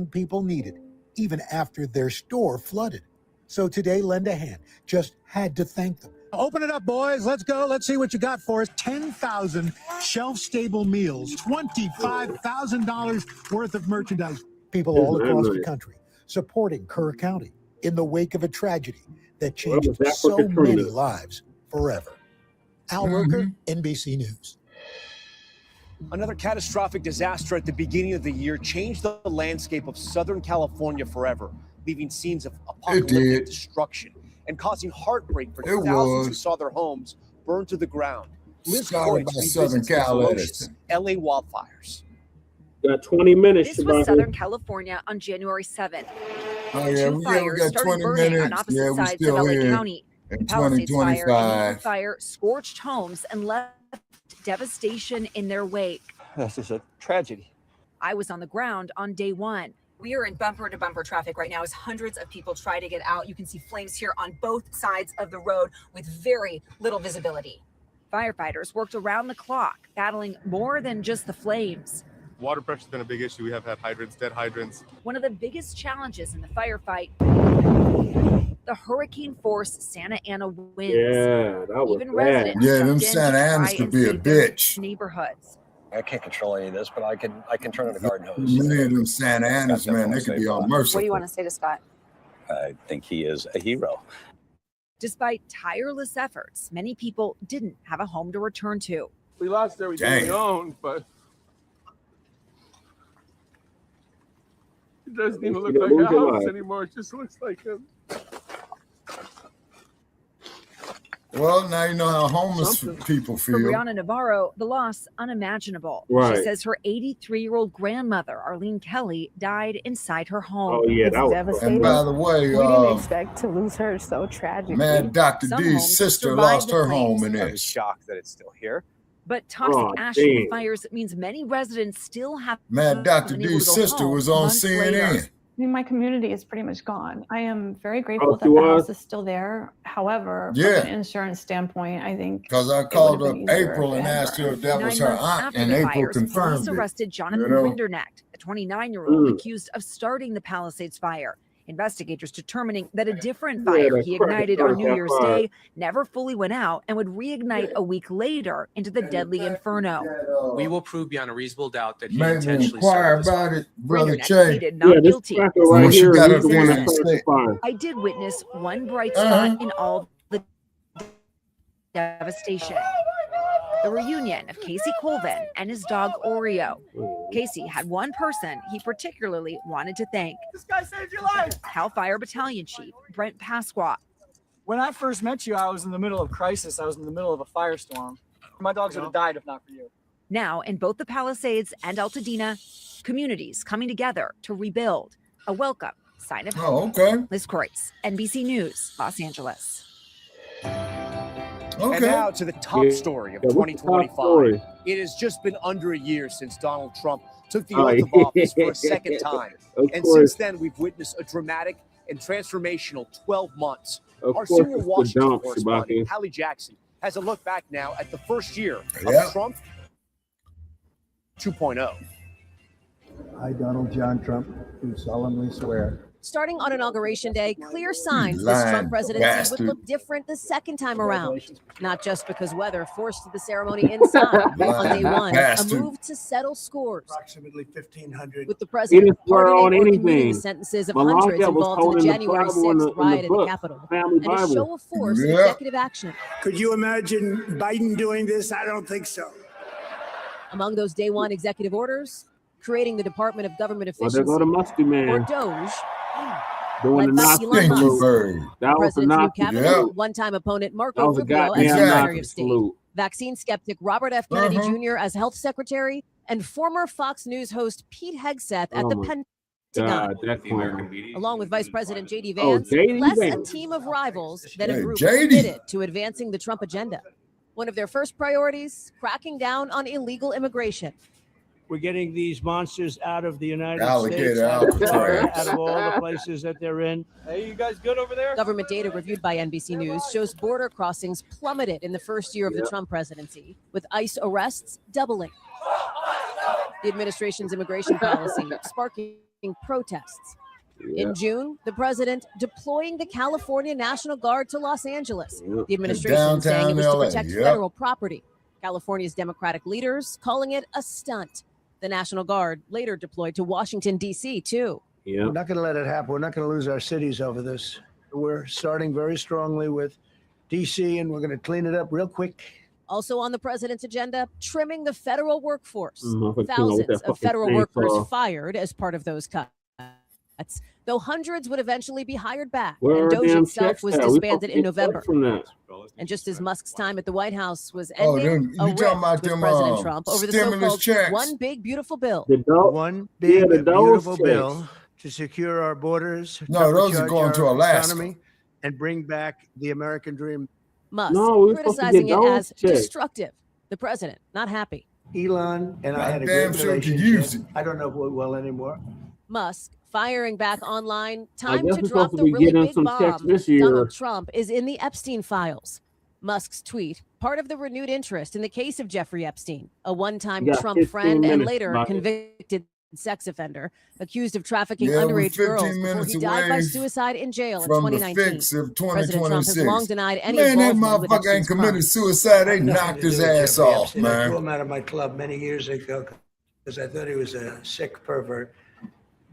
people needed, even after their store flooded. So today, lend a hand. Just had to thank them. Open it up, boys. Let's go. Let's see what you got for us. 10,000 shelf-stable meals, $25,000 worth of merchandise. People all across the country supporting Kerr County in the wake of a tragedy that changed was that for so Katrina? many lives forever. Al Roker, NBC News. Another catastrophic disaster at the beginning of the year changed the landscape of Southern California forever, leaving scenes of apocalyptic destruction and causing heartbreak for It thousands who was. saw their homes burned to the ground. Liz Started Coyce by revisits Southern the Cal ferocious Edison. LA wildfires. Got 20 minutes. This was Shabaka. Southern California on January 7th. Oh, yeah, Two we fires got started 20 burning on minutes. opposite Yeah, we sides of still LA here County. in The Palisades Fire and Union 2025. Fire scorched homes and left devastation in their wake. This is a tragedy. I was on the ground on day 1. We are in bumper-to-bumper traffic right now as hundreds of people try to get out. You can see flames here on both sides of the road with very little visibility. Firefighters worked around the clock, battling more than just the flames. Water pressure's been a big issue. We have had hydrants, dead hydrants. One of the biggest challenges in the firefight, the hurricane force Santa Ana winds. Yeah, that was Even bad. residents Yeah, jumped them in to Santa Anas try could and be a save their bitch. neighborhoods. I can't control any of this, but I can turn on a garden hose. Man, them Santa Anas, Scott man, definitely they could be saved all lives. merciful. What do you want to say to Scott? I think he is a hero. Despite tireless efforts, many people didn't have a home to return to. We lost everything we Damn. owned, but it doesn't even look Yeah, like a move your house life. anymore. It just looks like a Well, now you know how homeless people For feel. Brianna Navarro, the loss unimaginable. Right. She says her 83-year-old grandmother, Arlene Kelly, died inside her home. Oh, yeah, It's that was devastating. And by the way, we didn't expect to lose her so tragically. man, Dr. Some D's homes sister survived lost the her flames. home in I was this. shocked that it's still here. But toxic Oh, ash from the damn. fires means many residents still have Man, Dr. been able to D's go sister home was on months later. CNN. I mean, my community is pretty much gone. I am very grateful Oh, that she the was? house is still there. However, Yeah. from an insurance standpoint, I think Because I it called would've up been easier April if it and had asked her burned. if that 9 was her months aunt, after and the April fires, confirmed police it. arrested Jonathan You know? Rinderknecht, a 29-year-old Mm. accused of starting the Palisades fire. Investigators determining that a different fire he ignited on New Year's Day never fully went out and would reignite a week later into the deadly inferno. We will prove beyond a reasonable doubt that he Maybe intentionally inquire started about it, Brother Internet Che. pleaded not guilty. Right here, he's the one that started the fire. I did witness one bright spot in all the devastation. The reunion of Casey Colvin and his dog Oreo. Casey had one person he particularly wanted to thank. This guy saved your life. Cal Fire Battalion Chief Brent Pasqua. When I first met you, I was in the middle of crisis. I was in the middle of a firestorm. My dogs would have died if not for you. Now, in both the Palisades and Altadena, communities coming together to rebuild. A welcome sign of hope. Oh, okay. Liz Kreutz, NBC News, Los Angeles. And now to the top story of 2025. It has just been under a year since Donald Trump took the oath of office for a second time. And since then, we've witnessed a dramatic and transformational 12 months. Our senior Washington correspondent, Hallie Jackson, has a look back now at the first year of Trump 2.0. I, Donald John Trump, do solemnly swear. Starting on Inauguration Day, clear signs lying this Trump presidency bastard. would look different the second time around. Not just because weather forced the ceremony inside. On day one, bastard. a move to settle scores. Approximately 1,500. With the president pardoning or commuting anything. the sentences of Malaga hundreds was involved in holding the the January Bible in 6th the riot at the book, Capitol. Family And a Bible. show of force Yeah. executive action. Could you imagine Biden doing this? I don't think so. Among those day one executive orders, creating the Department of Government Well, Efficiency, there go the musty or man DOGE, doing the led by Nazi Elon Musk. salute. That was the President's new Nazi cabinet, salute. one-time opponent That Marco was a Rubio as goddamn Secretary Nazi of State, salute. vaccine skeptic Robert F. Kennedy Jr. as Health Secretary, and former Fox News host Pete Hegseth at Oh the my Pentagon. God, that clown. Along with Vice President J.D. Oh, Vance, J.D. plus a Vance. team of rivals that a Hey, group J.D. committed to advancing the Trump agenda. One of their first priorities, cracking down on illegal immigration. We're getting these monsters out of the United Alligator States, out of Alcatraz. Florida, out of all the places that they're in. Hey, you guys good over there? Government data reviewed by NBC News shows border crossings plummeted in the first year of the Trump presidency, with ICE arrests doubling. The administration's immigration policy sparking protests. In June, the president deploying the California National Guard to Los Angeles. The administration saying it was to Downtown protect LA, federal property. California's Democratic leaders calling it a stunt. The National Guard later deployed to Washington, D.C., too. We're not going to let it happen. We're not going to lose our cities over this. We're starting very strongly with D.C., and we're going to clean it up real quick. Also on the president's agenda, trimming the federal workforce. Motherfucker, Thousands with that of federal fucking workers chainsaw. fired as part of those cuts, though hundreds would eventually be hired back. Where And are DOGE damn itself checks was at? We disbanded fucking in November. from that. And just as Musk's time at the White House was Oh, ending, them, a you talking rift about with them President Trump over the stimulus so-called checks? One Big Beautiful Bill. The dope. One big, the Dole beautiful checks. bill to secure our borders, No, those are turbocharge going to our Alaska. economy, and bring back the American dream. Musk No, we're supposed to criticizing get it those as checks. destructive. The president, not happy. Elon and I had a Damn great sure you could relationship. use it. I don't know if we're well anymore. Musk firing back online. I Time guess to we're drop supposed to the be really getting big some checks bomb. this year. Donald Trump is in the Epstein files. Musk's tweet, part of the renewed interest in the case of Jeffrey Epstein, a one-time You got Trump 15 friend and minutes, later Bucky. convicted sex offender, accused of trafficking Yeah, we're underage girls 15 before minutes he died by away suicide in jail in from the 2019. fix of President Trump has 2026. long denied any Man, that involvement with motherfucker ain't Epstein's committed crimes. suicide. They Nothing knocked to his do with ass Jeffrey off, Epstein. I threw man. him out of my club many years ago because I thought he was a sick pervert.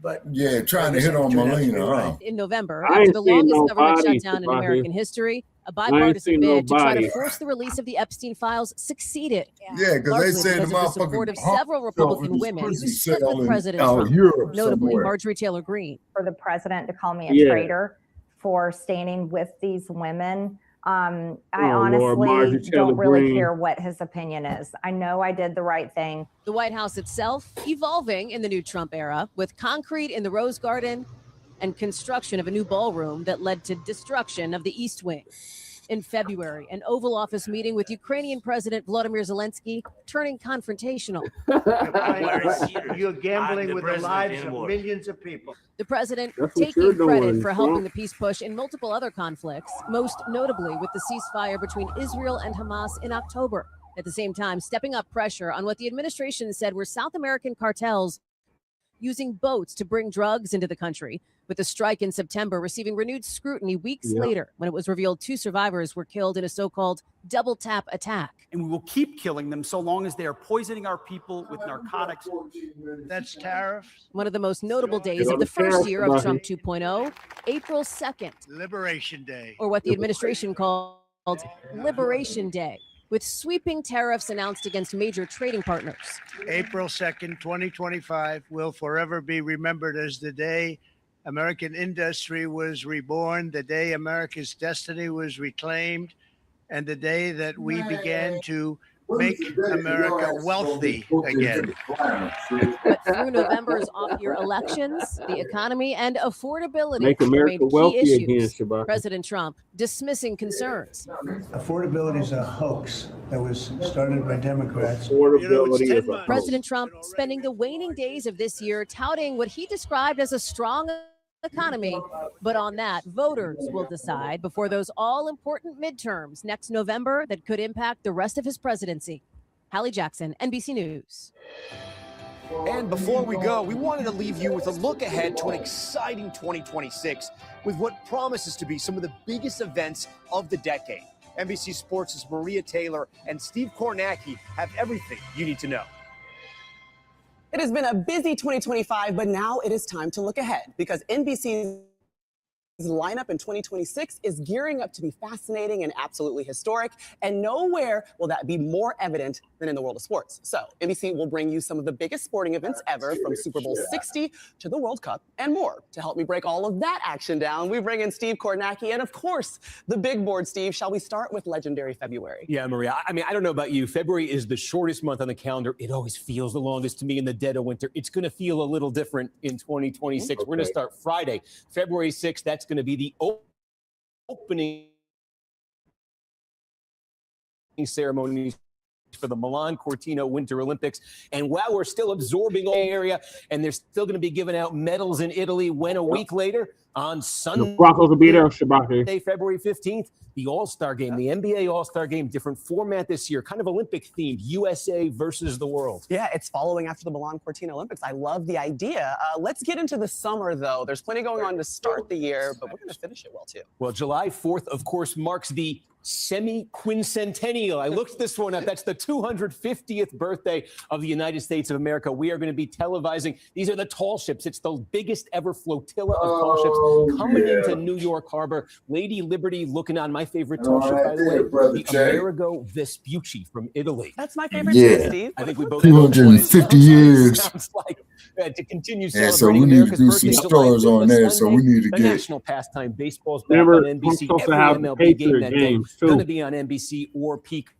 But Yeah, trying to hit on Melina, huh? In November, I after ain't the seen longest government nobody, shutdown in Shabaki. American history, a ain't bipartisan seen bid to try to nobody. force the release of the Epstein files succeeded. Yeah, because they Largely say the because of the support of motherfucker several Republican women who pussy stood sale with in President Trump, Europe notably somewhere. Marjorie Taylor Greene. For the president to call me a Yeah. traitor for standing with these women. I Oh, Lord, Marjorie honestly Taylor don't really Greene. care what his opinion is. I know I did the right thing. The White House itself evolving in the new Trump era with concrete in the Rose Garden and construction of a new ballroom that led to destruction of the East Wing. In February, an Oval Office meeting with Ukrainian President Volodymyr Zelensky turning confrontational. You're gambling with the lives of millions of people. The president That's what you're taking credit doing, for helping Trump. the peace push in multiple other conflicts, most notably with the ceasefire between Israel and Hamas in October. At the same time, stepping up pressure on what the administration said were South American cartels using boats to bring drugs into the country, with the strike in September receiving renewed scrutiny weeks later when it was revealed 2 survivors were killed in a so-called double tap attack. And we will keep killing them so long as they are poisoning our people with narcotics. That's tariffs. One of the most notable days of the first year of Trump 2.0, April 2nd. Liberation Day. Or what the administration called Liberation Day, with sweeping tariffs announced against major trading partners. April 2nd, 2025 will forever be remembered as the day American industry was reborn, the day America's destiny was reclaimed, and the day that we began to make America wealthy again. But through November's off-year elections, the economy and affordability Make America remained wealthy key again, issues. Shabaka. President Trump dismissing concerns. Affordability is a hoax that was started by Democrats. Affordability is a hoax. President Trump spending the waning days of this year touting what he described as a strong economy, but on that, voters will decide before those all-important midterms next November that could impact the rest of his presidency. Hallie Jackson, NBC News. And before we go, we wanted to leave you with a look ahead to an exciting 2026 with what promises to be some of the biggest events of the decade. NBC Sports' Maria Taylor and Steve Kornacki have everything you need to know. It has been a busy 2025, but now it is time to look ahead because NBC's lineup in 2026 is gearing up to be fascinating and absolutely historic, and nowhere will that be more evident than in the world of sports. So NBC will bring you some of the biggest sporting events ever, from Super Bowl 60 to the World Cup and more. To help me break all of that action down, we bring in Steve Kornacki and, of course, the big board. Steve, shall we start with legendary February? Yeah, Maria. I mean, I don't know about you. February is the shortest month on the calendar. It always feels the longest to me in the dead of winter. It's going to feel a little different in 2026. We're going to start Friday, February 6th. That's going to be the opening ceremonies for the Milan Cortina Winter Olympics. And while we're still absorbing all the area, and they're still going to be giving out medals in Italy, when a week later on Sunday, The Broncos will be there, Shabaka. February 15th, the All-Star Game, the NBA All-Star Game, different format this year, kind of Olympic themed, USA versus the world. Yeah, it's following after the Milan Cortina Olympics. I love the idea. Let's get into the summer, though. There's plenty going on to start the year, but we're going to finish it well, too. Well, July 4th, of course, marks the semi-quincentennial. I looked this one up. That's the 250th birthday of the United States of America. We are going to be televising. These are the tall ships. It's the biggest ever flotilla of tall ships coming into New York Harbor. Lady Liberty looking on my favorite tall ship, by the way, the Amerigo Vespucci from Italy. That's my favorite ship, Steve. I think we both 250 years. Sounds like to continue Yeah, celebrating so we need to America's do birthday. some July stories 5th, on there. So we Sunday, need to the get. national pastime. Baseball's back Remember, on we're NBC. supposed to Every have MLB game Patriot that day games, too. going to be on NBC or Peacock.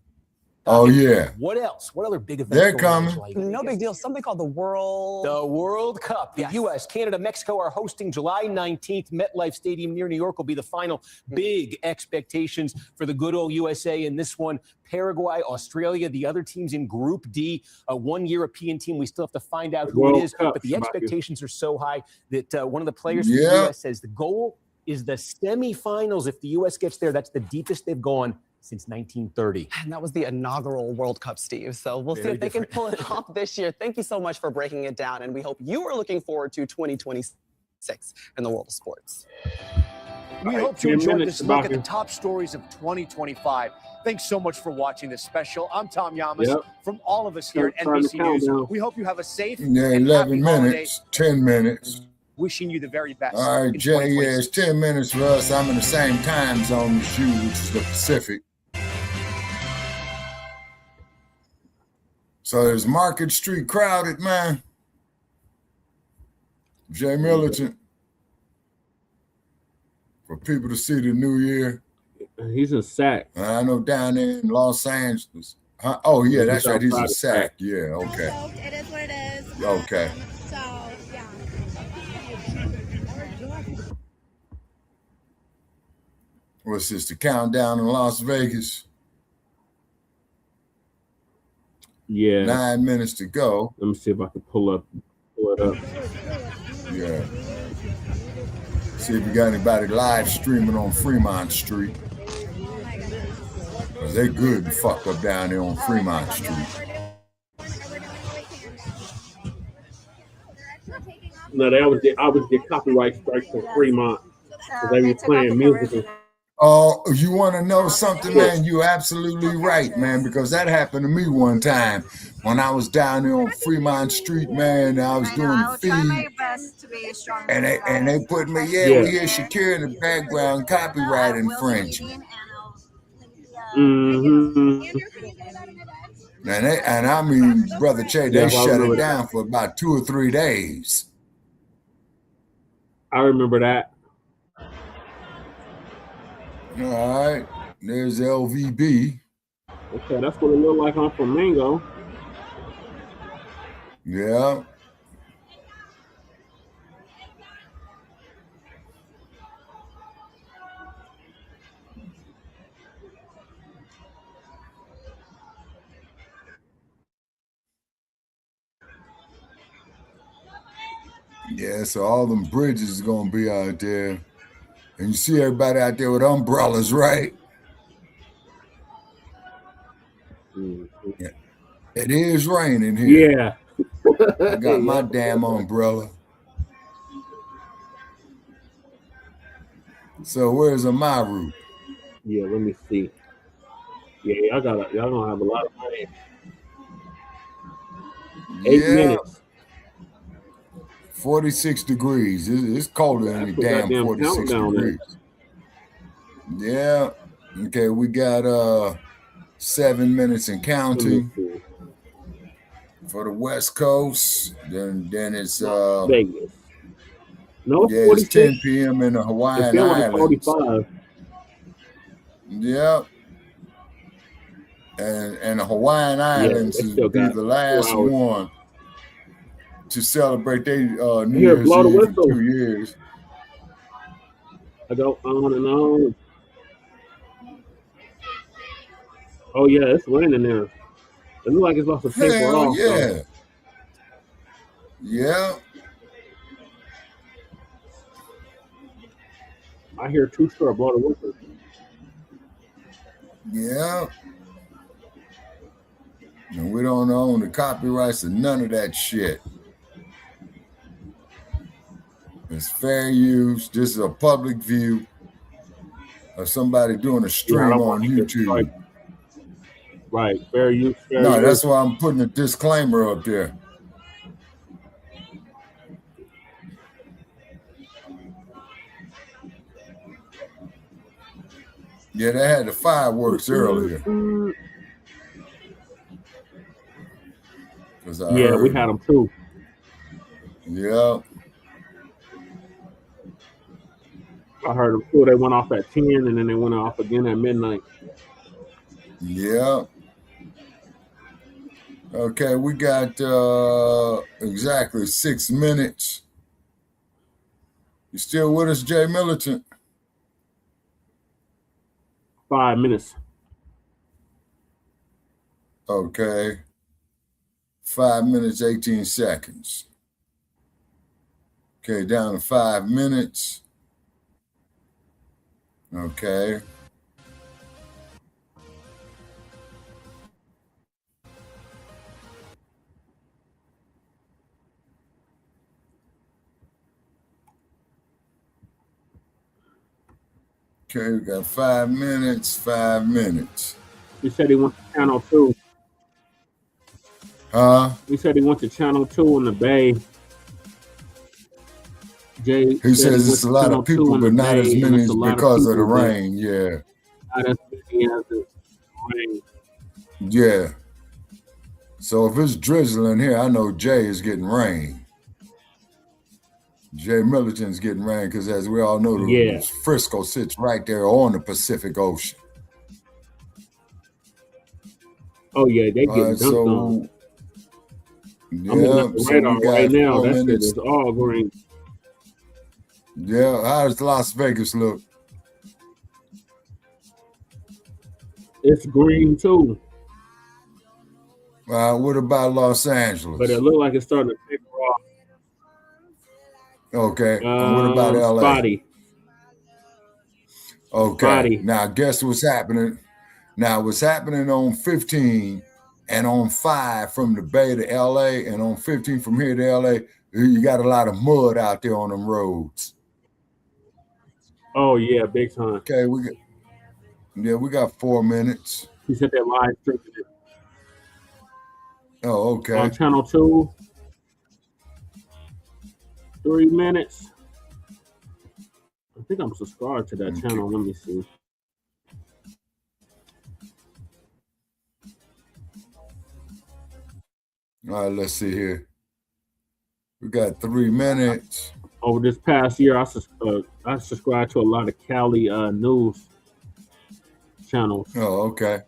Oh, yeah. What else? What other big events? They're going on in coming. July? No big deal. Something called the World... The World Cup. The U.S., Canada, Mexico are hosting July 19th. MetLife Stadium near New York will be the final. Big expectations for the good old USA in this one. Paraguay, Australia, the other teams in Group D. One European team. We still have to find out who World it is. Cup, But the Shabaka. expectations are so high that one of the players from the Yeah. U.S. says the goal is the semifinals. If the U.S. gets there, that's the deepest they've gone since 1930. And that was the inaugural World Cup, Steve. So we'll see Very if they can different. pull it off this year. Thank you so much for breaking it down. And we hope you are looking forward to 2026 in the world of sports. We right, hope you 10 enjoyed minutes, this look at the Shabaka. top stories of 2025. Thanks so much for watching this special. I'm Tom Yamas. Yep. From all of us here at Time to NBC News, countdown. we hope you have a safe Yeah, and 11 happy holiday. minutes, 10 minutes. Wishing you the very best. All right, in Jay, yeah, 2026. it's 10 minutes for us. I'm in the same time zone as you, which is the Pacific. So is Market Street crowded, man? Jay Militant. For people to see the new year. He's in Sac. I know down there in Los Angeles. Huh? Oh, yeah, He's that's right. He's in outside of Sac. Yeah, okay. It is what it is. Okay. So, yeah. What's this, the countdown in Las Vegas? Yeah. 9 minutes to go. Let me see if I can pull it up. Yeah. See if we got anybody live streaming on Fremont Street. Cause they good and fucked up down there on Fremont Street. No, I was get copyright strikes from Fremont because they were playing music. Oh, you want to know something, man? You're absolutely right, man, because that happened to me one time when I was down there on Fremont Street, man. I was doing the feed, and they put me, we hear Shakira in the background, copyright infringement. Mm-hmm. And I mean, Brother Che, they shut it down for about 2 or 3 days. I remember that. All right, there's LVB. Okay, that's what it looked like on Flamingo. Yeah. Yeah, so all them bridges is gonna be out there. And you see everybody out there with umbrellas, right? Yeah. It is raining here. Yeah. I got my damn umbrella. So where's my route? Yeah, let me see. Yeah, y'all gonna have a lot of rain. 8 minutes. 46 degrees. It's colder than any damn 46 degrees. Yeah. Okay, we got 7 minutes and counting for the West Coast. Then it's Vegas. No, yeah, it's 10 p.m. in the Hawaiian Islands. 45. Yep. And the Hawaiian Islands will be the last one to celebrate their New Year's Eve in 2 years. I go on and on. Oh yeah, it's raining there. It looks like it's about to taper off. Yeah. Though. Yeah. I hear Too Short blow the whistle. Yeah. And we don't own the copyrights and none of that shit. It's fair use. This is a public view of somebody doing a stream on YouTube. Right. Fair use. No, that's why I'm putting a disclaimer up there. Yeah, they had the fireworks earlier. Yeah, we had them too. Yeah. I heard them too. They went off at 10 and then they went off again at midnight. Yeah. Okay, we got exactly 6 minutes. You still with us, Jay Militant? 5 minutes. Okay. 5 minutes, 18 seconds. Okay, down to 5 minutes. Okay. Okay, we got 5 minutes, 5 minutes. He said he went to Channel 2. Huh? He said he went to Channel 2 in the Bay. Jay he says it's a lot of people, but not as many because of the rain. Yeah. Not as many as the rain. Yeah. So if it's drizzling here, I know Jay is getting rain. Jay Militant's getting rain because, as we all know, Frisco sits right there on the Pacific Ocean. Oh yeah, they get dunked on. Yeah, I'm looking at the radar right now. That shit is all green. Yeah, how does Las Vegas look? It's green too. What about Los Angeles? But it looked like it's starting to taper off. Okay. And what about LA? Spotty. Okay. Spotty. Now guess what's happening? Now what's happening on 15 and on 5 from the Bay to LA, and on 15 from here to LA, you got a lot of mud out there on them roads. Oh yeah, big time. Okay, we got 4 minutes. He said that live streaming it Oh, okay. on channel 2. 3 minutes. I think I'm subscribed to that channel. Let me see. All right, let's see here. We got 3 minutes. Over this past year, I subscribed to a lot of Cali news channels. Oh, okay.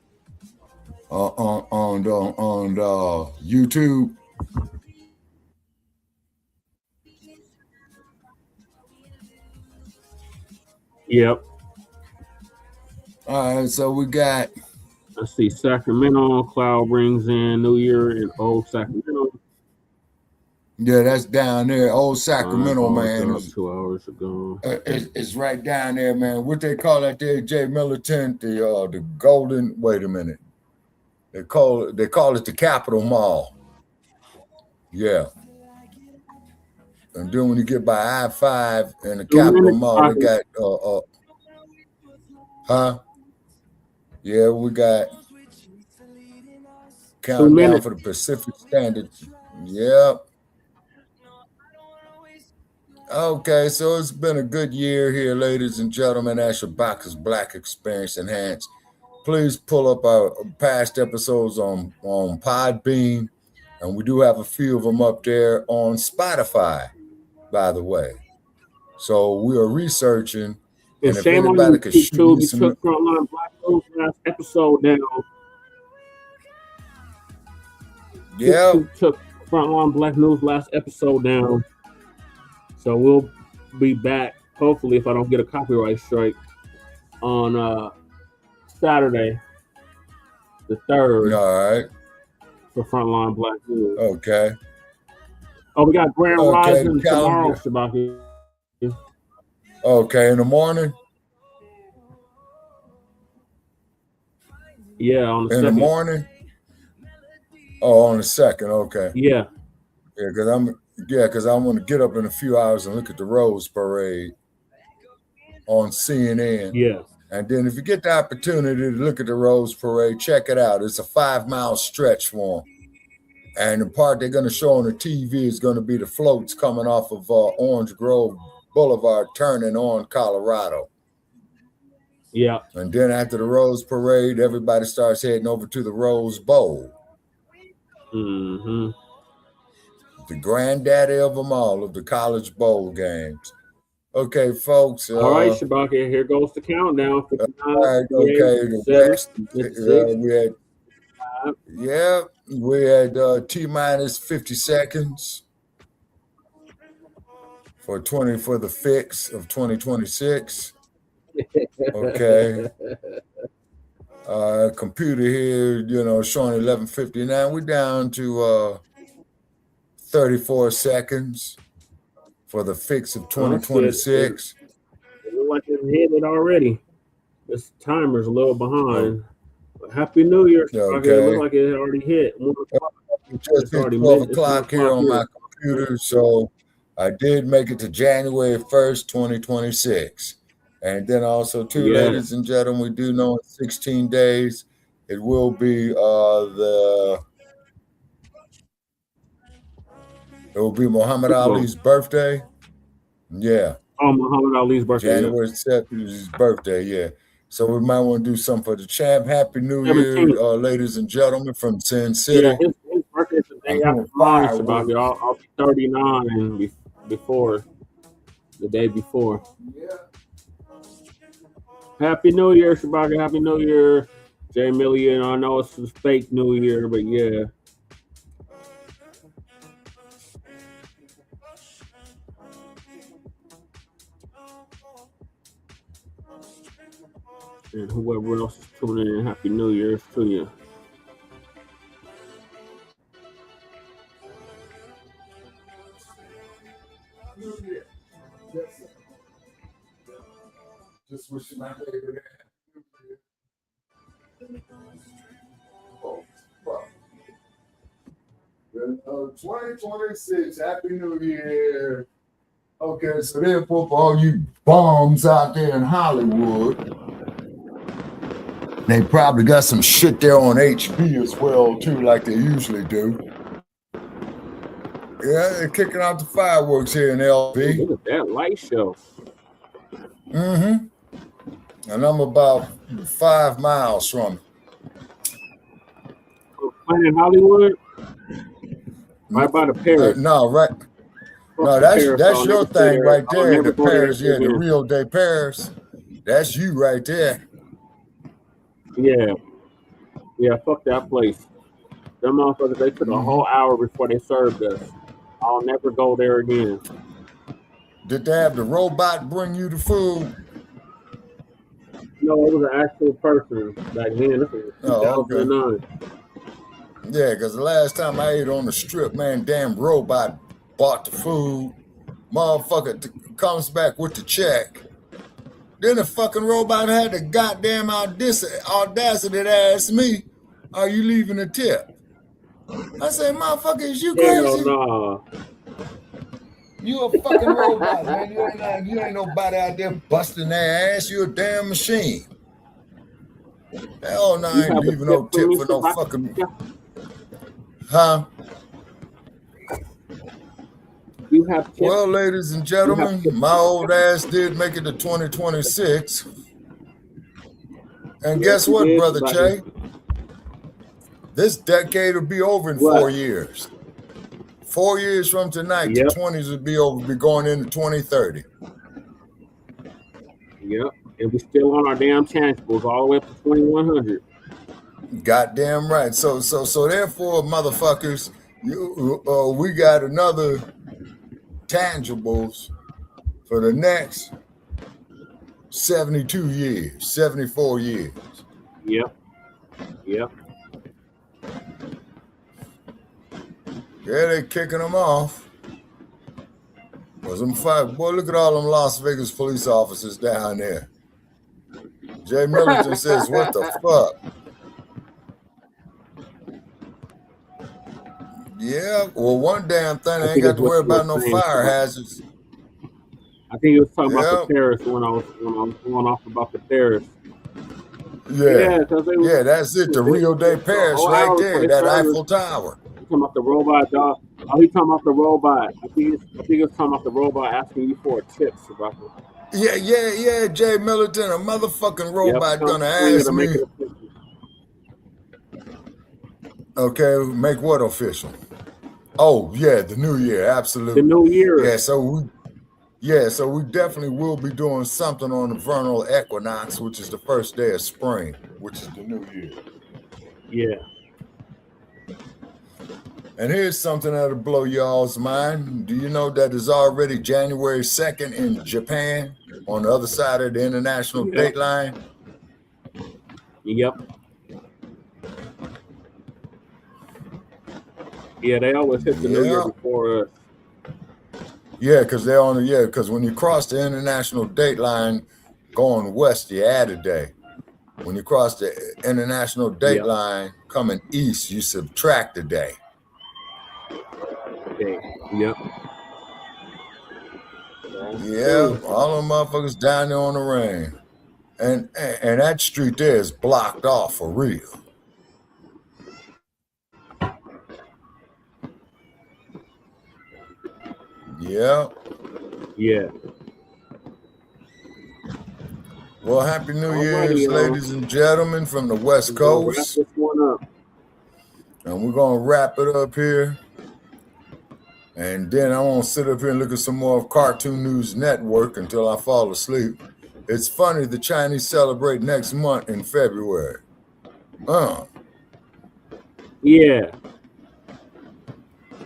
On YouTube. Yep. All right, so we got. Let's see, Sacramento. Cloud brings in New Year in Old Sacramento. Yeah, that's down there. Old Sacramento, man. 2 hours ago. It's right down there, man. What they call that there, Jay Militant? The Golden. Wait a minute. They call it the Capitol Mall. Yeah. And then when you get by I-5 and the Capitol Mall, they got Yeah, we got countdown for the Pacific Standard. Yep. Okay, so it's been a good year here, ladies and gentlemen. At Shabaka'S Blacc Experience Enhanced. Please pull up our past episodes on Podbean, and we do have a few of them up there on Spotify, by the way. So we are researching, and if anybody could shoot me some. Took Front Line Blacc last episode down. Yeah. Took Front Line Blacc News last episode down. So we'll be back, hopefully, if I don't get a copyright strike, on Saturday, the 3rd. All right. For Frontline Blacc News. Okay. Oh, we got Grand Rising tomorrow, calendar. Shabaka. Okay, in the morning? Yeah, on the 2nd. In the morning? Oh, on the 2nd, okay. Yeah. Yeah, because I'm going to get up in a few hours and look at the Rose Parade on CNN. Yeah. And then if you get the opportunity to look at the Rose Parade, check it out. It's a 5-mile stretch for them. And the part they're going to show on the TV is going to be the floats coming off of Orange Grove Boulevard, turning on Colorado. Yeah. And then after the Rose Parade, everybody starts heading over to the Rose Bowl. Mm-hmm. The granddaddy of them all, of the college bowl games. Okay, folks. All right, Shabaka, here goes the countdown. All right, okay. We had T-minus 50 seconds for the fix of 2026. Okay. Computer here, showing 11:59. We're down to 34 seconds for the fix of 2026. It looks like it's hit it already. This timer's a little behind. Happy New Year. Okay. It looks like it already hit. Just hit 12 o'clock here on my computer, so I did make it to January 1st, 2026. And then also, too, ladies and gentlemen, we do know in 16 days, it will be it will be Muhammad Ali's birthday. Yeah. Oh, Muhammad Ali's birthday. January 7th is his birthday, yeah. So we might want to do something for the champ. Happy New Year, ladies and gentlemen, from Sin City. Yeah, his birthday is the day after mine, Shabaka. I'll be 39 before the day before. Yeah. Happy New Year, Shabaka. Happy New Year, Jay Million. I know it's a fake New Year, but yeah. And whoever else is tuning in, Happy New Year's to you. Just wishing my baby. Oh, well, 2026, Happy New Year. Okay, so therefore, for all you bombs out there in Hollywood, they probably got some shit there on HB as well, too, like they usually do. Yeah, they're kicking out the fireworks here in LV. Look at that light show. Mm-hmm. And I'm about 5 miles from it. In Hollywood? Right by the Paris. No, right. No, that's your thing right there. The Paris, yeah, the real day Paris. That's you right there. Yeah. Yeah, fuck that place. Them motherfuckers, they took a whole hour before they served us. I'll never go there again. Did they have the robot bring you the food? No, it was an actual person back then. This was 2009. Yeah, because the last time I ate on the strip, man, damn robot bought the food. Motherfucker comes back with the check. Then the fucking robot had the goddamn audacity to ask me, "Are you leaving a tip?" I said, "Motherfucker, is you crazy? Hell nah. You a fucking robot, man. You ain't nobody out there busting their ass. You a damn machine." Hell no, I ain't leaving no tip for no fucking... Huh? Well, ladies and gentlemen, my old ass did make it to 2026. And guess what, Brother Che? This decade will be over in 4 years. 4 years from tonight, the 20s will be over, be going into 2030. Yep. And we still on our damn tangibles all the way up to 2100. Goddamn right. So therefore, motherfuckers, we got another tangibles for the next 72 years, 74 years. Yep. Yep. Yeah, they kicking them off. Boy, look at all them Las Vegas police officers down there. Jay Middleton says, "What the fuck?" Yeah, well, one damn thing, I ain't got to worry about no fire hazards. I think he was talking about the Paris when I was going off about the Paris. Yeah, that's it. The Rio de Paris right there, that Eiffel Tower. Talking about the robot, dog. Oh, he talking about the robot. I think he was talking about the robot asking you for tips about it. Yeah, Jay Middleton, a motherfucking robot gonna ask me. Okay, make what official? Oh, yeah, the new year, absolutely. The new year. So we definitely will be doing something on the vernal equinox, which is the first day of spring, which is the new year. Yeah. And here's something that'll blow y'all's mind. Do you know that it's already January 2nd in Japan on the other side of the international date line? Yep. Yeah, they always hit the new year before us. Yeah, because they're on because when you cross the international date line going west, you add a day. When you cross the international date line coming east, you subtract a day. Okay. Yep. Yeah, all them motherfuckers down there on the range. And that street there is blocked off for real. Yeah. Yeah. Well, Happy New Year's, ladies and gentlemen, from the West Coast. Wrap this one up. And we're going to wrap it up here. And then I won't sit up here and look at some more of Cartoon News Network until I fall asleep. It's funny, the Chinese celebrate next month in February. Yeah.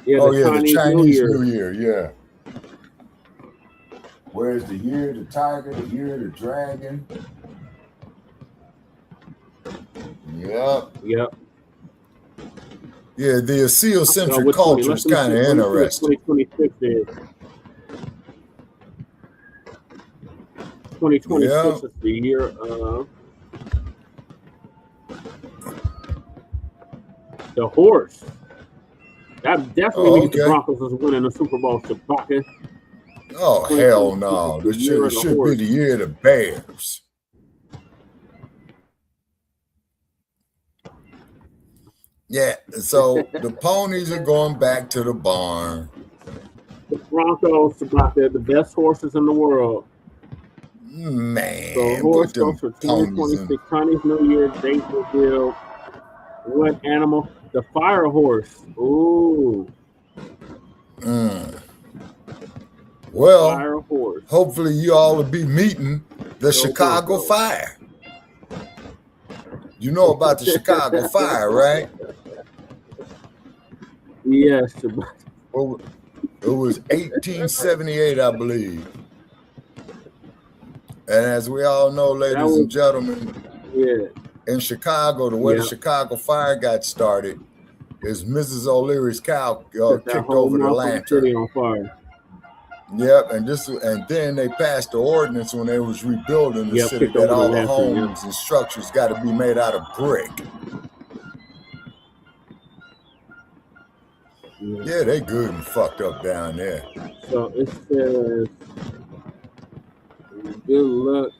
The Chinese New Year, yeah. Where's the year of the tiger, the year of the dragon? Yep. Yeah, the Asiacentric culture is kind of interesting. 2026 is 2026 is the year of the horse. That definitely means the Broncos is winning the Super Bowl. Shabaka. Oh, hell no. This should be the year of the Bears. Yeah, so the ponies are going back to the barn. The Broncos, Shabaka, the best horses in the world. Man, so horse goes for 2026 Chinese New Year date reveal. What animal? The fire horse. Ooh. Well, fire horse. Hopefully you all will be meeting the Chicago Fire. You know about the Chicago Fire, right? Yes. Well, it was 1878, I believe. And as we all know, ladies and gentlemen, in Chicago, the way the Chicago Fire got started is Mrs. O'Leary's cow kicked over the lantern. On fire. Yep, and then they passed the ordinance when they was rebuilding the city that all the homes and structures got to be made out of brick. Yeah, they good and fucked up down there. So it says, good luck.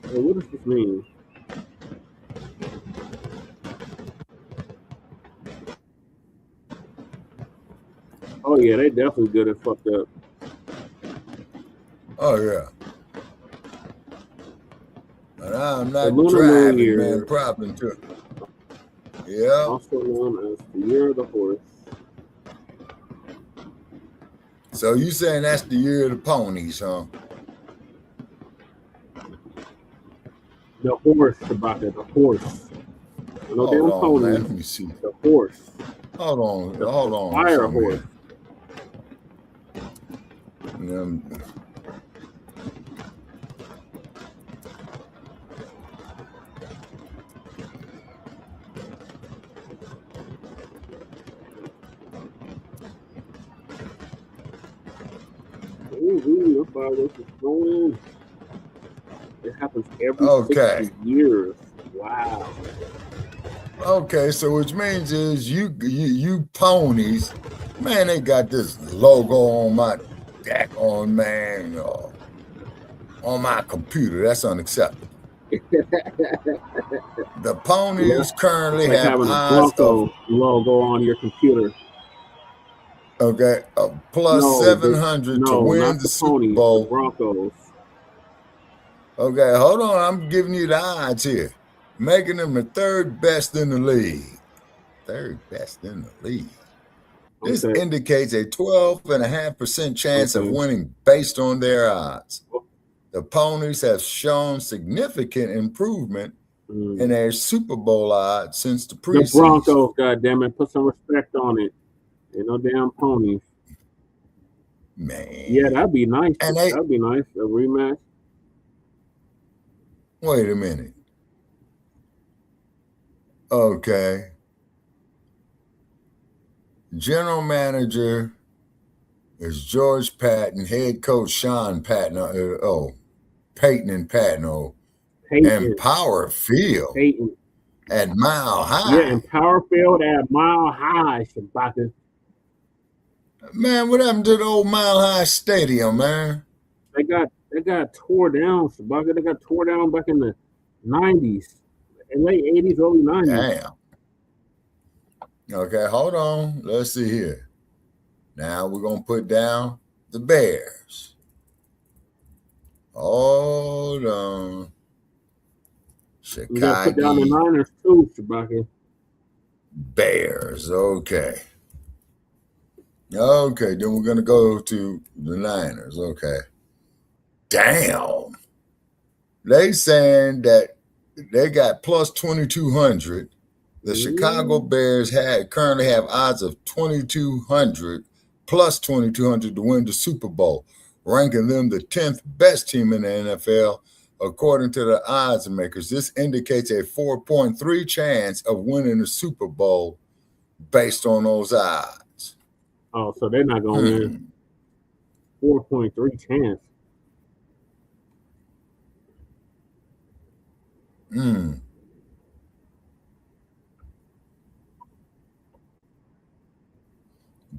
Hey, what does this mean? Oh yeah, they definitely good and fucked up. Oh yeah. But I'm not driving, man. Problem too. Yeah. Also known as the Year of the Horse. So you saying that's the year of the ponies, huh? The horse, Shabaka, the horse. No damn pony. Man. Let me see. The horse. Hold on. Fire horse. Ooh, the fireworks is going. It happens every 60 years. Wow. Okay, so which means is you ponies, man, they got this logo on my on man on my computer. That's unacceptable. The ponies currently like have having a eyes Bronco logo on your computer. Okay, plus 700 to win the Super Bowl. The Broncos. Okay, hold on. I'm giving you the odds here, making them the third best in the league. Third best in the league. This indicates a 12.5% chance of winning based on their odds. The ponies have shown significant improvement in their Super Bowl odds since the preseason. The Broncos, goddammit, put some respect on it. Ain't no damn ponies. Man. Yeah, that'd be nice. That'd be nice. A rematch. Wait a minute. Okay. General manager is George Patton, head coach Sean Patton. Peyton and Patton. And Power Field at Mile High. Yeah, and Power Field at Mile High, Shabaka. Man, what happened to the old Mile High Stadium, man? They got tore down, Shabaka. They got tore down back in the 90s, late 80s, early 90s. Damn. Okay, hold on. Let's see here. Now we're going to put down the Bears. Hold on. Chicago. We got to put down the Niners too, Shabaka. Bears, okay. Okay, then we're going to go to the Niners, okay. Damn. They saying that they got plus 2,200. The Chicago Bears currently have odds of 2,200 plus 2,200 to win the Super Bowl, ranking them the 10th best team in the NFL, according to the odds makers. This indicates a 4.3 chance of winning the Super Bowl based on those odds. Oh, so they're not going to win. 4.3 chance.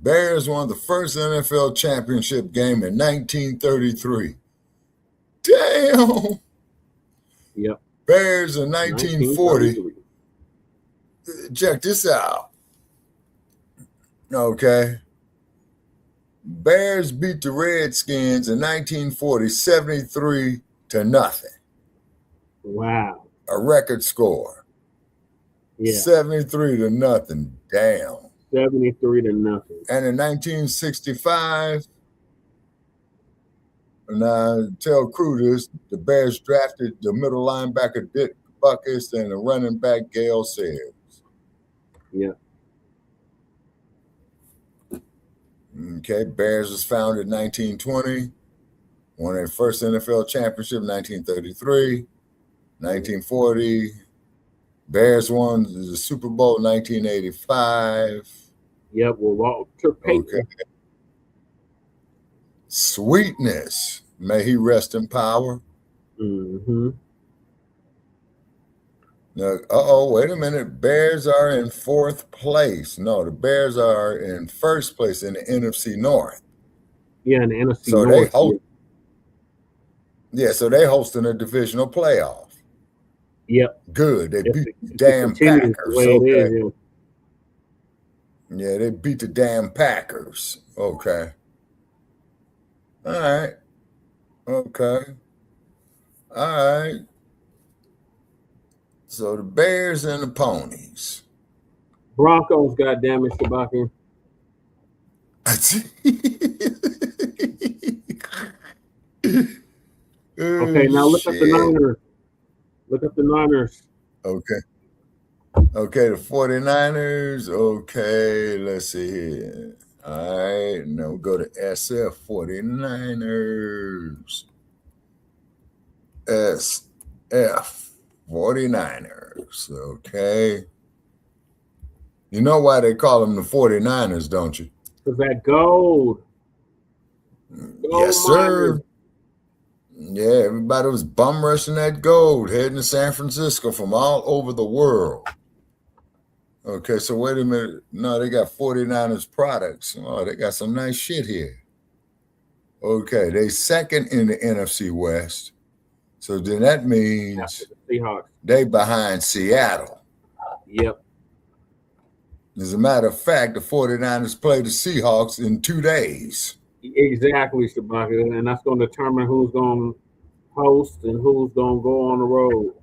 Bears won the first NFL championship game in 1933. Damn. Yep. Bears in 1940. Check this out. Okay. Bears beat the Redskins in 1940, 73-0. Wow. A record score. Yeah. 73-0. Damn. 73-0. And in 1965, and I tell crew this, the Bears drafted the middle linebacker Dick Buckus and the running back Gale Sayers. Yeah. Okay, Bears was founded in 1920, won their first NFL championship in 1933, 1940. Bears won the Super Bowl in 1985. Yep, well, Walter Payton. Okay. Sweetness, may he rest in power. Mm-hmm. Now, wait a minute. Bears are in fourth place. No, the Bears are in first place in the NFC North. Yeah, in the NFC so North. So they hosting a divisional playoff. Yep. Good. They beat the damn Packers. Okay. Yeah, they beat the damn Packers. Okay. All right. Okay. All right. So the Bears and the Ponies. Broncos got damaged, Shabaka. Okay, now look up the Niners. Look up the Niners. Okay. Okay, the 49ers. Okay, let's see here. All right, now we'll go to SF 49ers. SF 49ers. Okay. You know why they call them the 49ers, don't you? Because that gold. Yes, sir. Yeah, everybody was bum rushing that gold, heading to San Francisco from all over the world. Okay, so wait a minute. No, they got 49ers products. Oh, they got some nice shit here. Okay, they second in the NFC West. So then that means they behind Seattle. Yep. As a matter of fact, the 49ers play the Seahawks in 2 days. Exactly, Shabaka. And that's going to determine who's going to host and who's going to go on the road.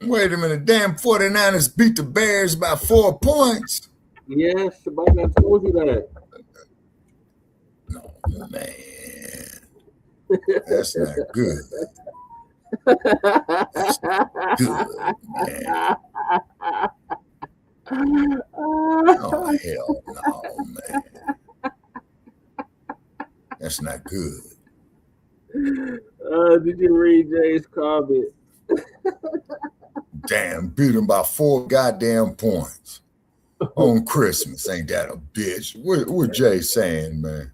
Wait a minute. Damn 49ers beat the Bears by 4 points. Yes, Shabaka, I told you that. No, man. That's not good. That's not good, man. Oh, hell no, man. That's not good. Did you read Jay's comment? Damn, beat him by 4 goddamn points on Christmas. Ain't that a bitch? What Jay saying, man?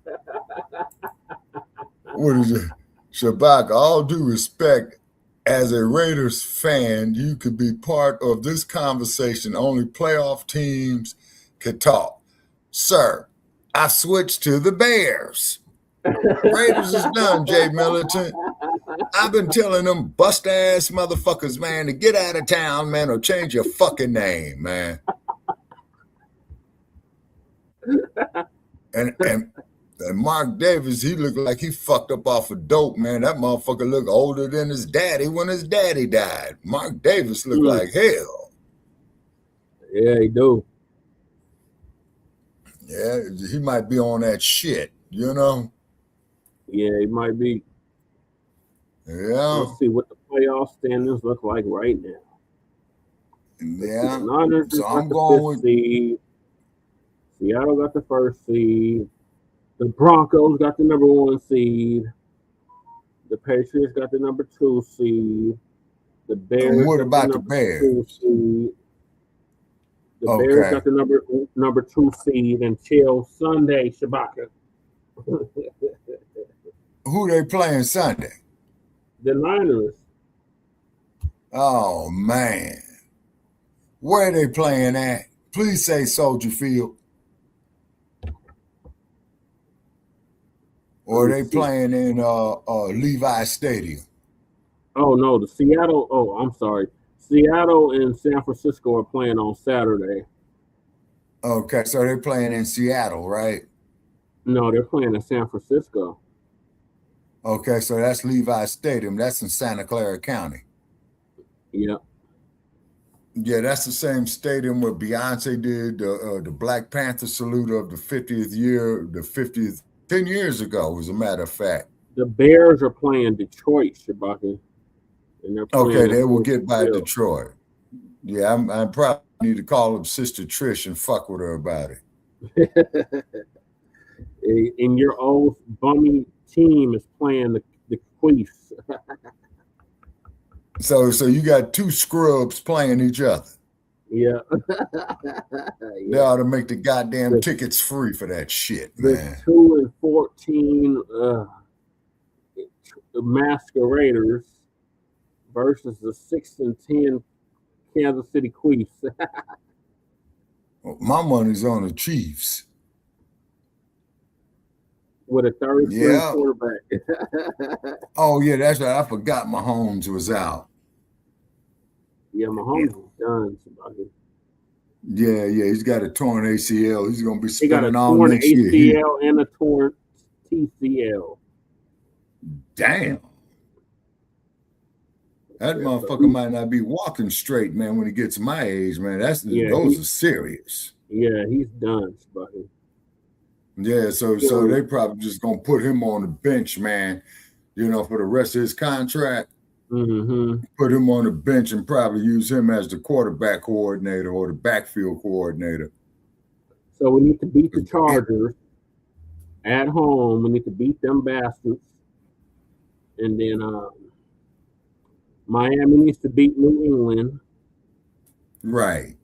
What is it? Shabaka, all due respect, as a Raiders fan, you could be part of this conversation. Only playoff teams could talk. Sir, I switched to the Bears. Raiders is done, Jay Militant. I've been telling them bust-ass motherfuckers, man, to get out of town, man, or change your fucking name, man. And Mark Davis, he looked like he fucked up off of dope, man. That motherfucker looked older than his daddy when his daddy died. Mark Davis looked like hell. Yeah, he do. Yeah, he might be on that shit, you know? Yeah, he might be. Yeah. Let's see what the playoff standings look like right now. Yeah. So I'm going with seed. Seattle got the first seed. The Broncos got the number 1 seed. The Patriots got the number 2 seed. The Bears. And what about the Bears? Seed. The Bears got the number 2 seed until Sunday, Shabaka. Who they playing Sunday? The Niners. Oh, man. Where they playing at? Please say Soldier Field. Or are they playing in Levi Stadium? Oh no, the Seattle. Oh, I'm sorry. Seattle and San Francisco are playing on Saturday. Okay, so they're playing in Seattle, right? No, they're playing in San Francisco. Okay, so that's Levi Stadium. That's in Santa Clara County. Yeah. Yeah, that's the same stadium where Beyonce did the Black Panther salute of the 50th year, 10 years ago, as a matter of fact. The Bears are playing Detroit, Shabaka. And they're playing Okay, they will get by Detroit. Yeah, I probably need to call up Sister Trish and fuck with her about it. And your old bummy team is playing the Queefs. So you got two scrubs playing each other. Yeah. They ought to make the goddamn tickets free for that shit, man. The 2-14 Masqueraders versus the 6-10 Kansas City Queefs. My money's on the Chiefs. With a third-string quarterback. Oh, yeah, that's right. I forgot Mahomes was out. Yeah, Mahomes is done. Yeah, he's got a torn ACL. He's going to be He got a spending all torn next ACL year. and a torn TCL. Damn. That motherfucker might not be walking straight, man, when he gets my age, man. Those are serious. Yeah, he's done, buddy. Yeah, so they probably just gonna put him on the bench, man, for the rest of his contract. Mm-hmm. Put him on the bench and probably use him as the quarterback coordinator or the backfield coordinator. So we need to beat the Chargers at home. We need to beat them bastards. And then Miami needs to beat New England. Right.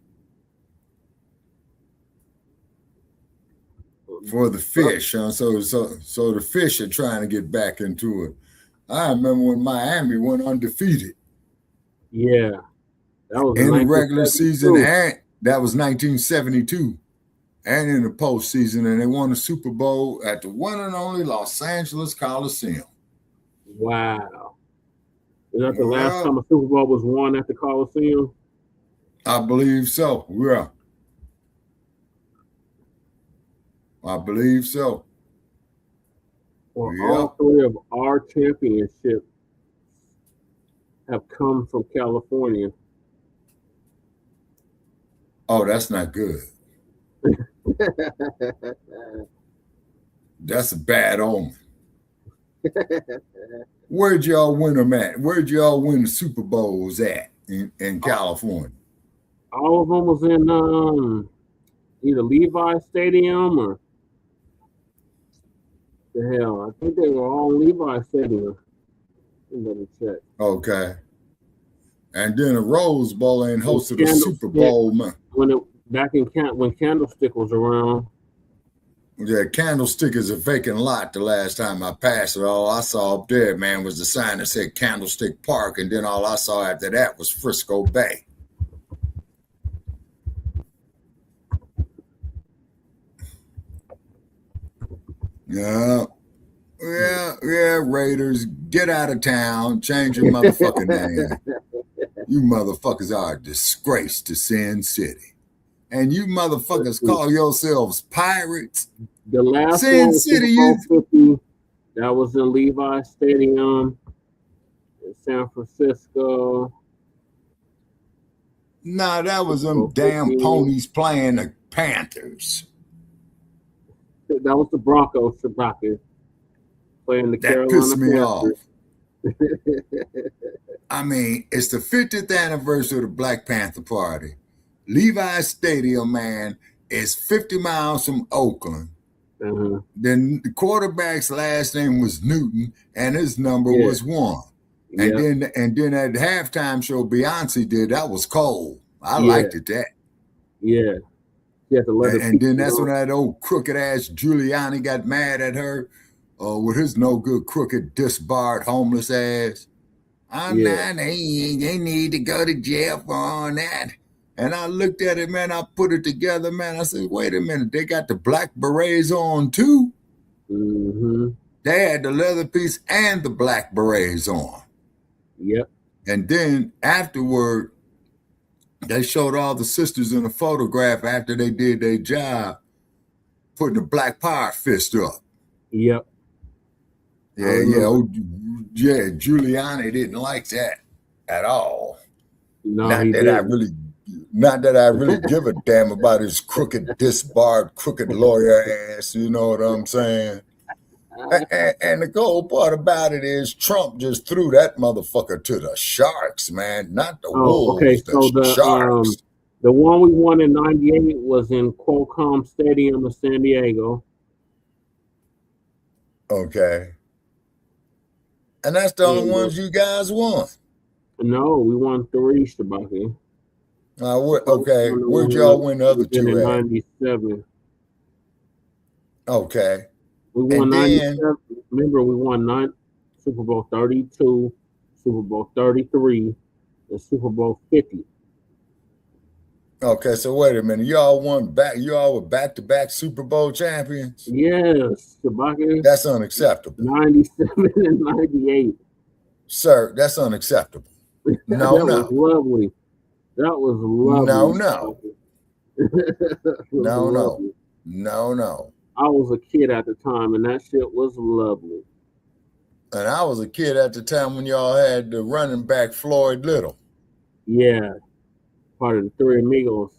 For the fish, huh? So the fish are trying to get back into it. I remember when Miami went undefeated. Yeah. That was in the regular season, and that was 1972. And in the postseason, and they won the Super Bowl at the one and only Los Angeles Coliseum. Wow. Is that the last time a Super Bowl was won at the Coliseum? I believe so. Yeah. I believe so. Well, all three of our championships have come from California. Oh, that's not good. That's a bad omen. Where'd y'all win them at? Where'd y'all win the Super Bowls at in California? All of them was in either Levi Stadium or the hell. I think they were all Levi Stadium. Let me check. Okay. And then a Rose Bowl and hosted a Super Bowl, man. When Candlestick was around. Yeah, Candlestick is a vacant lot. The last time I passed it, all I saw up there, man, was the sign that said Candlestick Park, and then all I saw after that was Frisco Bay. Yeah, Raiders, get out of town, change your motherfucking name. You motherfuckers are a disgrace to Sin City. And you motherfuckers call yourselves pirates. The last Sin one, City, Super Bowl 50, that was in Levi Stadium in San Francisco. Nah, that was them damn ponies playing the Panthers. That was the Broncos, Shabaka, playing the Carolina That pissed me Panthers. off. I mean, it's the 50th anniversary of the Black Panther Party. Levi Stadium, man, is 50 miles from Oakland. Uh-huh. Then the quarterback's last name was Newton, and his number was 1. And then at the halftime show Beyonce did, that was cold. I liked it that. Yeah. And then that's when that old crooked ass Giuliani got mad at her with his no good crooked disbarred homeless ass. They need to go to jail for all that. And I looked at it, man. I put it together, man. I said, wait a minute. They got the black berets on too. Mm-hmm. They had the leather piece and the black berets on. Yep. And then afterward, they showed all the sisters in a photograph after they did their job, putting the black power fist up. Yep. Yeah. Giuliani didn't like that at all. No, not he that didn't. Not that I really give a damn about his crooked, disbarred, crooked lawyer ass. You know what I'm saying? And the cold part about it is Trump just threw that motherfucker to the sharks, man. Not the wolves, okay. the So sharks. the one we won in '98 was in Qualcomm Stadium in San Diego. Okay. And that's the only ones you guys won. No, we won 3, Shabaka. Okay. Where'd y'all win the other 2 in at? '97. Okay. We won And then- 97. Remember, we won Super Bowl 32, Super Bowl 33, and Super Bowl 50. Okay, so wait a minute. Y'all were back-to-back Super Bowl champions? Yes, Shabaka. That's unacceptable. 97 and 98. Sir, that's unacceptable. No, that was lovely. That was lovely. No. I was a kid at the time, and that shit was lovely. And I was a kid at the time when y'all had the running back Floyd Little. Yeah, part of the Three Amigos.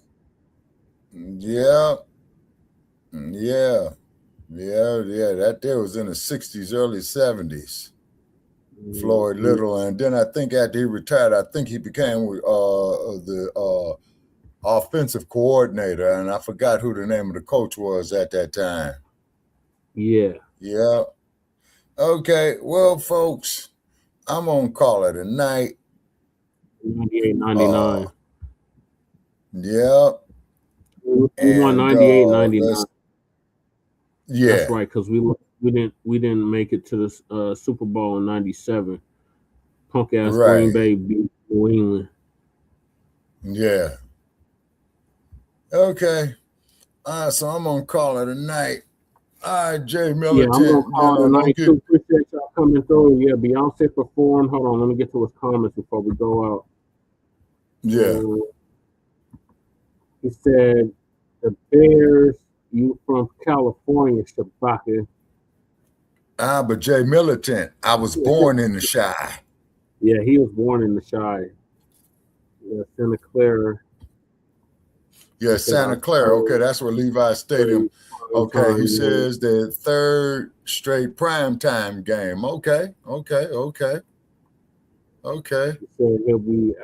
Yeah. That there was in the 60s, early 70s. Floyd Little. And then I think after he retired, I think he became the offensive coordinator. And I forgot who the name of the coach was at that time. Yeah. Yeah. Okay. Well, folks, I'm going to call it a night. 98, 99. Yeah. We won 98, 99. Yeah. That's right, because we didn't make it to the Super Bowl in '97. Punk ass Green Bay beat New England. Yeah. Okay. So I'm gonna call it a night. All right, Jay Miller. Yeah, I'm gonna call it a night too. Appreciate y'all coming through. Yeah, Beyonce performed. Hold on, let me get to his comments before we go out. Yeah. He said, "The Bears, you from California, Shabaka." But Jay Militant, I was born in the Chi. Yeah, he was born in the Chi. Yeah, Santa Clara. Yeah, Santa Clara. Okay, that's where Levi Stadium. Okay, he says the third straight primetime game. Okay. He said he'll be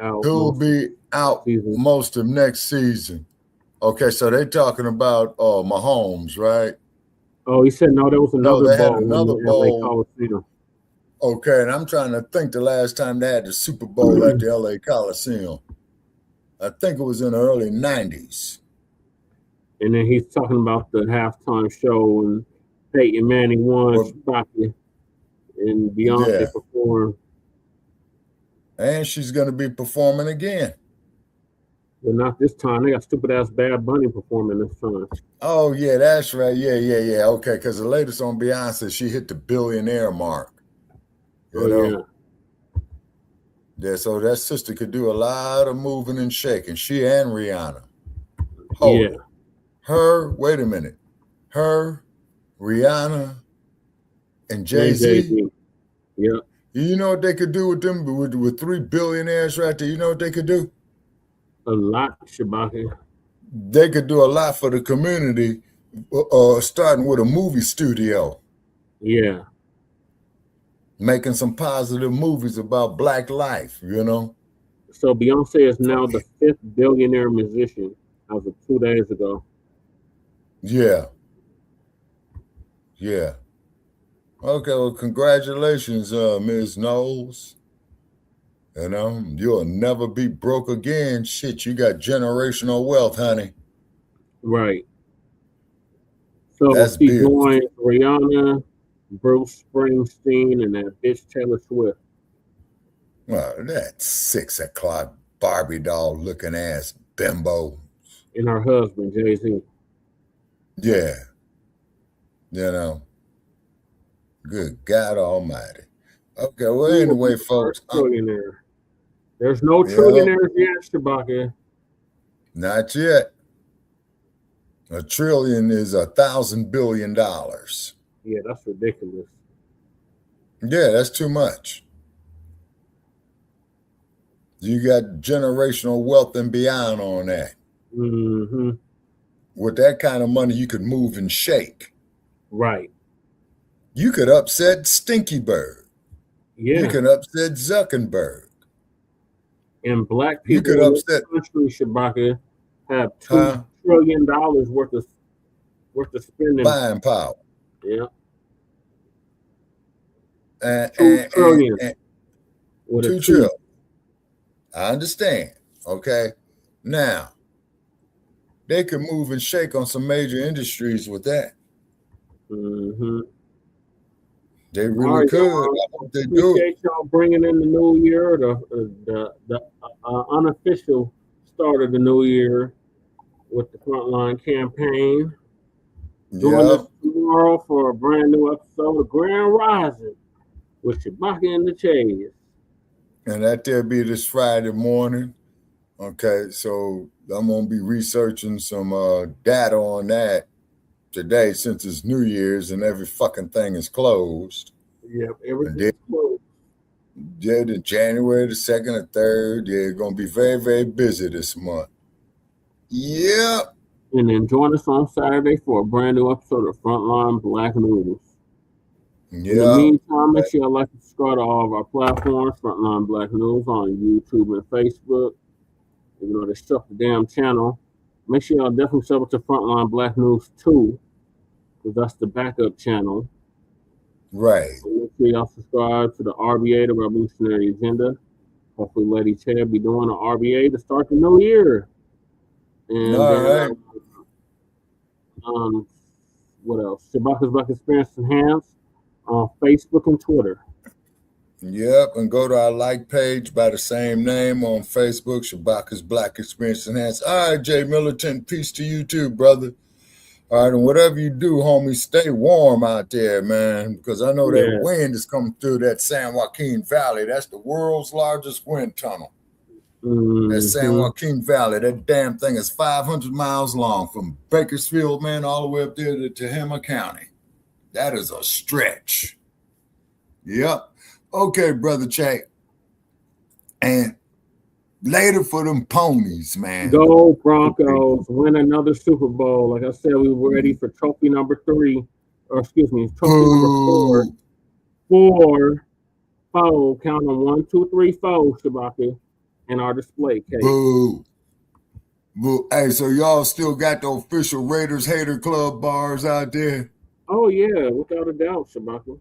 out. Most of next season. Okay, so they're talking about Mahomes, right? Oh, he said no. There was another they bowl. had another in bowl. LA Coliseum. Okay, and I'm trying to think the last time they had the Super Bowl at the LA Coliseum. I think it was in the early 90s. And then he's talking about the halftime show and Peyton Manning won, Shabaka, and Beyonce performed. And she's going to be performing again. But not this time. They got stupid ass Bad Bunny performing this time. Oh, yeah, that's right. Yeah. Okay, because the latest on Beyonce, she hit the billionaire mark. You know? Yeah, so that sister could do a lot of moving and shaking. She and Rihanna. Wait a minute. Her, Rihanna, and Jay-Z. Yeah. You know what they could do with them, with 3 billionaires right there? You know what they could do? A lot, Shabaka. They could do a lot for the community, starting with a movie studio. Yeah. Making some positive movies about Black life, you know? So Beyonce is now the 5th billionaire musician as of 2 days ago. Yeah. Okay, well, congratulations, Ms. Knowles. You know, you'll never be broke again. Shit, you got generational wealth, honey. Right. So That's she beautiful. joined Rihanna, Bruce Springsteen, and that bitch Taylor Swift. Well, that 6 o'clock Barbie doll looking ass bimbo. And her husband, Jay-Z. Yeah. You know. Good God Almighty. Okay, well, anyway, folks. Trillionaire. There's no Yeah. trillionaires yet, Shabaka. Not yet. $1 trillion is $1,000 billion. Yeah, that's ridiculous. Yeah, that's too much. You got generational wealth and beyond on that. Mm-hmm. With that kind of money, you could move and shake. Right. You could upset Stinky Bird. Yeah. You can upset Zuckerberg. And black people You could in upset this country, Shabaka, have $2 trillion worth of spending. Buying power. Yeah. And, $2 trillion. and $2 trillion. I understand. Okay. Now, they could move and shake on some major industries with that. Mm-hmm. They really could. I hope they do. Appreciate y'all bringing in the new year, the unofficial start of the new year with the Frontline campaign. Join us tomorrow for a brand new episode of Grand Rising with Shabaka and the Chase. And that there be this Friday morning. Okay, so I'm going to be researching some data on that today since it's New Year's and every fucking thing is closed. Yep, everything's closed. Yeah, the January the 2nd or 3rd, yeah, going to be very, very busy this month. Yep. And then join us on Saturday for a brand new episode of Frontline Blacc News. In the meantime, make sure you like and subscribe to all of our platforms, Frontline Blacc News on YouTube and Facebook. Even though they shut the damn channel, make sure y'all definitely sub it to Frontline Blacc News 2, because that's the backup channel. Right. So make sure y'all subscribe to the RBA, the Revolutionary Agenda. Hopefully Lady Ted be doing an RBA to start the new year. And what else? Shabaka's Black Experience Enhanced on Facebook and Twitter. Yep, and go to our like page by the same name on Facebook, Shabaka's Black Experience Enhanced. All right, Jay Militant, peace to you too, brother. All right, and whatever you do, homie, stay warm out there, man, because I know that wind is coming through that San Joaquin Valley. That's the world's largest wind tunnel. That San Joaquin Valley, that damn thing is 500 miles long from Bakersfield, man, all the way up there to Tehama County. That is a stretch. Yep. Okay, Brother Che. And later for them ponies, man. Go Broncos, win another Super Bowl. Like I said, we were ready for trophy number 3, or excuse me, trophy number 4. 4, count on 1, 2, 3, 4, Shabaka, in our display case. Boo. Boo. Hey, so y'all still got the official Raiders Hater Club bars out there? Oh, yeah, without a doubt, Shabaka.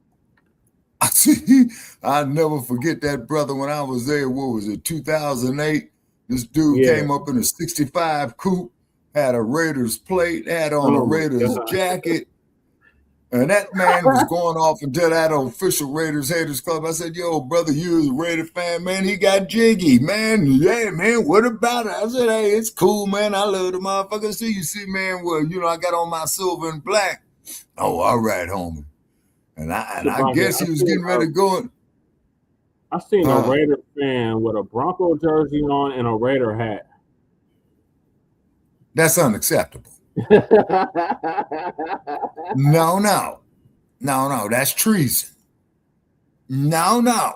I'll never forget that, brother, when I was there, what was it, 2008? This dude came up in a 65 coupe, had a Raiders plate, had on a Raiders jacket, and that man was going off into that official Raiders Haters Club. I said, yo, brother, you a Raider fan, man? He got jiggy, man. Yeah, man, what about it? I said, hey, it's cool, man. I love the motherfucker. See, you see, man, well, you know, I got on my silver and black. Oh, all right, homie. And I guess he was getting ready to go. I seen a Raider fan with a Bronco jersey on and a Raider hat. That's unacceptable. No, that's treason. No.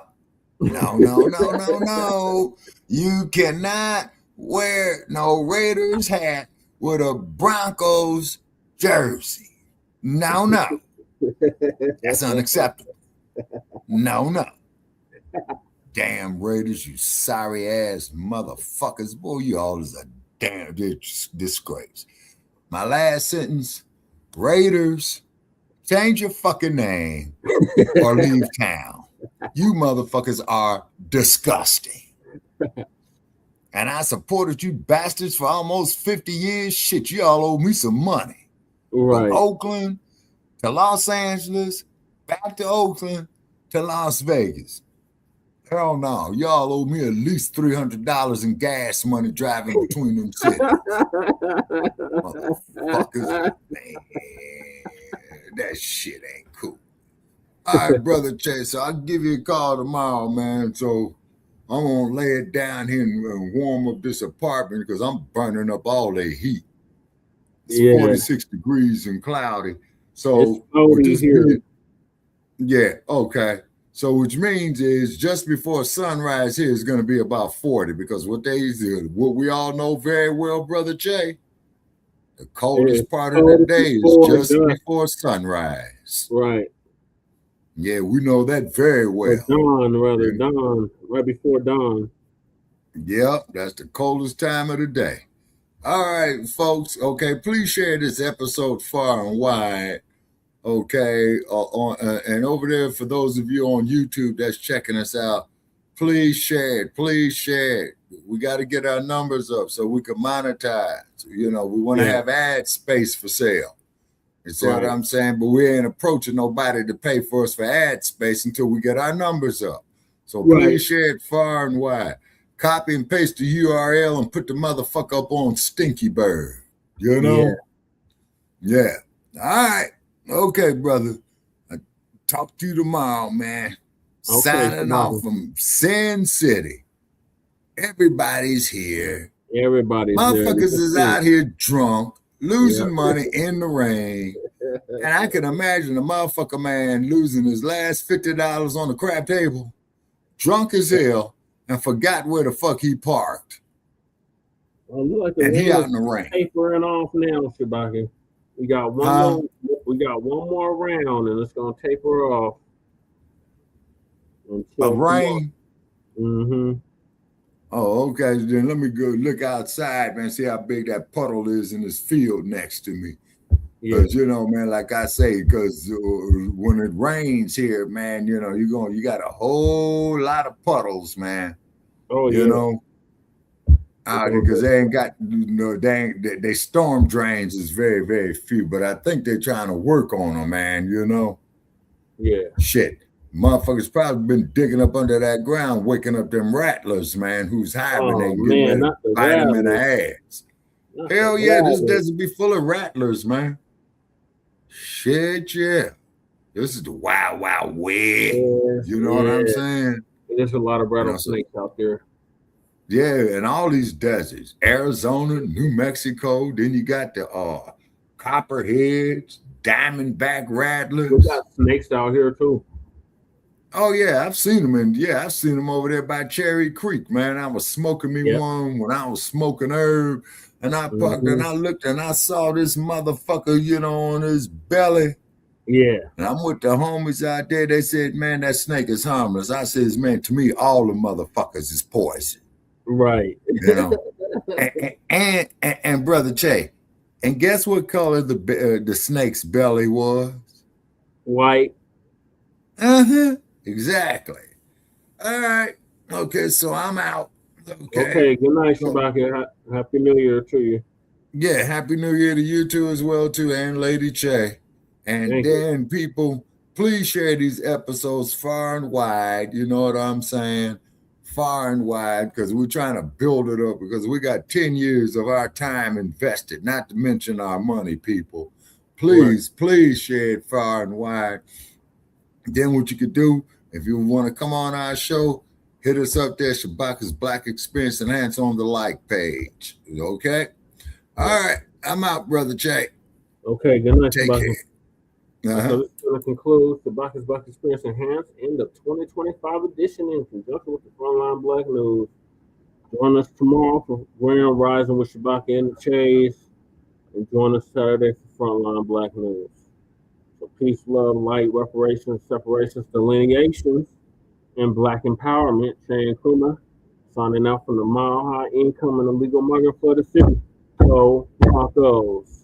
You cannot wear no Raiders hat with a Broncos jersey. No. That's unacceptable. No. Damn Raiders, you sorry ass motherfuckers. Boy, you all is a damn disgrace. My last sentence, Raiders, change your fucking name or leave town. You motherfuckers are disgusting. And I supported you bastards for almost 50 years. Shit, you all owe me some money. Right. From Oakland to Los Angeles, back to Oakland to Las Vegas. Hell no, y'all owe me at least $300 in gas money driving between them cities. Motherfuckers, man, that shit ain't cool. All right, brother Chase. So I'll give you a call tomorrow, man. So I'm gonna lay it down here and warm up this apartment because I'm burning up all the heat. It's 46 degrees and cloudy. So here. Yeah, okay. So which means is just before sunrise here is going to be about 40 because what we all know very well, brother Jay, the coldest part of the day is just before sunrise. Right. Yeah, we know that very well. Dawn, right before dawn. Yep, that's the coldest time of the day. All right, folks. Okay, please share this episode far and wide. Okay, and over there for those of you on YouTube that's checking us out, please share it. Please share it. We got to get our numbers up so we can monetize. You know, we want to have ad space for sale. You see what I'm saying? But we ain't approaching nobody to pay for us for ad space until we get our numbers up. So please share it far and wide. Copy and paste the URL and put the motherfucker up on Stinky Bird. You know? Yeah. All right. Okay, brother. I'll talk to you tomorrow, man. Okay, signing off from Sin City. Everybody's here. Motherfuckers is out here drunk, losing money in the rain. And I can imagine a motherfucker man losing his last $50 on the crap table, drunk as hell, and forgot where the fuck he parked. And he out in the rain. Tapering off now, Shabaka. We got one more round, and it's gonna taper off. A rain. Mm-hmm. Oh, okay. Then let me go look outside, man. See how big that puddle is in this field next to me. Because you know, man, like I say, because when it rains here, man, you know, you got a whole lot of puddles, man. Oh, you know. Because they ain't got they storm drains is very, very few, but I think they're trying to work on them, man, you know. Yeah. Shit. Motherfuckers probably been digging up under that ground, waking up them rattlers, man, who's hibernating, bite them in the ass. Hell yeah, this desert be full of rattlers, man. Shit, yeah. This is the wild, wild west. You know what I'm saying? There's a lot of rattlesnakes out there. Yeah, and all these deserts, Arizona, New Mexico, then you got the copperheads, diamondback rattlers. We got snakes out here too. Oh yeah, I've seen them I've seen them over there by Cherry Creek, man. I was smoking one when I was smoking herb, and I parked and I looked and I saw this motherfucker, you know, on his belly. Yeah. And I'm with the homies out there. They said, man, that snake is harmless. I says, man, to me, all the motherfuckers is poison. Right. You know. and brother Che, and guess what color the snake's belly was? White. Exactly. All right. Okay, so I'm out. Okay, good night, Shabaka. Happy New Year to you. Yeah, Happy New Year to you too as well, too, and Lady Che. And then people, please share these episodes far and wide. You know what I'm saying? Far and wide, because we're trying to build it up, because we got 10 years of our time invested, not to mention our money, people. Please share it far and wide. Then what you could do, if you want to come on our show, hit us up there, Shabaka'S Blacc Experience Enhance on the like page. Okay? All right. I'm out, Brother Che. Okay, good night, Take care. So this is going to conclude Shabaka'S Blacc Experience Enhanced in the 2025 edition in conjunction with the Front Line Blacc News. Join us tomorrow for Grand Rising with Shabaka and the Chase, and join us Saturday for Front Line Blacc News. So peace, love, light, reparations, separations, delineations, and Black empowerment. Shane Kuma signing out from the Mile High Income and Illegal Migrant for the City. So Broncos.